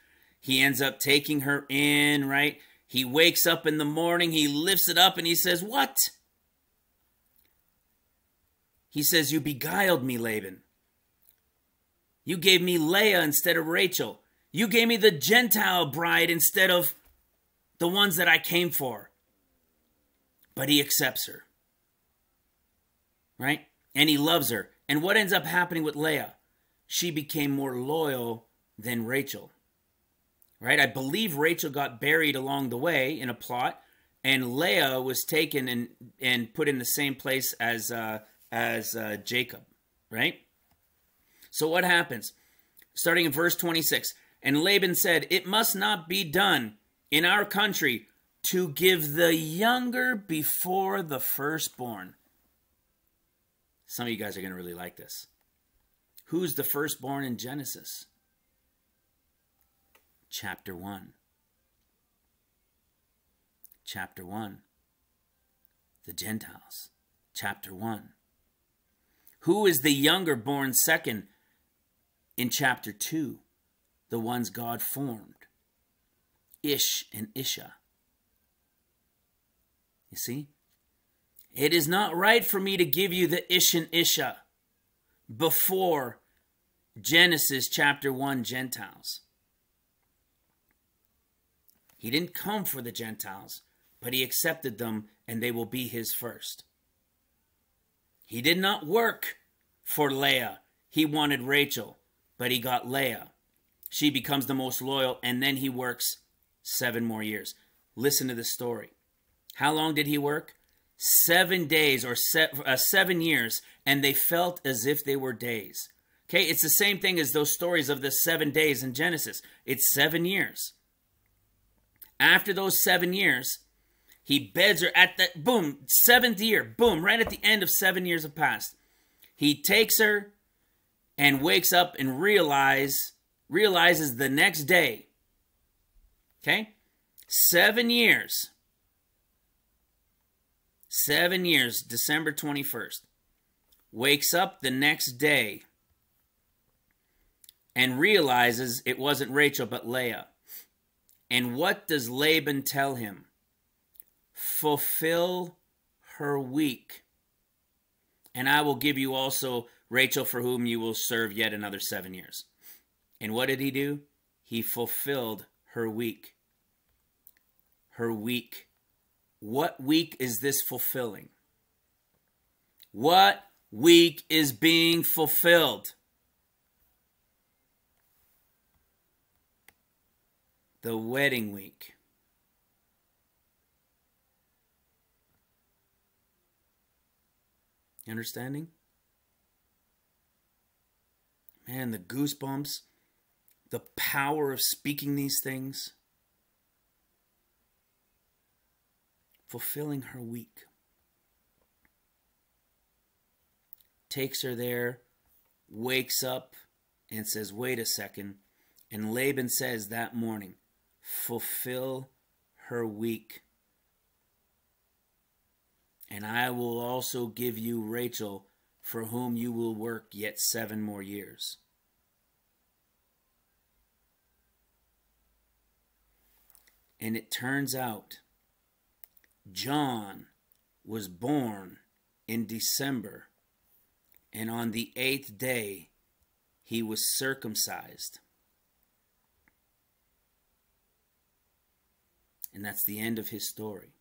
S1: He ends up taking her in, right? He wakes up in the morning. He lifts it up and he says, what? He says, you beguiled me, Laban. You gave me Leah instead of Rachel. You gave me the Gentile bride instead of the ones that I came for. But he accepts her. Right? And he loves her. And what ends up happening with Leah? She became more loyal than Rachel. Right? I believe Rachel got buried along the way in a plot. And Leah was taken and put in the same place as Jacob. Right? So what happens? Starting in verse 26. And Laban said, it must not be done in our country to give the younger before the firstborn. Some of you guys are going to really like this. Who's the firstborn in Genesis? Chapter 1. Chapter 1. The Gentiles. Chapter 1. Who is the younger born second in chapter 2? The ones God formed. Ish and Isha. You see? It is not right for me to give you the Ish and Isha before Genesis chapter 1 Gentiles. He didn't come for the Gentiles, but he accepted them and they will be his first. He did not work for Leah. He wanted Rachel, but he got Leah. She becomes the most loyal, and then he works 7 more years. Listen to the story. How long did he work? 7 days or 7 years, and they felt as if they were days. Okay, it's the same thing as those stories of the 7 days in Genesis. It's 7 years. After those 7 years, he beds her at the, boom, 7th year, boom, right at the end of 7 years have passed. He takes her and wakes up and realizes the next day. Okay, 7 years. 7 years, December 21st. Wakes up the next day and realizes it wasn't Rachel but Leah. And what does Laban tell him? Fulfill her week. And I will give you also Rachel, for whom you will serve yet another 7 years. And what did he do? He fulfilled her week. Her week. What week is this fulfilling? What week is being fulfilled? The wedding week. You understanding? Man, the goosebumps, the power of speaking these things. Fulfilling her week. Takes her there, wakes up, and says, wait a second. And Laban says that morning, fulfill her week. And I will also give you Rachel, for whom you will work yet 7 more years. And it turns out John was born in December, and on the 8th day he was circumcised. And that's the end of his story.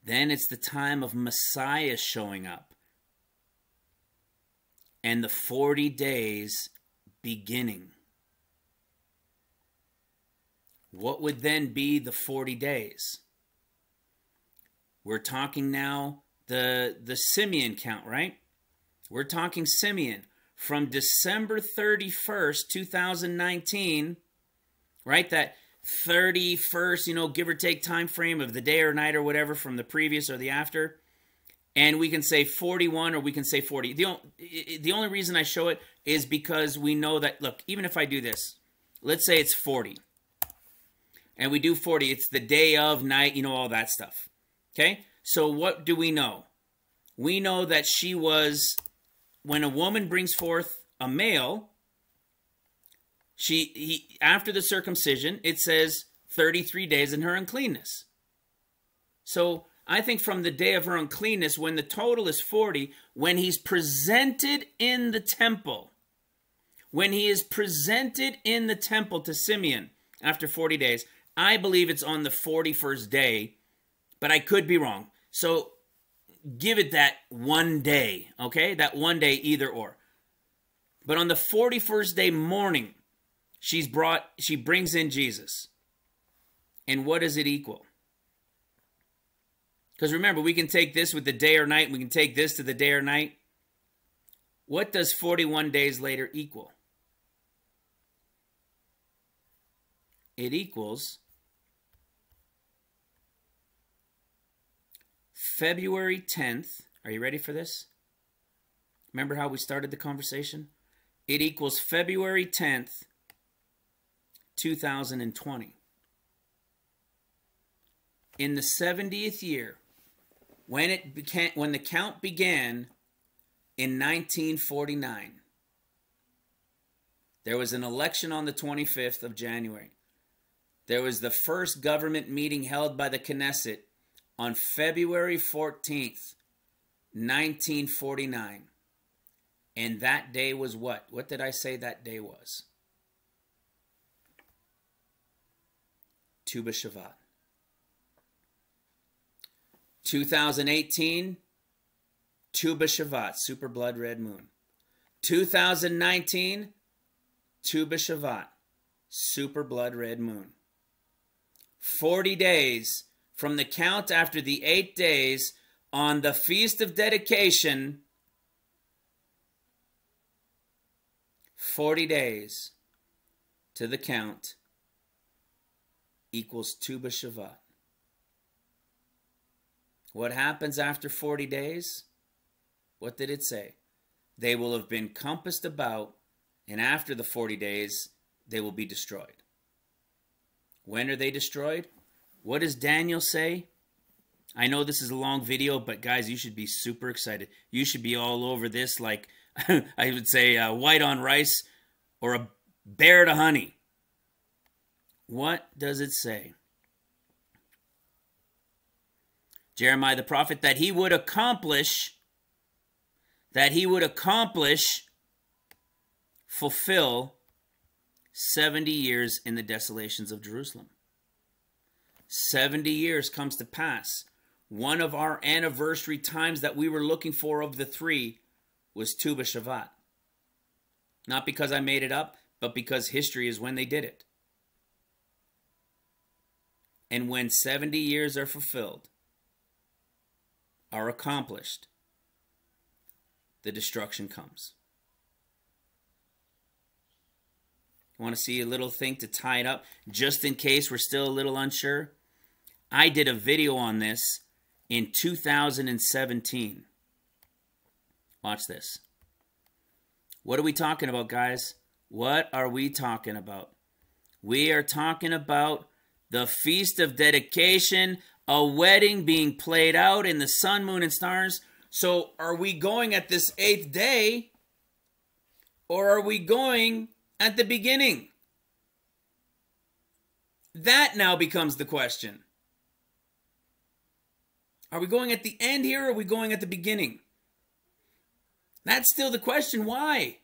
S1: Then it's the time of Messiah showing up. And the 40 days beginning. What would then be the 40 days? We're talking now the Simeon count, right? We're talking Simeon from December 31st, 2019, right? That 31st, give or take time frame of the day or night or whatever from the previous or the after. And we can say 41 or we can say 40. The only reason I show it is because we know that, look, even if I do this, let's say it's 40. And we do 40, it's the day of, night, all that stuff. Okay? So what do we know? We know that she was, when a woman brings forth a male, after the circumcision, it says 33 days in her uncleanness. So I think from the day of her uncleanness, when the total is 40, when he's presented in the temple, when he is presented in the temple to Simeon after 40 days, I believe it's on the 41st day, but I could be wrong. So give it that one day, okay? That one day, either or. But on the 41st day morning, she brings in Jesus. And what does it equal? Because remember, we can take this with the day or night. We can take this to the day or night. What does 41 days later equal? It equals February 10th. Are you ready for this? Remember how we started the conversation? It equals February 10th, 2020. In the 70th year, when the count began in 1949, there was an election on the 25th of January. There was the first government meeting held by the Knesset on February 14th, 1949. And that day was what? What did I say that day was? Tu B'Shavat. 2018, Tu B'Shavat, super blood red moon. 2019, Tu B'Shavat, super blood red moon. 40 days from the count after the 8 days on the Feast of Dedication. 40 days to the count equals Tu B'Shavat. What happens after 40 days? What did it say? They will have been compassed about, and after the 40 days, they will be destroyed. When are they destroyed? What does Daniel say? I know this is a long video, but guys, you should be super excited. You should be all over this like, I would say, white on rice or a bear to honey. What does it say? Jeremiah the prophet, that he would accomplish that he would accomplish, fulfill 70 years in the desolations of Jerusalem. 70 years comes to pass. One of our anniversary times that we were looking for of the three was Tu B'Shavat. Not because I made it up, but because history is when they did it. And when 70 years are fulfilled, are accomplished, the destruction comes. Want to see a little thing to tie it up, just in case we're still a little unsure? I did a video on this in 2017. Watch this. What are we talking about, guys? What are we talking about? We are talking about the Feast of Dedication, a wedding being played out in the sun, moon, and stars. So are we going at this 8th day, or are we going at the beginning? That now becomes the question. Are we going at the end here, or are we going at the beginning? That's still the question. Why?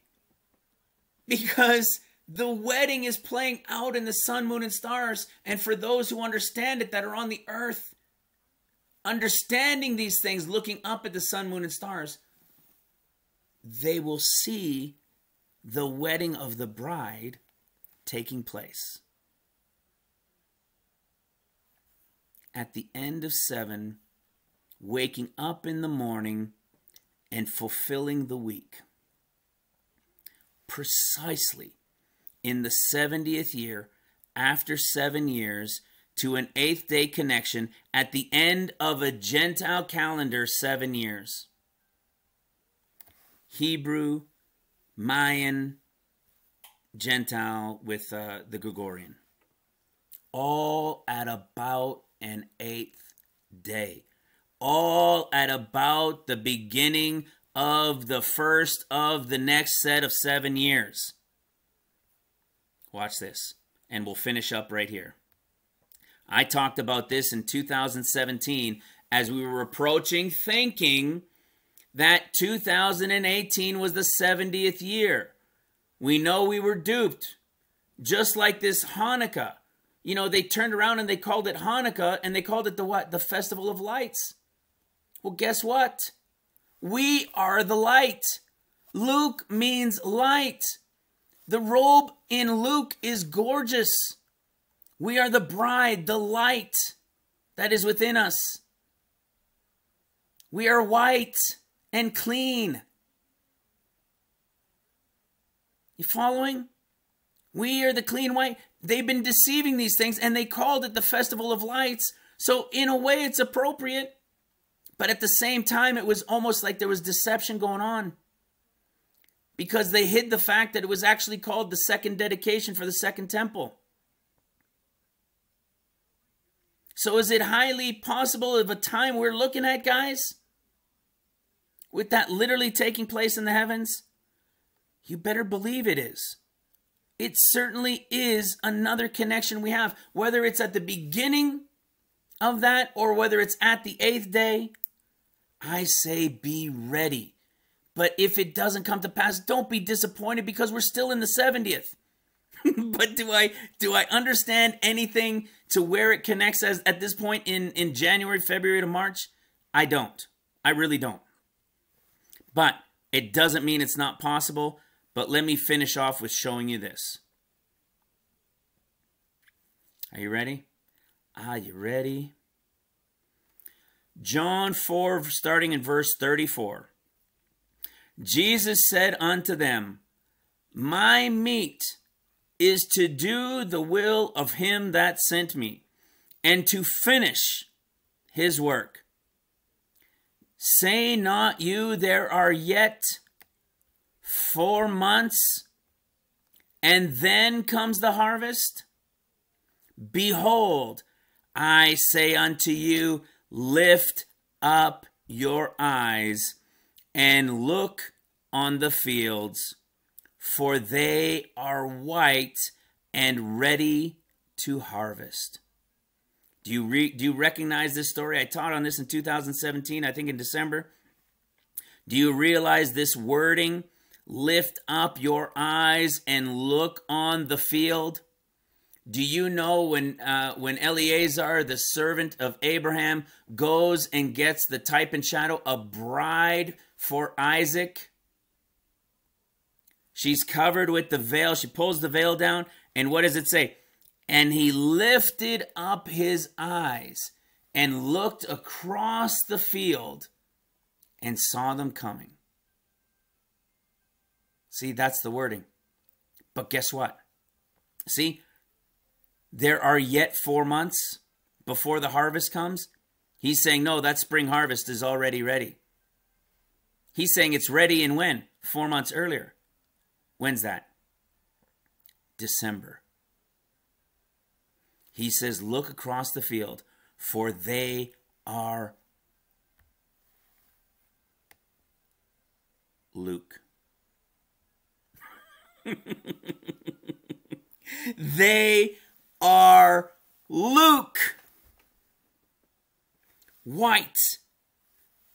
S1: Because the wedding is playing out in the sun, moon, and stars. And for those who understand it, that are on the earth, understanding these things, looking up at the sun, moon, and stars, they will see the wedding of the bride taking place. At the end of 7, waking up in the morning and fulfilling the week. Precisely in the 70th year, after 7 years, to an 8th day connection at the end of a Gentile calendar, 7 years. Hebrew, Mayan, Gentile with the Gregorian. All at about an 8th day. All at about the beginning of the first of the next set of 7 years. Watch this, and we'll finish up right here. I talked about this in 2017 as we were approaching, thinking that 2018 was the 70th year. We know we were duped. Just like this Hanukkah. You know, they turned around and they called it Hanukkah, and they called it the what? The Festival of Lights. Well, guess what? We are the light. Luke means light. The robe in Luke is gorgeous. We are the bride, the light that is within us. We are white and clean. You following? We are the clean white. They've been deceiving these things, and they called it the Festival of Lights. So in a way, it's appropriate. But at the same time, it was almost like there was deception going on. Because they hid the fact that it was actually called the second dedication for the second temple. So is it highly possible of a time we're looking at, guys? With that literally taking place in the heavens? You better believe it is. It certainly is another connection we have. Whether it's at the beginning of that or whether it's at the 8th day, I say be ready. But if it doesn't come to pass, don't be disappointed because we're still in the 70th. But do I understand anything to where it connects as at this point in January, February to March? I don't. I really don't. But it doesn't mean it's not possible. But let me finish off with showing you this. Are you ready? Are you ready? John 4, starting in verse 34. Jesus said unto them, My meat is to do the will of him that sent me, and to finish his work. Say not you, there are yet 4 months, and then comes the harvest? Behold, I say unto you, lift up your eyes and look on the fields, for they are white and ready to harvest. Do you recognize this story? I taught on this in 2017, I think in December. Do you realize this wording? Lift up your eyes and look on the field. Do you know when Eleazar, the servant of Abraham, goes and gets the type and shadow, a bride for Isaac? She's covered with the veil. She pulls the veil down. And what does it say? And he lifted up his eyes and looked across the field and saw them coming. See, that's the wording. But guess what? See, there are yet 4 months before the harvest comes. He's saying, no, that spring harvest is already ready. He's saying it's ready in when? 4 months earlier. When's that? December. He says, look across the field, for they are Luke. They are Luke. White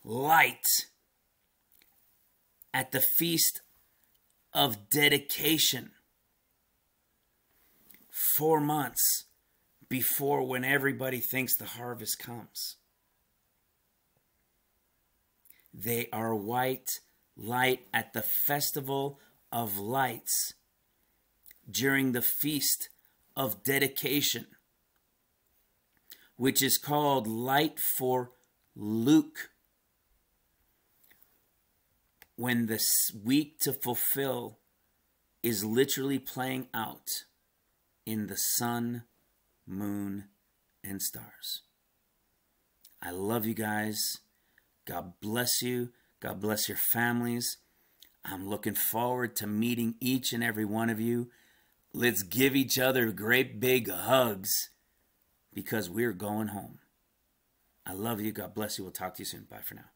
S1: light at the feast of dedication. 4 months before when everybody thinks the harvest comes. They are white light at the festival of lights during the feast of dedication, which is called light for Luke, when the week to fulfill is literally playing out in the sun, moon, and stars. I love you guys. God bless you. God bless your families. I'm looking forward to meeting each and every one of you. Let's give each other great big hugs because we're going home. I love you. God bless you. We'll talk to you soon. Bye for now.